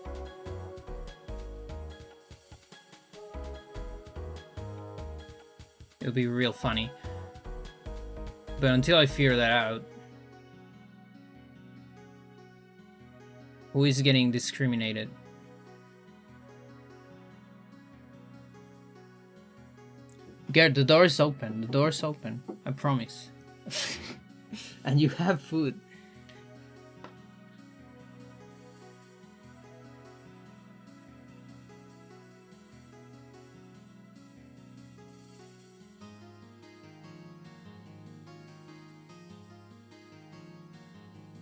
It'll be real funny. But until I figure that out, who is getting discriminated? Gerd, the door is open. The door is open. I promise. And you have food.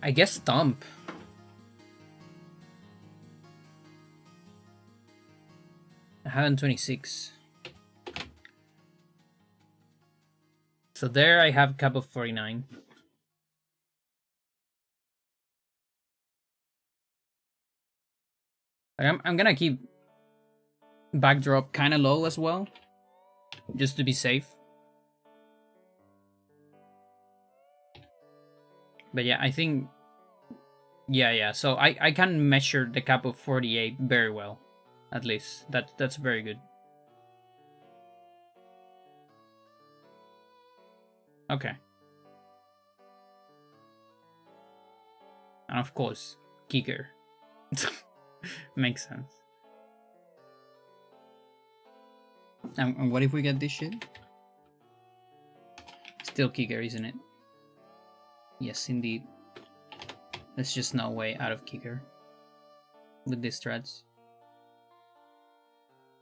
I guess Thump. I have 26. So there I have cap of 49. I'm gonna keep backdrop kind of low as well, just to be safe. But yeah, I think, yeah. So I can measure the cap of 48 very well, at least. That's very good. Okay. And of course, kicker. Makes sense. And what if we get this shit? Still kicker, isn't it? Yes, indeed. There's just no way out of kicker with these threads.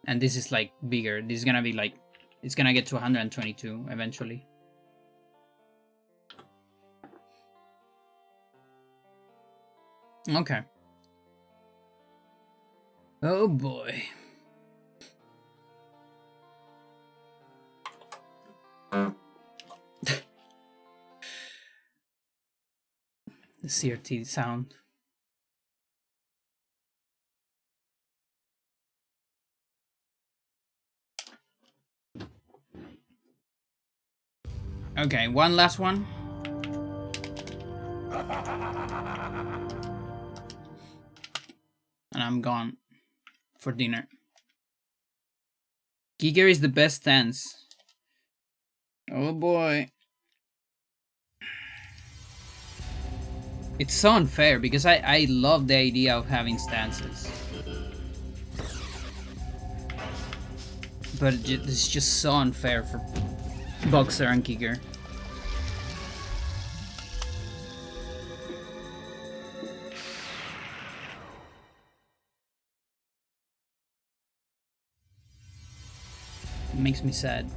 And this is like bigger. This is gonna be like, it's gonna get to 122 eventually. Okay. Oh boy. The CRT sound. Okay, one last one. And I'm gone for dinner. Giger is the best stance. Oh boy. It's so unfair because I love the idea of having stances. But it's just so unfair for Boxer and Kicker. It makes me sad.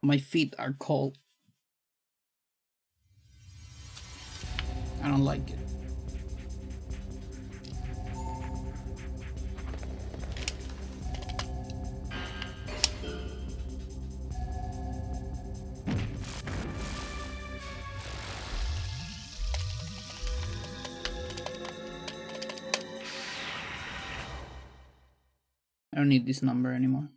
My feet are cold. I don't like it. I don't need this number anymore.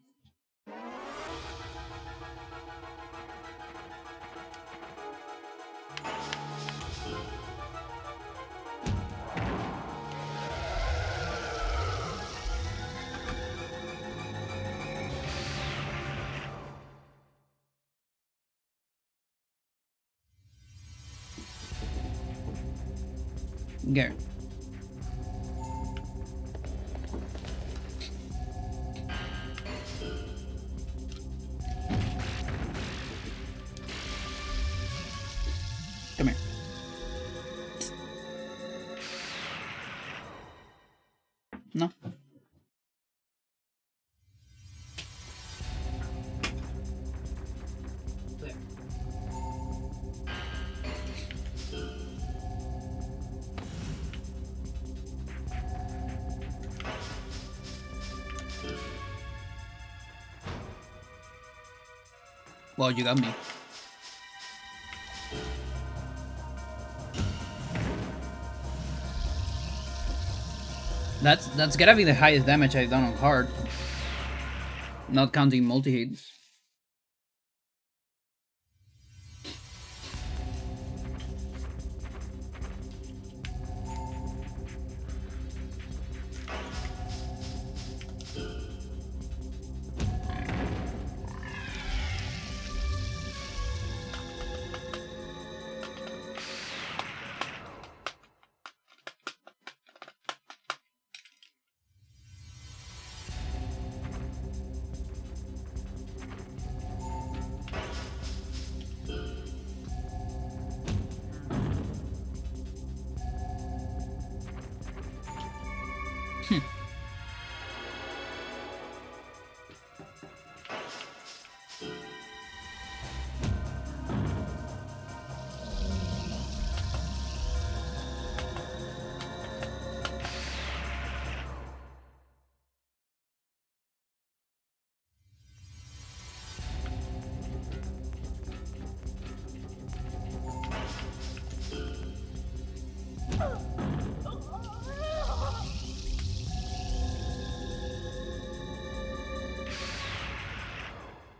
Go. Come here. No. There. Well, you got me. That's gotta be the highest damage I've done on hard, not counting multi-hits.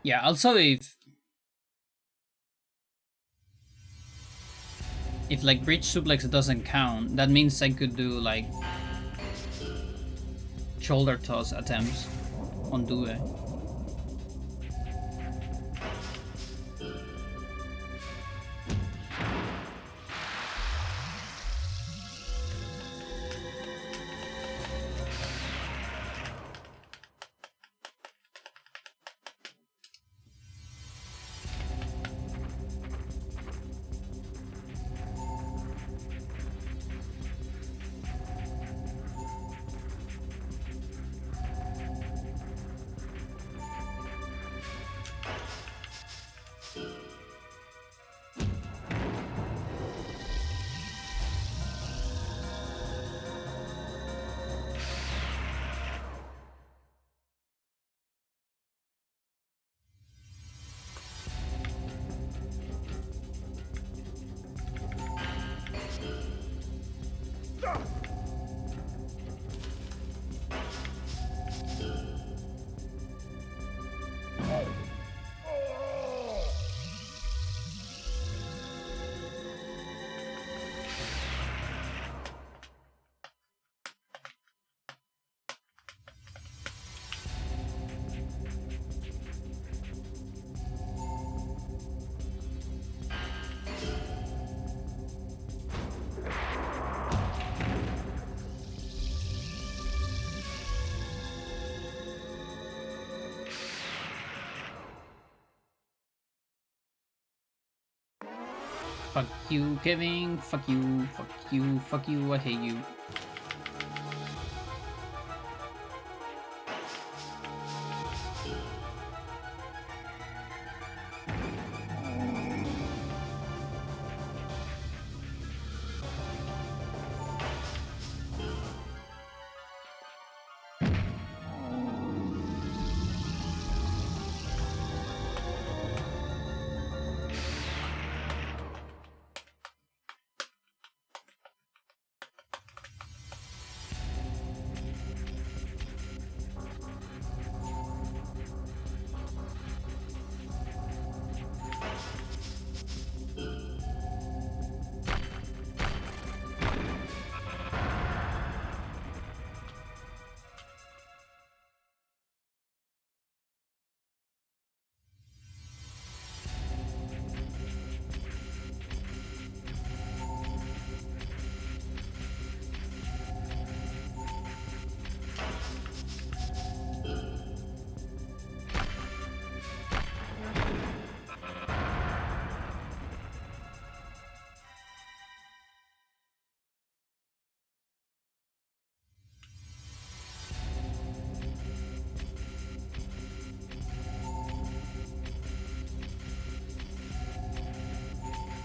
Yeah, also if like bridge suplex doesn't count, that means I could do like shoulder toss attempts on Due. Fuck you, Kevin. Fuck you. Fuck you. Fuck you. I hate you.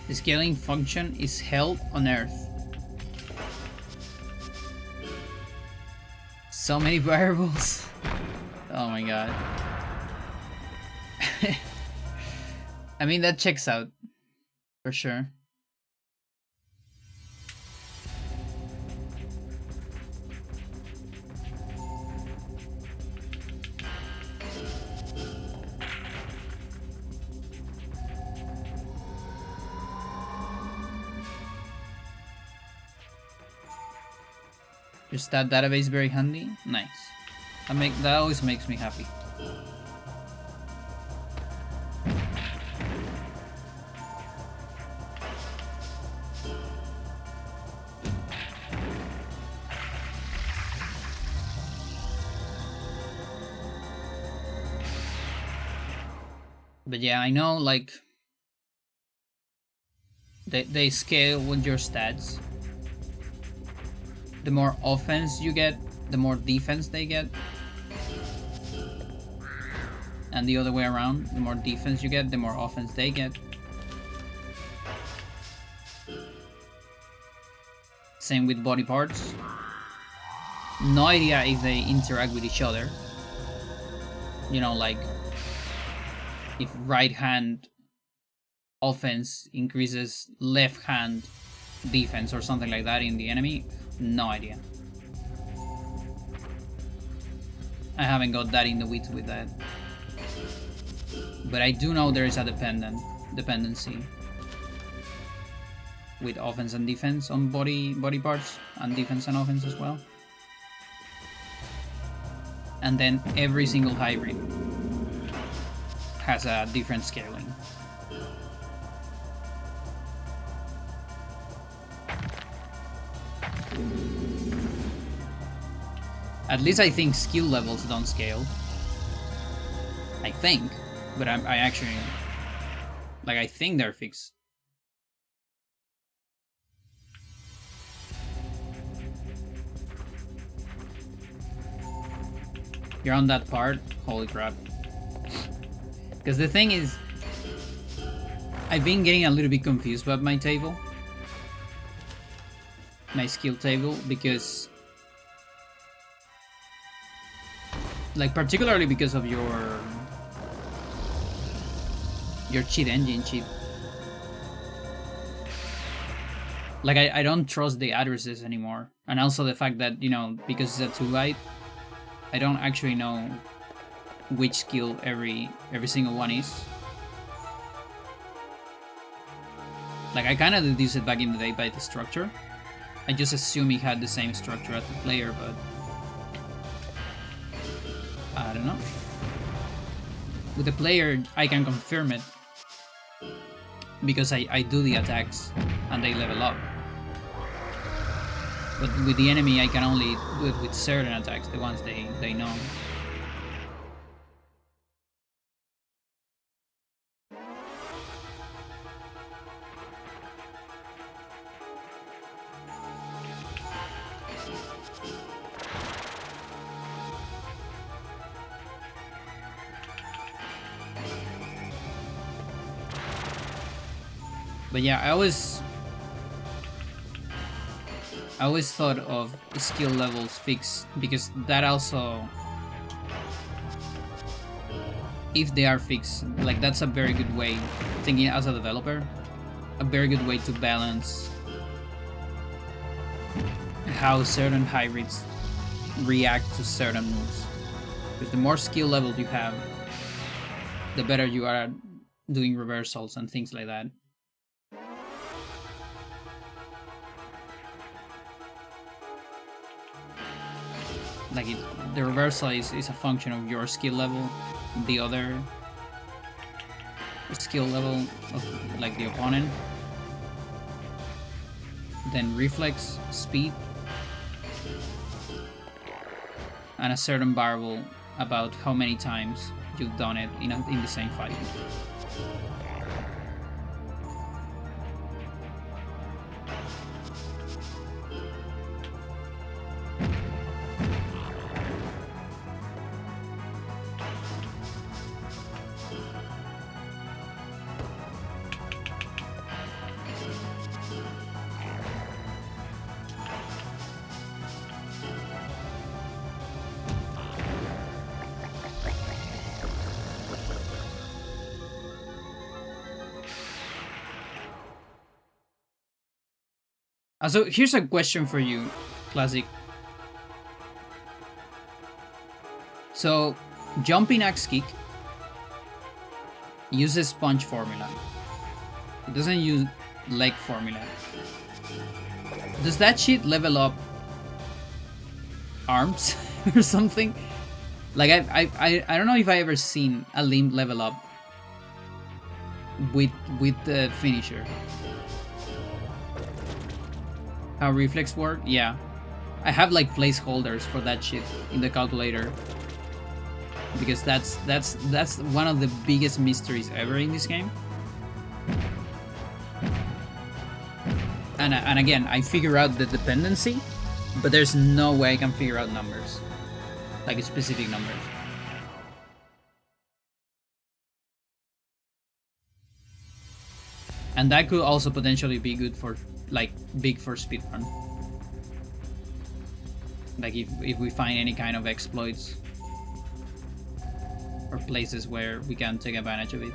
The scaling function is hell on earth. So many variables. Oh my god. I mean, that checks out. For sure. Your stat database very handy. Nice. That always makes me happy. But yeah, I know, like, they scale with your stats. The more offense you get, the more defense they get. And the other way around, the more defense you get, the more offense they get. Same with body parts. No idea if they interact with each other. You know, like, if right hand offense increases left hand defense or something like that in the enemy. No idea. I haven't got that in the weeds with that. But I do know there is a dependency with offense and defense on body parts, and defense and offense as well. And then every single hybrid has a different scaling. At least I think skill levels don't scale. I think, but I actually, like, I think they're fixed. You're on that part? Holy crap. Because the thing is, I've been getting a little bit confused about my table. My skill table, because, like, particularly because of your cheat engine cheat. Like, I don't trust the addresses anymore. And also the fact that, you know, because it's a 2-byte, I don't actually know which skill every single one is. Like, I kind of deduced it back in the day by the structure. I just assume he had the same structure as the player, but I don't know. With the player, I can confirm it because I do the attacks and they level up. But with the enemy, I can only do it with certain attacks, the ones they know. But yeah, I always thought of skill levels fixed, because that also, if they are fixed, like, that's a very good way, thinking as a developer, a very good way to balance how certain hybrids react to certain moves. Because the more skill levels you have, the better you are at doing reversals and things like that. Like, the reversal is a function of your skill level, the other skill level of, like, the opponent, then reflex, speed, and a certain variable about how many times you've done it in the same fight. So here's a question for you, Classic. So, jumping axe kick uses punch formula. It doesn't use leg formula. Does that shit level up arms or something. Like I don't know if I ever seen a limb level up with the finisher. How reflex work? Yeah. I have like placeholders for that shit in the calculator. Because that's one of the biggest mysteries ever in this game. And again, I figure out the dependency, but there's no way I can figure out numbers. Like specific numbers. And that could also potentially be good for, like, big for speedrun. Like if we find any kind of exploits or places where we can take advantage of it.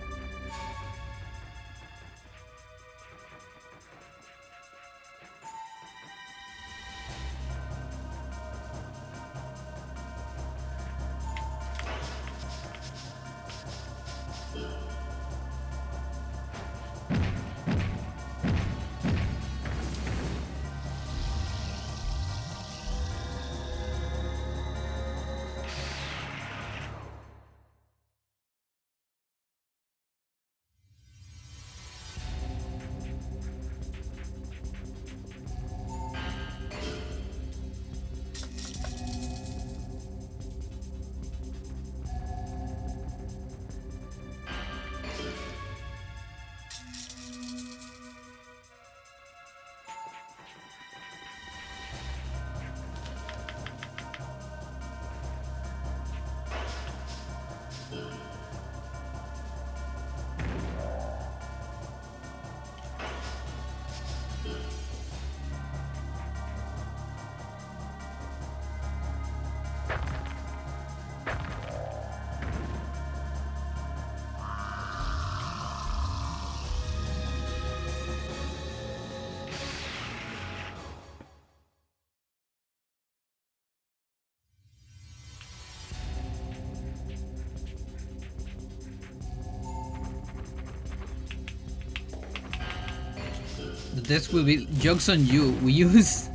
This will be jokes on you. We use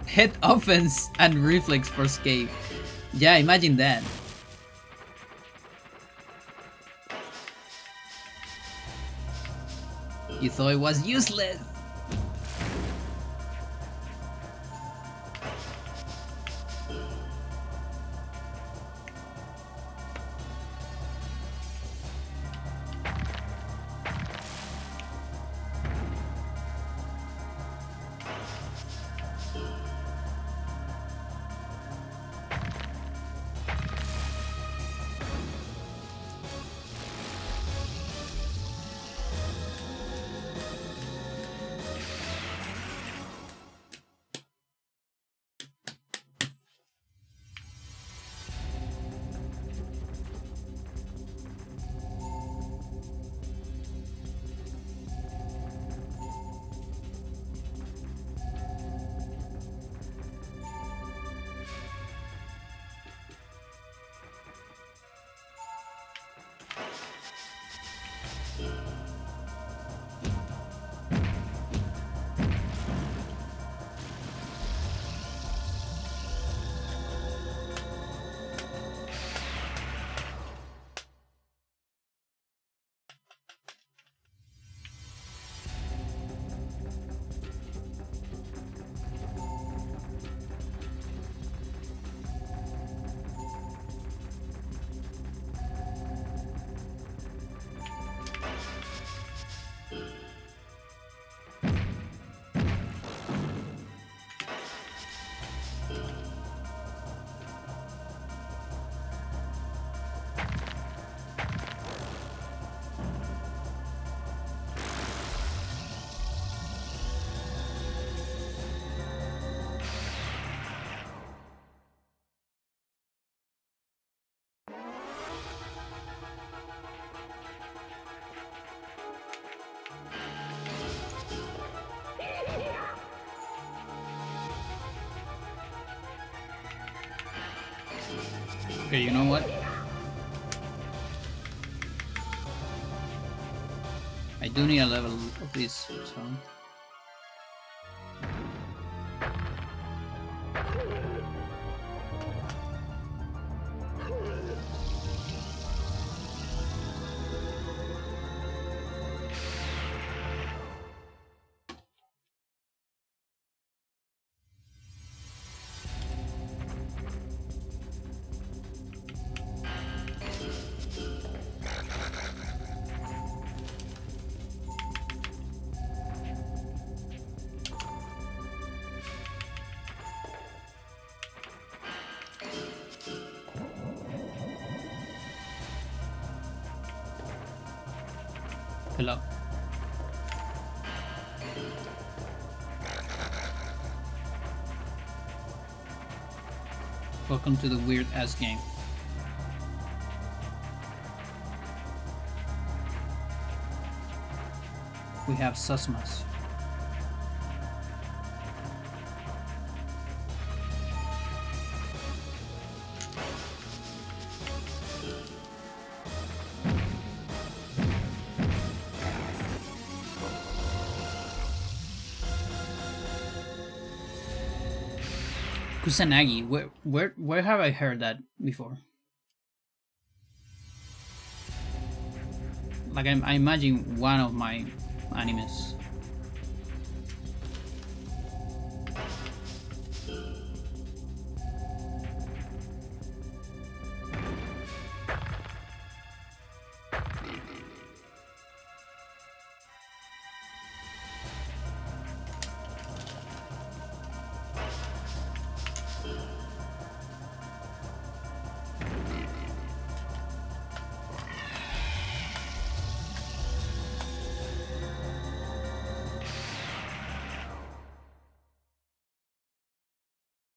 head offense and reflex for escape. Yeah, imagine that. You thought it was useless. Okay, you know what? I do need a level of this, so... Level up. Welcome to the weird ass game. We have Susmas. Kusanagi, where have I heard that before? Like I imagine one of my animes.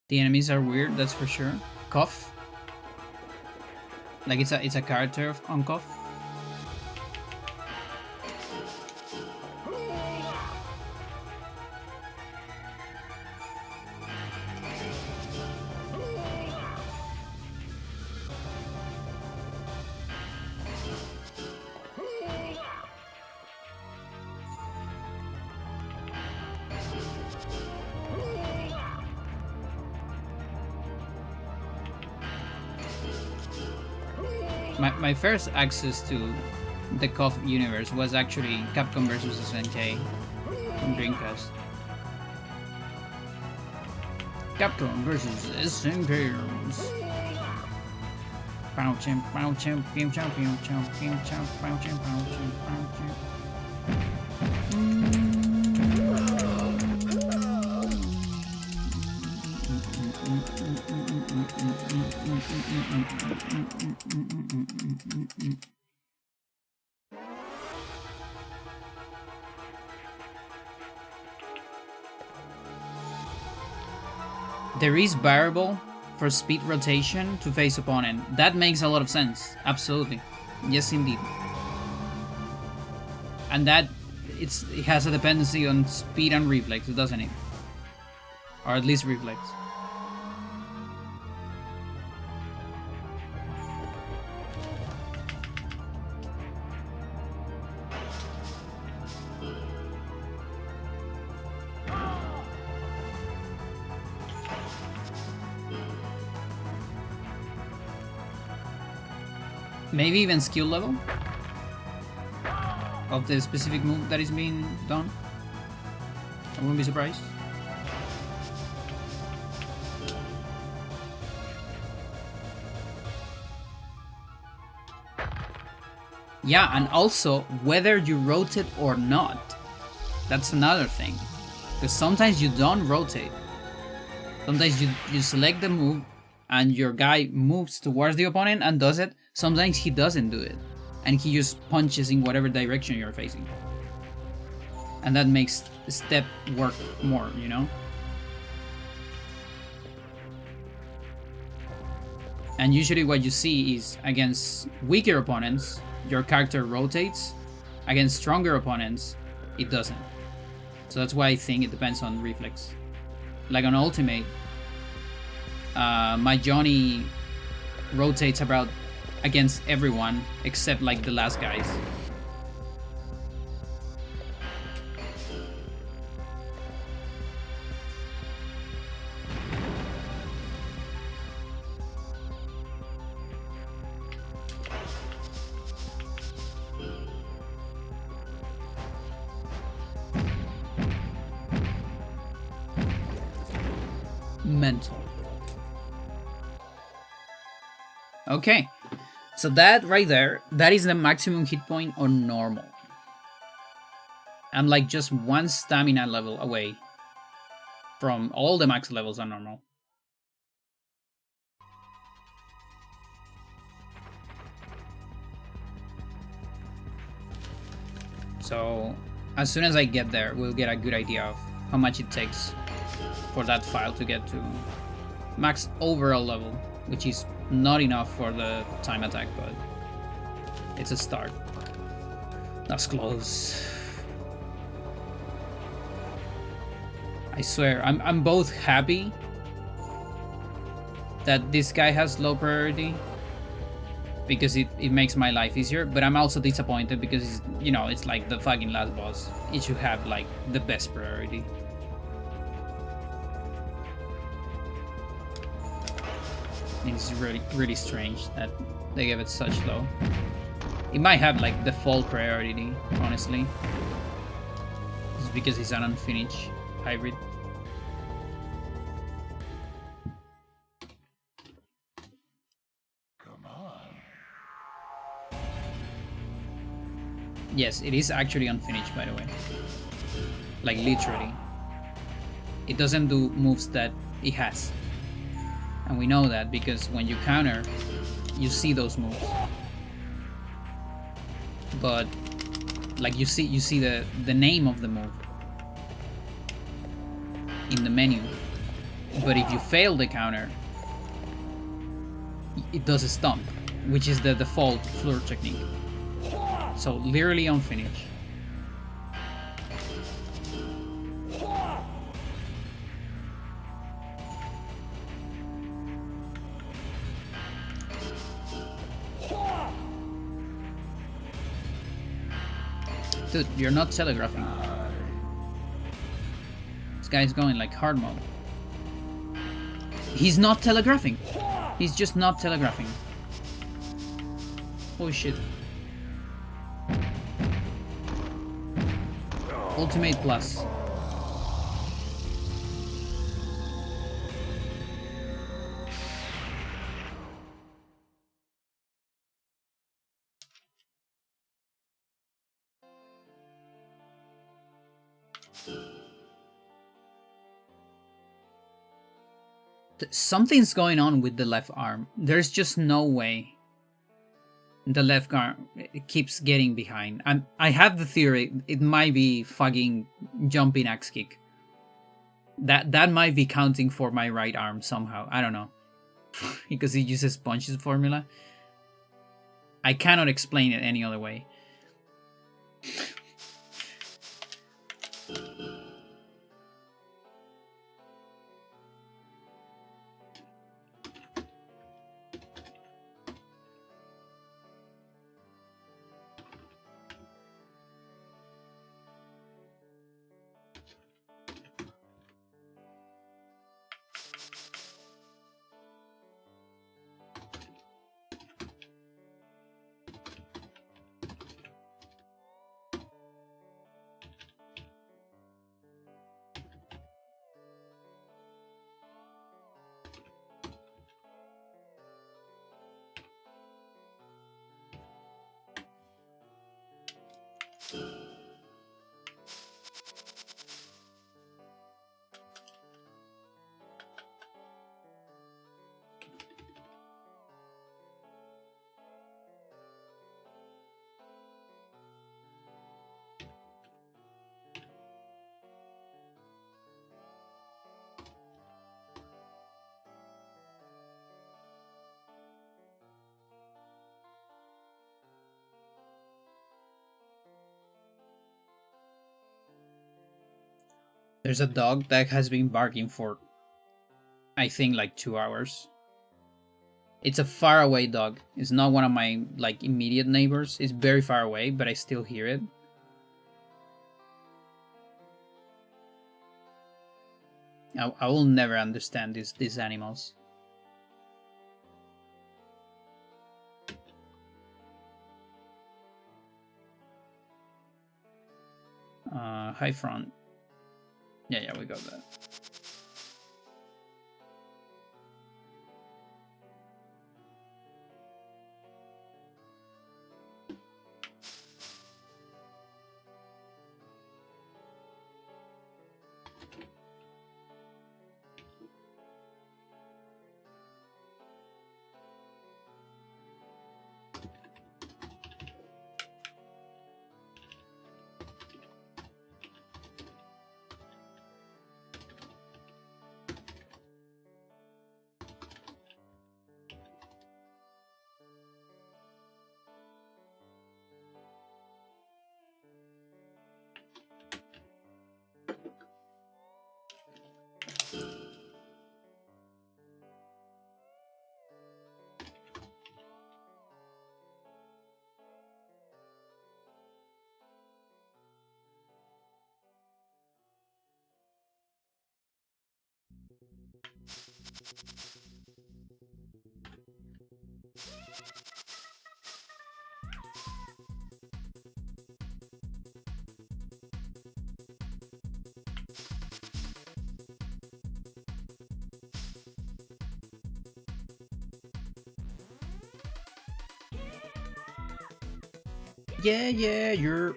The enemies are weird, that's for sure. Cough. Like it's a character on Cough. My first access to the KOF universe was actually Capcom vs SNK on Dreamcast. Capcom vs SNK. Pow champ, pow champ, game champion, champ, game champ, pow champ, pow champ, pow champ. There is variable for speed rotation to face opponent. That makes a lot of sense. Absolutely. Yes, indeed. And that it has a dependency on speed and reflex, doesn't it? Or at least reflex. Maybe even skill level of the specific move that is being done. I wouldn't be surprised. Yeah, and also whether you rotate or not. That's another thing. Because sometimes you don't rotate. Sometimes you select the move and your guy moves towards the opponent and does it. Sometimes he doesn't do it. And he just punches in whatever direction you're facing. And that makes step work more, you know? And usually what you see is against weaker opponents, your character rotates. Against stronger opponents, it doesn't. So that's why I think it depends on reflex. Like on Ultimate, my Johnny rotates about against everyone except like the last guys. Mental. Okay, so that right there, that is the maximum hit point on normal. I'm like just one stamina level away from all the max levels on normal. So as soon as I get there, we'll get a good idea of how much it takes for that file to get to max overall level, which is not enough for the time attack, but it's a start. That's close. I swear, I'm both happy that this guy has low priority because it makes my life easier, but I'm also disappointed because, you know, it's like the fucking last boss. It should have like the best priority. It's really, really strange that they gave it such low. It might have like default priority, honestly. It's because it's an unfinished hybrid. Come on. Yes, it is actually unfinished, by the way. Like literally. It doesn't do moves that it has. And we know that because when you counter, you see those moves. But like you see the name of the move in the menu. But if you fail the counter, it does a stomp, which is the default floor technique. So literally unfinished. Dude, you're not telegraphing. This guy's going like hard mode. He's not telegraphing. He's just not telegraphing. Holy shit. Ultimate plus. Something's going on with the left arm. There's just no way the left arm keeps getting behind. I have the theory it might be fucking jumping axe kick. That might be counting for my right arm somehow. I don't know. Because it uses punches formula. I cannot explain it any other way. There's a dog that has been barking for, I think, like 2 hours. It's a far away dog. It's not one of my like immediate neighbors. It's very far away, but I still hear it. I will never understand these animals. High front. Yeah, we got that. Yeah, you're...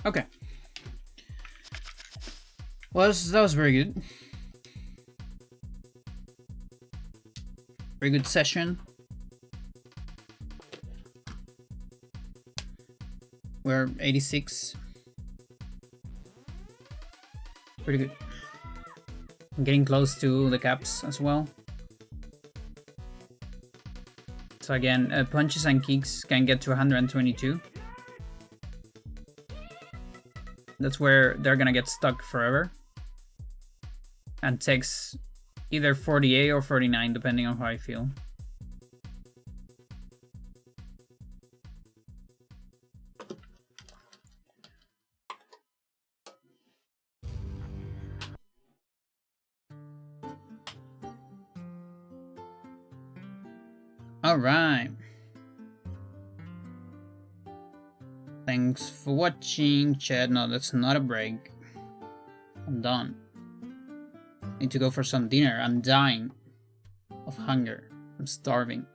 Okay. Well, that was very good. Very good session. We're 86. Pretty good. I'm getting close to the caps as well. So again, punches and kicks can get to 122. That's where they're gonna get stuck forever. And takes either 48 or 49, depending on how I feel. Alright. Thanks for watching, chat. No, that's not a break. I'm done. Need to go for some dinner. I'm dying of hunger. I'm starving.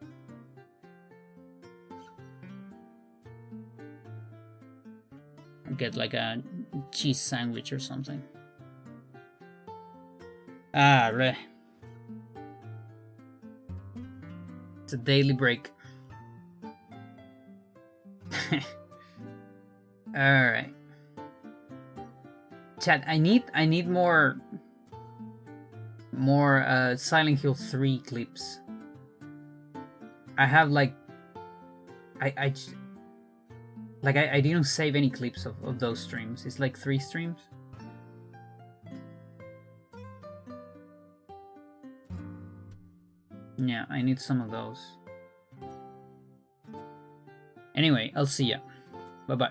I'll get like a cheese sandwich or something. Ah, right. It's a daily break. Alright. Chat, I need more Silent Hill 3 clips. I have like I didn't save any clips of those streams. It's like 3 streams. Yeah, I need some of those. Anyway, I'll see ya. Bye-bye.